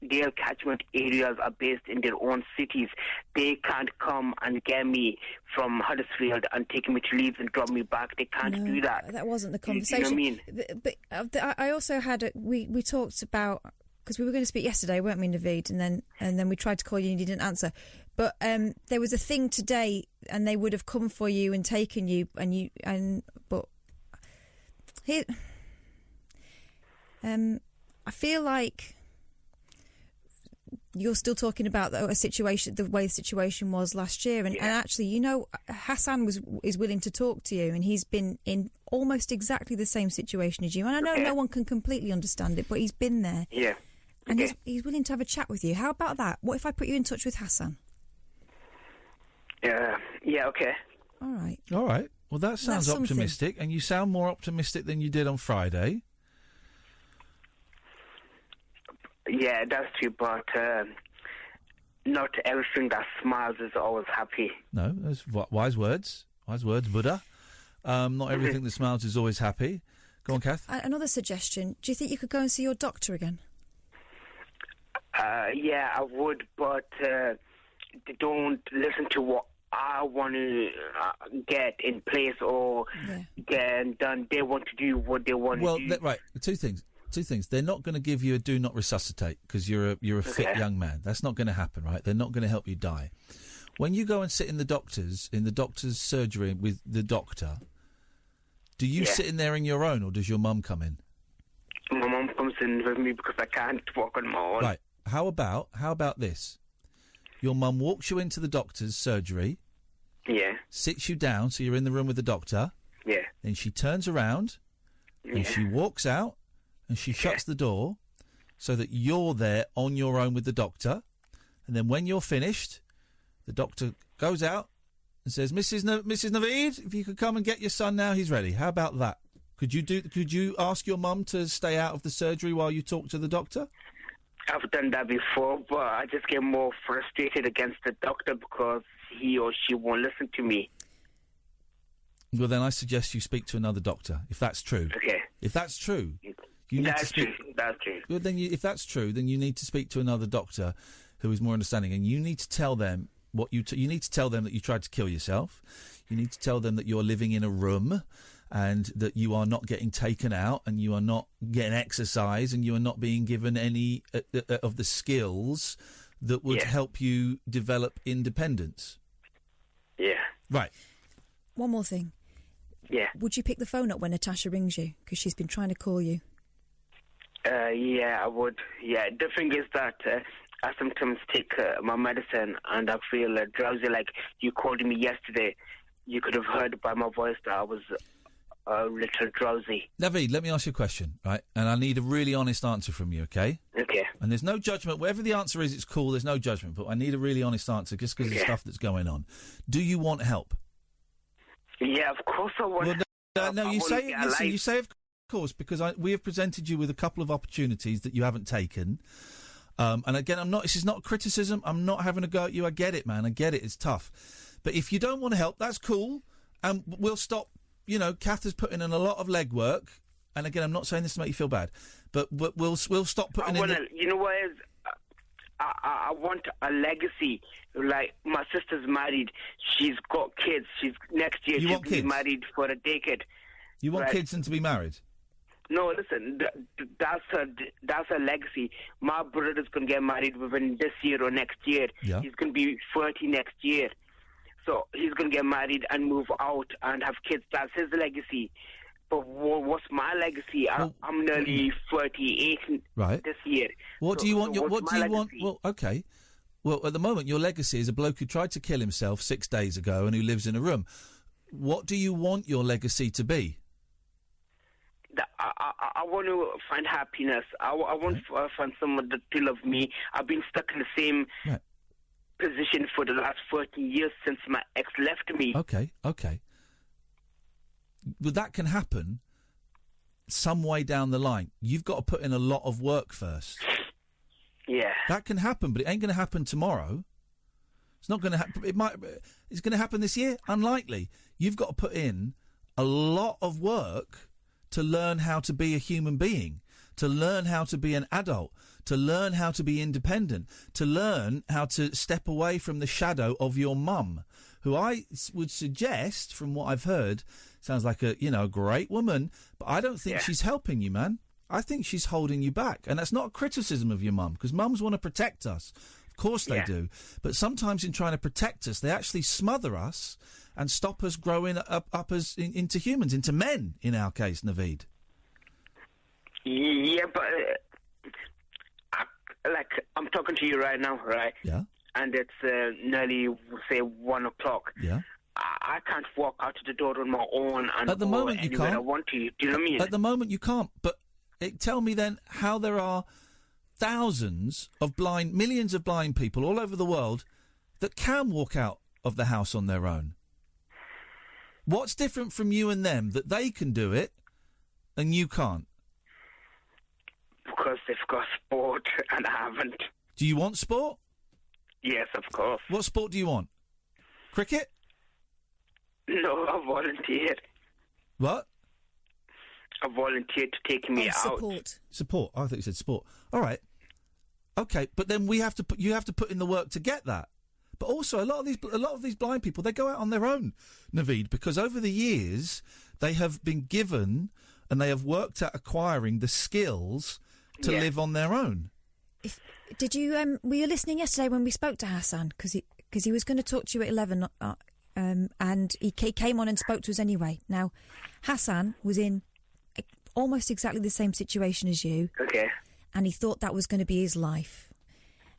their catchment areas are based in their own cities. They can't come and get me from Huddersfield and take me to Leeds and drop me back. They can't do that. That wasn't the conversation. You know what I mean? But I also had we talked about, because we were going to speak yesterday, weren't we, Naveed? And then we tried to call you and you didn't answer. But there was a thing today, and they would have come for you and taken you, but here, I feel like you're still talking about the way the situation was last year, and actually, you know, Hassan is willing to talk to you, and he's been in almost exactly the same situation as you. And I know no one can completely understand it, but he's been there. Yeah. And he's willing to have a chat with you. How about that? What if I put you in touch with Hassan? Yeah, okay. All right. All right. Well, that sounds optimistic, and you sound more optimistic than you did on Friday. Yeah, that's true, but not everything that smiles is always happy. No, that's wise words. Wise words, Buddha. Not everything that smiles is always happy. Go on, Kath. Another suggestion. Do you think you could go and see your doctor again? Yeah, I would, but they don't listen to what I want to get in place or get done. They want to do what they want to do. Well, right, two things. They're not going to give you a do not resuscitate because you're a fit young man. That's not going to happen, right? They're not going to help you die. When you go and sit in the doctor's surgery with the doctor, do you sit in there on your own, or does your mum come in? My mum comes in with me because I can't walk on my own. Right. How about this? Your mum walks you into the doctor's surgery. Yeah. Sits you down, so you're in the room with the doctor. Yeah. Then she turns around and she walks out and she shuts the door so that you're there on your own with the doctor. And then when you're finished, the doctor goes out and says, Mrs. Naveed, if you could come and get your son now, he's ready. How about that? Could you ask your mum to stay out of the surgery while you talk to the doctor? I've done that before, but I just get more frustrated against the doctor because he or she won't listen to me. Well, then I suggest you speak to another doctor, if that's true. Okay. If that's true, That's true. Well, then if that's true, then you need to speak to another doctor who is more understanding, and you need to tell them you need to tell them that you tried to kill yourself. You need to tell them that you're living in a room and that you are not getting taken out and you are not getting exercise and you are not being given any of the skills that would help you develop independence. Yeah. Right. One more thing. Yeah. Would you pick the phone up when Natasha rings you? Because she's been trying to call you. Yeah, I would. Yeah, the thing is that I sometimes take my medicine and I feel drowsy. Like you called me yesterday. You could have heard by my voice that I was a little drowsy. Naveed, let me ask you a question, right? And I need a really honest answer from you, okay? Okay. And there's no judgment. Whatever the answer is, it's cool. There's no judgment. But I need a really honest answer just because of the stuff that's going on. Do you want help? Yeah, of course I want help. No, you say of course, because we have presented you with a couple of opportunities that you haven't taken. And again, this is not criticism. I'm not having a go at you. I get it, man. I get it. It's tough. But if you don't want to help, that's cool. And we'll stop. You know, Kath has put in a lot of legwork. And again, I'm not saying this to make you feel bad, but we'll stop putting in. You know what is? I want a legacy. Like my sister's married. She's got kids. Next year she'll be married for a decade. You want kids and to be married? No, listen. That's a legacy. My brother's gonna get married within this year or next year. Yeah. He's gonna be 30 next year. So he's going to get married and move out and have kids. That's his legacy. But what's my legacy? I'm nearly 38 this year. What do you want? Well, okay. Well, at the moment, your legacy is a bloke who tried to kill himself 6 days ago and who lives in a room. What do you want your legacy to be? I want to find happiness. I want to find someone to love me. I've been stuck in the same... Right. Position for the last 40 years since my ex left me. Okay. But that can happen some way down the line. You've got to put in a lot of work first. Yeah. That can happen, but it ain't going to happen tomorrow. It's not going to happen. It's going to happen this year? Unlikely. You've got to put in a lot of work to learn how to be a human being, to learn how to be an adult, to learn how to be independent, to learn how to step away from the shadow of your mum, who I would suggest, from what I've heard, sounds like a great woman, but I don't think she's helping you, man. I think she's holding you back. And that's not a criticism of your mum, because mums want to protect us. Of course they do. But sometimes in trying to protect us, they actually smother us and stop us growing up as into humans, into men, in our case, Naveed. Yeah, but I'm talking to you right now, right? Yeah. And it's nearly, say, 1 o'clock. Yeah. I can't walk out to the door on my own and at the moment you can't. I want to. Do you know what I mean? At the moment you can't. But tell me then how there are millions of blind people all over the world that can walk out of the house on their own. What's different from you and them that they can do it and you can't? Because they've got sport and I haven't. Do you want sport? Yes, of course. What sport do you want? Cricket? No, I volunteered. What? I volunteered to take me out. Support. I thought you said sport. All right. Okay, but then you have to put in the work to get that. But also, a lot of these blind people, they go out on their own, Naveed, because over the years they have been given and they have worked at acquiring the skills to live on their own. Did you were you listening yesterday when we spoke to Hassan? Because he was going to talk to you at 11, and he came on and spoke to us anyway. Now, Hassan was in almost exactly the same situation as you. Okay. And he thought that was going to be his life.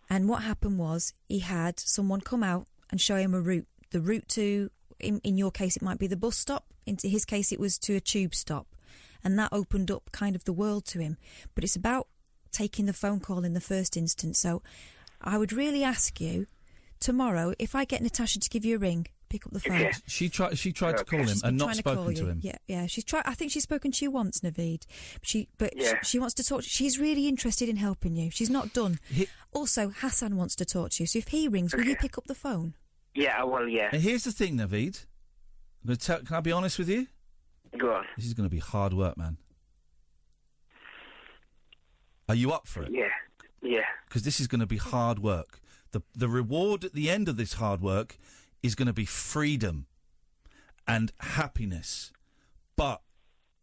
And what happened was he had someone come out and show him a route. The route to, in your case, it might be the bus stop. In his case, it was to a tube stop. And that opened up kind of the world to him. But it's about taking the phone call in the first instance. So I would really ask you, tomorrow, if I get Natasha to give you a ring, pick up the phone. Yeah. She tried to call him and not spoken to him. Yeah. She's tried. I think she's spoken to you once, Naveed. She wants to talk. She's really interested in helping you. She's not done. Also, Hassan wants to talk to you. So if he rings, will you pick up the phone? Yeah, I will. Yeah. And here's the thing, Naveed. Can I be honest with you? Go on. This is going to be hard work, man. Are you up for it? Yeah. Because this is going to be hard work. The reward at the end of this hard work is going to be freedom and happiness. But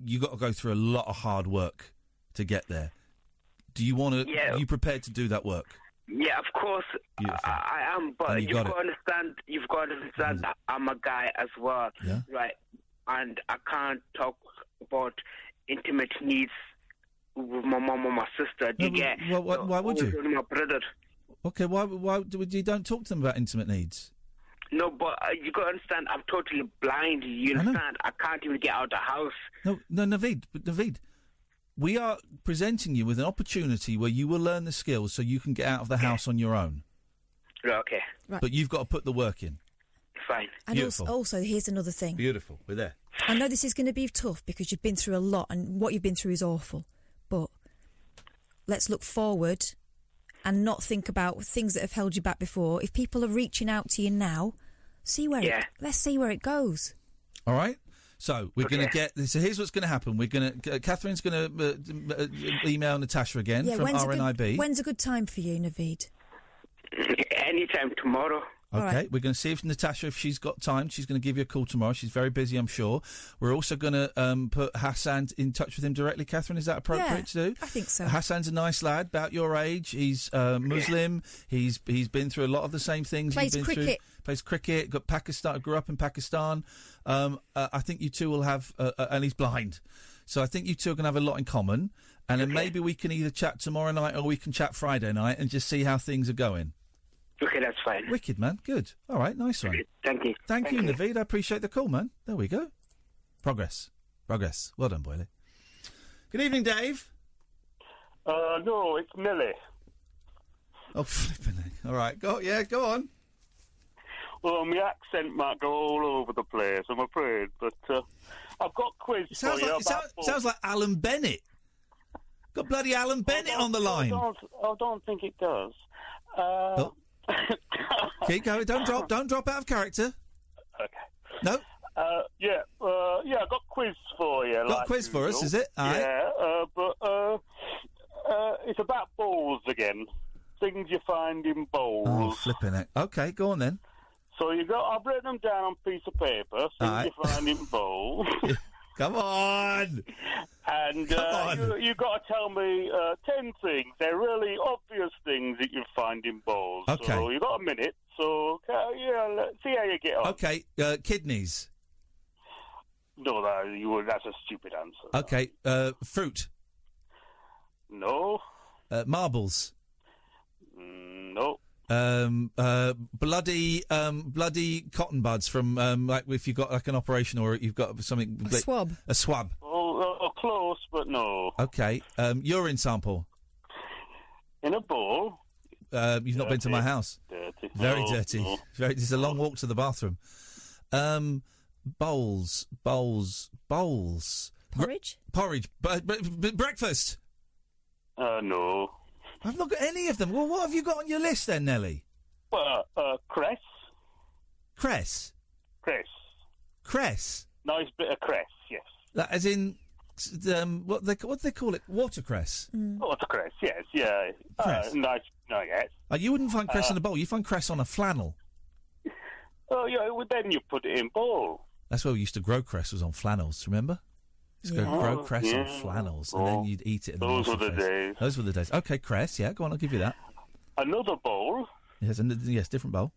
you got to go through a lot of hard work to get there. Do you want to? Are you prepared to do that work? Yeah, of course. I am. But you've got to understand. You've got to understand that I'm a guy as well, right? And I can't talk about intimate needs with my mum or my sister. Why would you? My brother. Okay, why you don't talk to them about intimate needs? No, but you got to understand, I'm totally blind. You understand? I can't even get out of the house. No, Naveed, we are presenting you with an opportunity where you will learn the skills so you can get out of the house on your own. Okay. Right. But you've got to put the work in. Fine. And also, here's another thing. Beautiful. We're there. I know this is going to be tough because you've been through a lot and what you've been through is awful. But let's look forward and not think about things that have held you back before. If people are reaching out to you now, let's see where it goes. All right. So we're going to get. So here's what's going to happen. We're going to. Catherine's going to email Natasha again from RNIB. When's a good time for you, Naveed? Anytime tomorrow. Okay, we're going to see if Natasha, if she's got time, she's going to give you a call tomorrow. She's very busy, I'm sure. We're also going to put Hassan in touch with him directly. Catherine, is that appropriate to do? I think so. Hassan's a nice lad, about your age. He's Muslim. He's been through a lot of the same things. Plays cricket. Got Pakistan. Grew up in Pakistan. I think you two will have, and he's blind. So I think you two are going to have a lot in common. And then maybe we can either chat tomorrow night or we can chat Friday night and just see how things are going. Okay, that's fine. Wicked, man. Good. All right, nice one. Thank you. Thank you, Naveed. I appreciate the call, man. There we go. Progress. Well done, Boyley. Good evening, Dave. No, it's Millie. Oh, flipping it. All right. Go on. Well, my accent might go all over the place, I'm afraid, but I've got a quiz for you. Sounds like Alan Bennett. Got bloody Alan Bennett on the line. I don't think it does. Keep going. Don't drop out of character. Okay. No. I've got a quiz for you. Got a quiz for us, is it? All right. Yeah, but It's about balls again. Things you find in bowls. Oh, flipping it. Okay, go on then. So I've written them down on a piece of paper. Things you find in bowls. Come on. And you got to tell me 10 things. They're really obvious things that you find in bowls. Okay. So you've got a minute. So let's see how you get on. Okay, kidneys. No, that's a stupid answer. Okay, fruit. No. Marbles. No. Bloody cotton buds from like if you've got like an operation or you've got something. A swab. A swab. Oh, close, but no. Okay. Urine sample. In a bowl. You've not been to my house. Dirty. Very No, dirty. no. It's a long walk to the bathroom. Bowls. Porridge. Porridge. Breakfast. No. I've not got any of them. Well, what have you got on your list then, Nelly? Cress. Cress. Cress. Cress. Nice bit of cress, yes. As in, what do they call it? Watercress. Watercress, yes, yeah. Cress. Nice, no, yes. You wouldn't find cress in a bowl. You find cress on a flannel. Oh, yeah. Well, then you put it in bowl. That's where we used to grow cress. Was on flannels. Remember? Grow cress on flannels, and then you'd eat it. Those were the days. Those were the days. Okay, cress. Yeah, go on. I'll give you that. Another bowl. Yes, different bowl.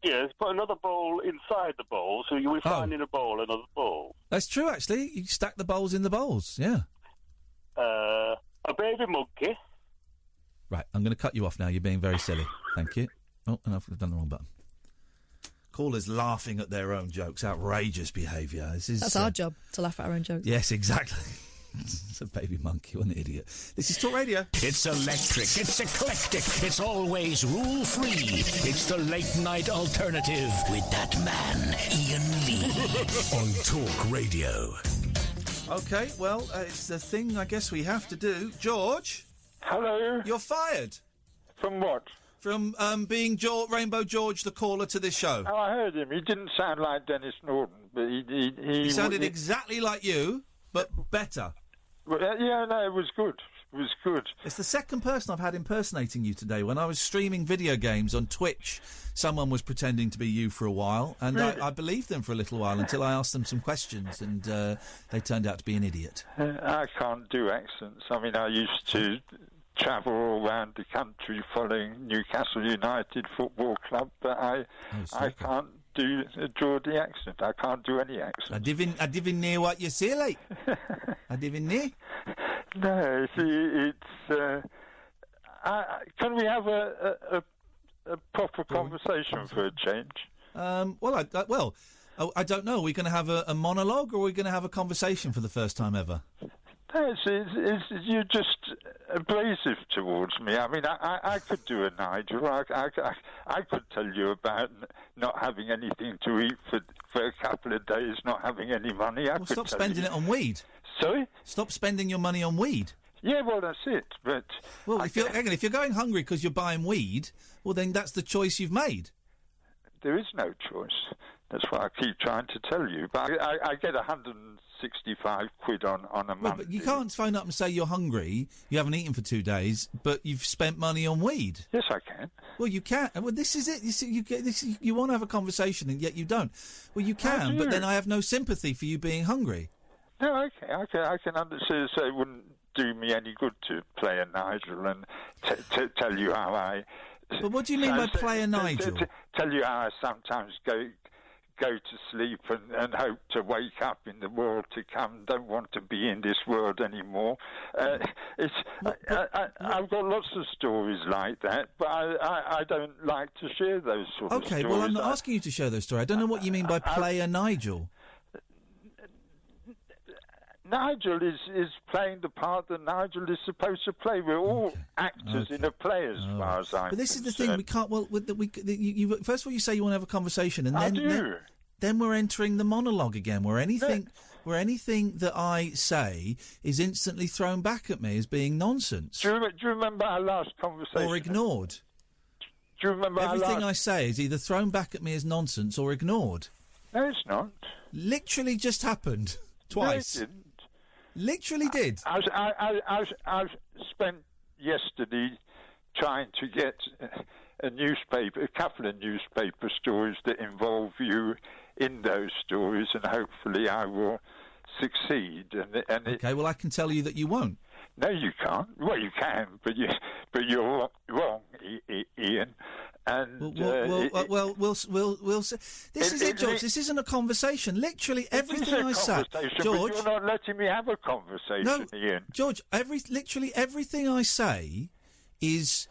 Yes, put another bowl inside the bowl, so you will find in a bowl another bowl. That's true, actually. You stack the bowls in the bowls. Yeah. A baby monkey. Right, I'm going to cut you off now. You're being very silly. Thank you. Oh, and I've done the wrong button. Callers laughing at their own jokes. Outrageous behaviour. That's our job, to laugh at our own jokes. Yes, exactly. It's a baby monkey. What an idiot. This is Talk Radio. It's electric. It's eclectic. It's always rule-free. It's the late-night alternative with that man, Iain Lee, on Talk Radio. OK, well, it's the thing I guess we have to do. George? Hello? You're fired. From what? From being Rainbow George, the caller to this show. Oh, I heard him. He didn't sound like Dennis Norton, but he sounded exactly like you, but better. Well, yeah, no, it was good. It was good. It's the second person I've had impersonating you today. When I was streaming video games on Twitch, someone was pretending to be you for a while, and really? I believed them for a little while until I asked them some questions, and they turned out to be an idiot. I can't do accents. I mean, I used to travel all around the country following Newcastle United Football Club, but I can't do a Geordie accent. I can't do any accent. I didn't know what you say, like. I didn't know. No, it's can we have a proper conversation for a change? I don't know. Are we going to have a monologue, or are we going to have a conversation for the first time ever? No, you're just abrasive towards me. I mean, I could do a Nigel. I could tell you about not having anything to eat for a couple of days, not having any money. Stop spending it on weed. Sorry? Stop spending your money on weed. Yeah, well, that's it. But if you're going hungry because you're buying weed, well, then that's the choice you've made. There is no choice. That's what I keep trying to tell you. But I get 165 quid on a month. But you can't phone up and say you're hungry, you haven't eaten for 2 days, but you've spent money on weed. Yes, I can. Well, you can. Well, this is it. You see, you want to have a conversation, and yet you don't. Well, you can, but then I have no sympathy for you being hungry. No, okay. I can understand. So it wouldn't do me any good to play a Nigel and tell you how I... But what do you mean by play a Nigel? Tell you how I sometimes go to sleep and hope to wake up in the world to come. Don't want to be in this world anymore. I've got lots of stories like that, but I don't like to share those sort of stories. Okay, well, I'm not asking you to share those stories. I don't know what you mean by play a Nigel. Nigel is playing the part that Nigel is supposed to play. We're all actors in a play, as far as I'm concerned. But this is the thing. We can't. Well, first of all, you say you want to have a conversation, and then we're entering the monologue again, where anything that I say is instantly thrown back at me as being nonsense. Do you remember our last conversation? Or ignored. Do you remember everything I say is either thrown back at me as nonsense or ignored? No, it's not. Literally just happened twice. No, it didn't. Literally did. I've spent yesterday trying to get a couple of newspaper stories that involve you in those stories, and hopefully I will succeed. Okay, well, I can tell you that you won't. No, you can't. Well, you can, but you're wrong, Ian. And we'll see. This is it, George. This isn't a conversation. Literally everything I say, George. But you're not letting me have a conversation, Ian. George, literally everything I say is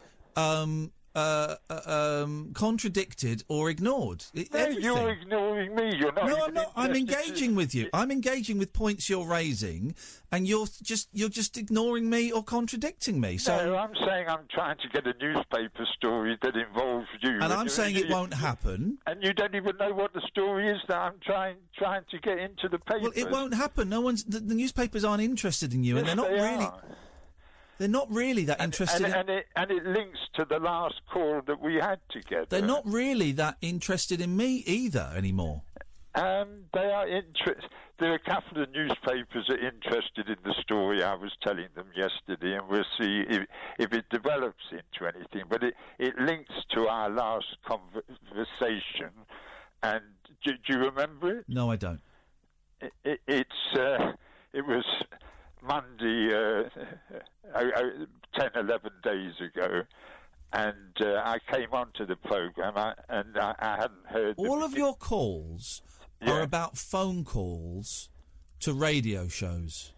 contradicted or ignored. You're ignoring me. You're not. No, I'm not. I'm engaging with you. I'm engaging with points you're raising, and you're just ignoring me or contradicting me. So no, I'm saying I'm trying to get a newspaper story that involves you. And I'm saying it won't happen. And you don't even know what the story is that I'm trying to get into the paper. Well, it won't happen. No one's. The newspapers aren't interested in you, and they're not really. They're not really that interested and it links to the last call that we had together. They're not really that interested in me either anymore. They are there are a couple of newspapers that are interested in the story I was telling them yesterday, and we'll see if it develops into anything. But it links to our last conversation. And do you remember it? No, I don't. It was Monday, 10, 11 days ago, and I came onto the programme, and I hadn't heard... All of your calls are about phone calls to radio shows.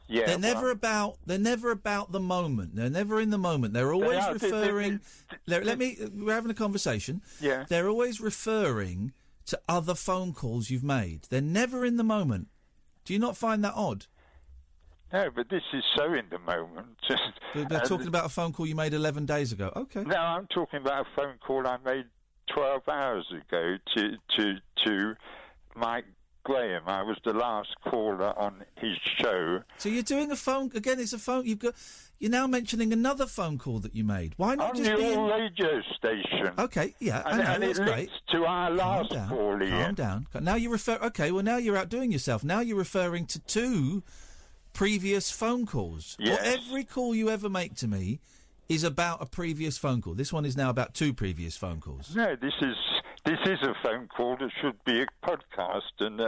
Yeah, they're never about the moment. They're never in the moment. They're always referring... We're having a conversation. Yeah. They're always referring to other phone calls you've made. They're never in the moment. Do you not find that odd? No, but this is so in the moment. They're talking about a phone call you made 11 days ago. Okay. No, I'm talking about a phone call I made 12 hours ago to Mike Graham. I was the last caller on his show. So you're doing a phone again? It's a phone. You're now mentioning another phone call that you made. Why not on just your radio station? Okay, yeah, I know, and that's it great. links to our last call, Ian. Calm down. Now you refer. Okay, well now you're outdoing yourself. Now you're referring to two previous phone calls. Yes. Well, every call you ever make to me is about a previous phone call. This one is now about two previous phone calls. No, this is a phone call that should be a podcast, and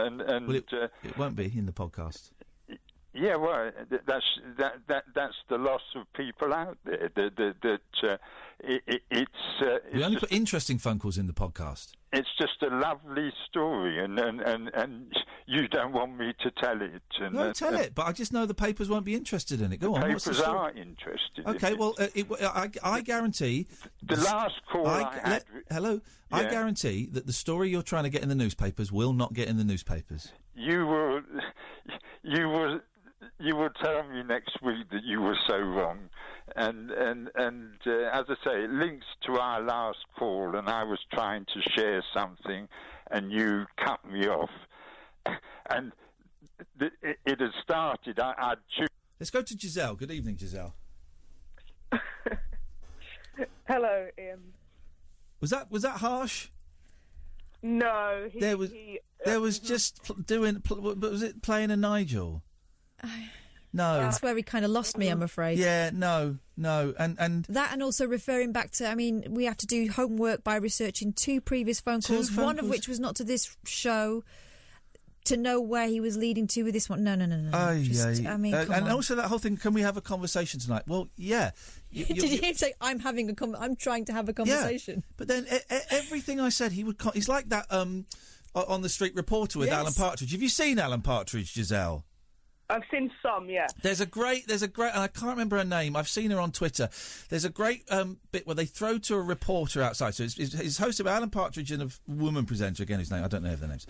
well, it won't be in the podcast. Yeah, well, that's the loss of people out there. We only put interesting phone calls in the podcast. It's just a lovely story, and you don't want me to tell it. No, tell it, but I just know the papers won't be interested in it. Go on. Papers are interested. Okay, in well, I guarantee. The last call I had. Hello. Yeah. I guarantee that the story you're trying to get in the newspapers will not get in the newspapers. You will tell me next week that you were so wrong, and as I say, it links to our last call, and I was trying to share something, and you cut me off, and it had started. Let's go to Giselle. Good evening, Giselle. Hello, Ian. Was that harsh? No, there was just was it playing a Nigel? No. That's where he kind of lost me, I'm afraid. Yeah, no. And that, and also referring back to, I mean, we have to do homework by researching two previous phone calls, one of which was not to this show, to know where he was leading to with this one. No. I mean, come and on. also that whole thing, can we have a conversation tonight? Well, yeah. Did he say, I'm trying to have a conversation? Yeah, but then everything I said, he's like that on the Street Reporter with Alan Partridge. Have you seen Alan Partridge, Giselle? I've seen some, yeah. There's a great, and I can't remember her name. I've seen her on Twitter. There's a great bit where they throw to a reporter outside. So it's hosted by Alan Partridge and a woman presenter, again, whose name, I don't know their names.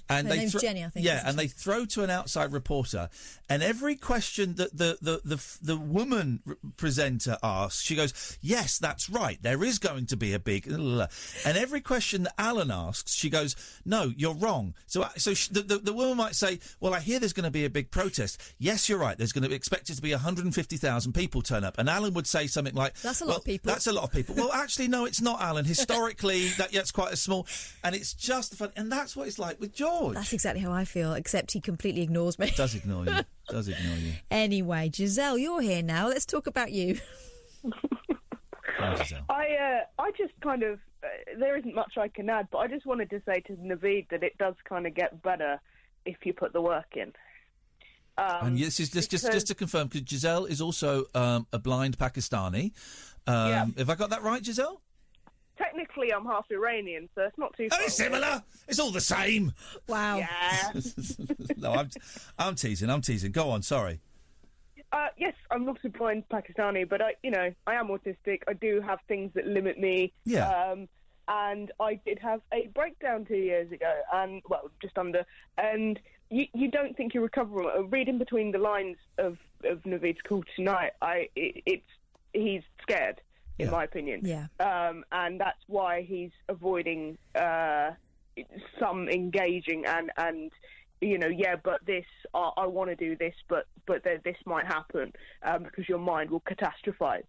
And her name's Jenny, I think. Yeah, and they throw to an outside reporter, and every question that the woman presenter asks, she goes, "Yes, that's right. There is going to be a big," and every question that Alan asks, she goes, "No, you're wrong." So the woman might say, "Well, I hear there's going to be a big protest." "Yes, you're right. There's going to be expected to be 150,000 people turn up," and Alan would say something like, "That's a lot of people." That's a lot of people. Well, actually, no, it's not, Alan. Historically, that's quite a small, and it's just fun, and that's what it's like with George. That's exactly how I feel, except he completely ignores me. Does ignore you. Anyway, Giselle, you're here now. Let's talk about you. I just kind of there isn't much I can add, but I just wanted to say to Naveed that it does kind of get better if you put the work in. And yes, just to confirm, because Giselle is also a blind Pakistani. Have I got that right, Giselle? Technically, I'm half Iranian, so it's not too far. Oh, it's similar. It's all the same. Wow. Yeah. No, I'm teasing. Go on. Sorry. Yes, I'm not a blind Pakistani, but I am autistic. I do have things that limit me. Yeah. And I did have a breakdown 2 years ago, and just under. And you don't think you recover from it. Reading between the lines of Naveed's call tonight, he's scared, in my opinion. Yeah. And that's why he's avoiding some engaging and. But this, I want to do this, but this might happen because your mind will catastrophize.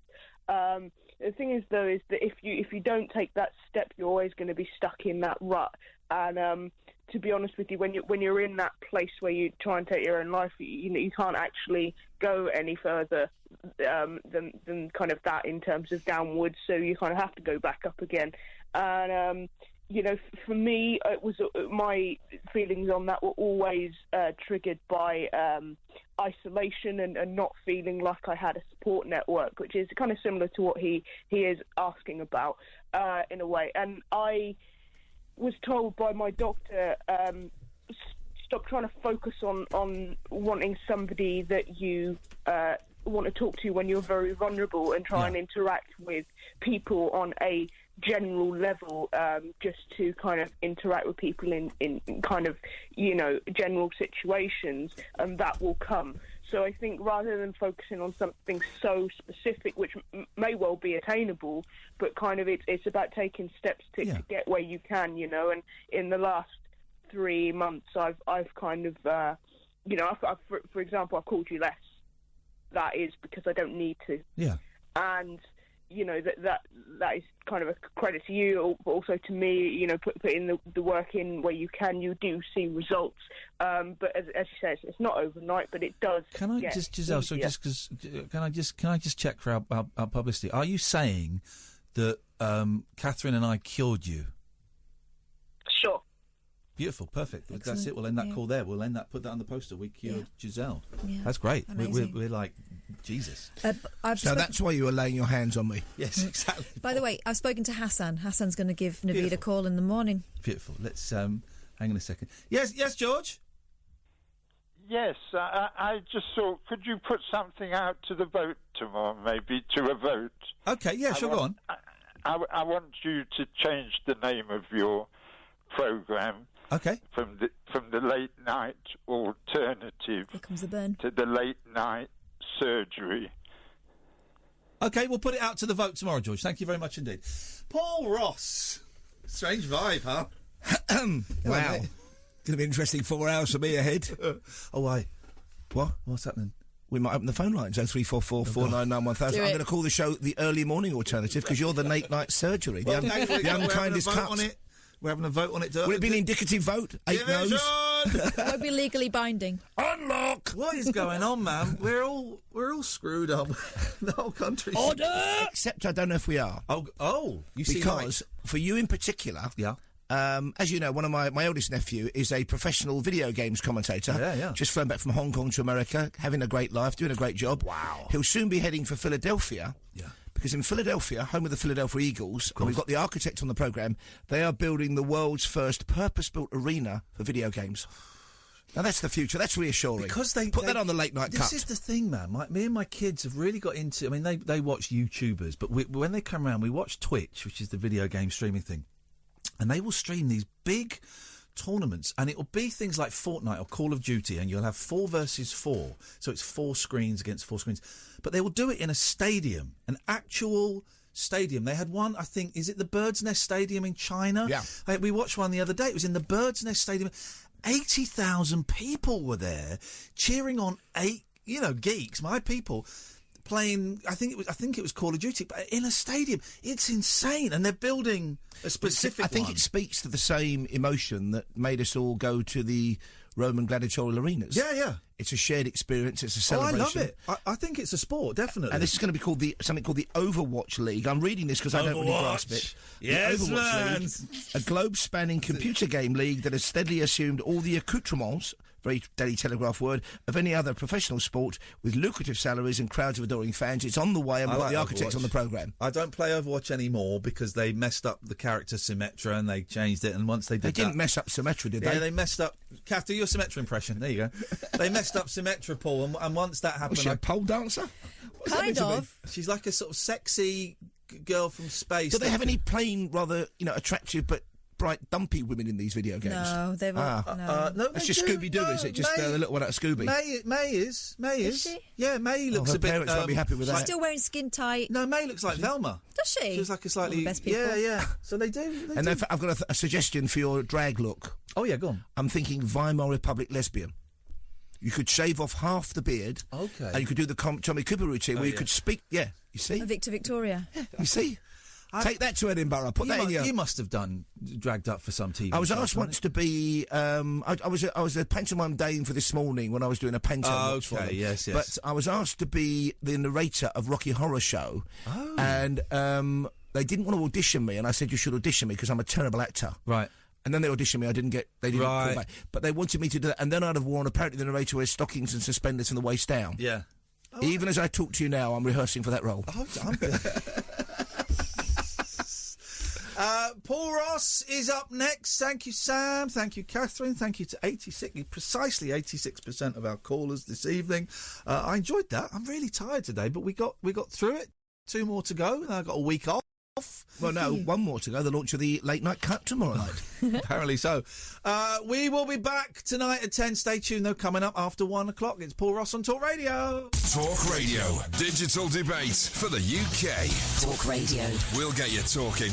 The thing is, though, is that if you don't take that step, you're always going to be stuck in that rut. And to be honest with you, when you're in that place where you try and take your own life, you can't actually go any further than kind of that in terms of downwards. So you kind of have to go back up again. And for me, it was my feelings on that were always triggered by isolation and not feeling like I had a support network, which is kind of similar to what he is asking about in a way. And I was told by my doctor, stop trying to focus on wanting somebody that you want to talk to when you're very vulnerable, and try and interact with people on a general level, just to kind of interact with people in kind of general situations, and that will come. So I think rather than focusing on something so specific, which may well be attainable, but kind of it's about taking steps to get where you can, and in the last 3 months I've kind of I've, for example, I've called you less. That is because I don't need to. Yeah. And that is kind of a credit to you, but also to me. Putting the work in where you can, you do see results. But as you say, it's not overnight, but it does. Can I just, Giselle? So can I just check for our publicity? Are you saying that Katherine and I cured you? Sure. Beautiful, perfect. Excellent. That's it. We'll end that call there. We'll end that. Put that on the poster. We cured Giselle. Yeah. That's great. Amazing. We're like Jesus. So that's why you were laying your hands on me. Yes, exactly. By the way, I've spoken to Hassan. Hassan's going to give Naveed a call in the morning. Beautiful. Let's hang on a second. Yes, George. Yes, I just thought, could you put something out to the vote tomorrow, maybe to a vote? Okay, yeah, sure, go on. I want you to change the name of your programme. Okay. From the late night alternative Here comes the burn. to the late night surgery. Okay, we'll put it out to the vote tomorrow, George. Thank you very much indeed. Paul Ross. Strange vibe, huh? Wow. Going to be interesting 4 hours for me ahead. Oh, why? What? What's happening? We might open the phone lines, 0344 499 1000. I'm going to call the show the early morning alternative because you're the late night surgery. Well, the unkindest cut. We're having a vote on it. Will it be an indicative vote? 8 no's? It won't be legally binding. Unlock! What is going on, man? We're all screwed up. The whole country. Order! Except I don't know if we are. Oh, you see, because for you in particular, as you know, one of my eldest nephew is a professional video games commentator. Yeah. Just flown back from Hong Kong to America, having a great life, doing a great job. Wow. He'll soon be heading for Philadelphia. Yeah. Because in Philadelphia, home of the Philadelphia Eagles, and we've got the architect on the programme, they are building the world's first purpose-built arena for video games. Now, that's the future. That's reassuring. Because they Put that on the late-night cut. This is the thing, man. Me and my kids have really got into... I mean, they watch YouTubers, but when they come around, we watch Twitch, which is the video game streaming thing, and they will stream these big tournaments, and it will be things like Fortnite or Call of Duty, and you'll have 4 versus 4, so it's 4 screens against 4 screens. But they will do it in a stadium, an actual stadium. They had one, I think, is it the Bird's Nest Stadium in China? Yeah. We watched one the other day. It was in the Bird's Nest Stadium. 80,000 people were there cheering on 8, geeks, my people, playing. I think it was Call of Duty, but in a stadium. It's insane, and they're building a specific. I think it speaks to the same emotion that made us all go to the Roman gladiatorial arenas. Yeah. It's a shared experience. It's a celebration. I love it. I think it's a sport, definitely. And this is going to be called something called the Overwatch League. I'm reading this because I don't really grasp it. Yes, the Overwatch League, a globe-spanning computer game league that has steadily assumed all the accoutrements, very Daily Telegraph word, of any other professional sport, with lucrative salaries and crowds of adoring fans. It's on the way, and we've got the architects on the programme. I don't play Overwatch anymore because they messed up the character Symmetra and they changed it, and once they did They didn't mess up Symmetra, did they? Yeah, they messed up... Kath, do your Symmetra impression. There you go. They messed up Symmetra, Paul, and once that happened... Was she a pole dancer? Kind of. She's like a sort of sexy girl from space. Do they have any plain, rather, attractive but bright, dumpy women in these video games? No, they've all... no, it's just Scooby-Doo, is it? Just the little one out of Scooby? May is. Is she? Yeah, May looks her a bit... parents won't be happy with that. She's still wearing skin tight. No, May looks like Velma. Does she? She's like a slightly... the best people. Yeah. So they do. And then I've got a suggestion for your drag look. Oh, yeah, go on. I'm thinking Weimar Republic lesbian. You could shave off half the beard. Okay. And you could do the Tommy Cooper routine where you could speak... Yeah, you see? Victor Victoria. Yeah, you see? Take that to Edinburgh. Put that in your... You must have dragged up for some TV. I was asked once to be... I was a pantomime Dane for This Morning when I was doing a pantomime watch for them. Yes. But I was asked to be the narrator of Rocky Horror Show. Oh. And they didn't want to audition me, and I said, you should audition me because I'm a terrible actor. Right. And then they auditioned me. They didn't call back. But they wanted me to do that. And then I'd have worn, apparently the narrator wears stockings and suspenders from the waist down. Yeah. Even as I talk to you now, I'm rehearsing for that role. Paul Ross is up next. Thank you, Sam. Thank you, Katherine. Thank you to precisely 86% of our callers this evening. I enjoyed that. I'm really tired today, but we got through it. 2 more to go, and I got a week off. Well, no, 1 more to go. The launch of the Late Night Cut tomorrow night. Apparently so. We will be back tonight at 10. Stay tuned, though. Coming up after 1 o'clock, it's Paul Ross on Talk Radio. Talk Radio. Digital debate for the UK. Talk Radio. We'll get you talking.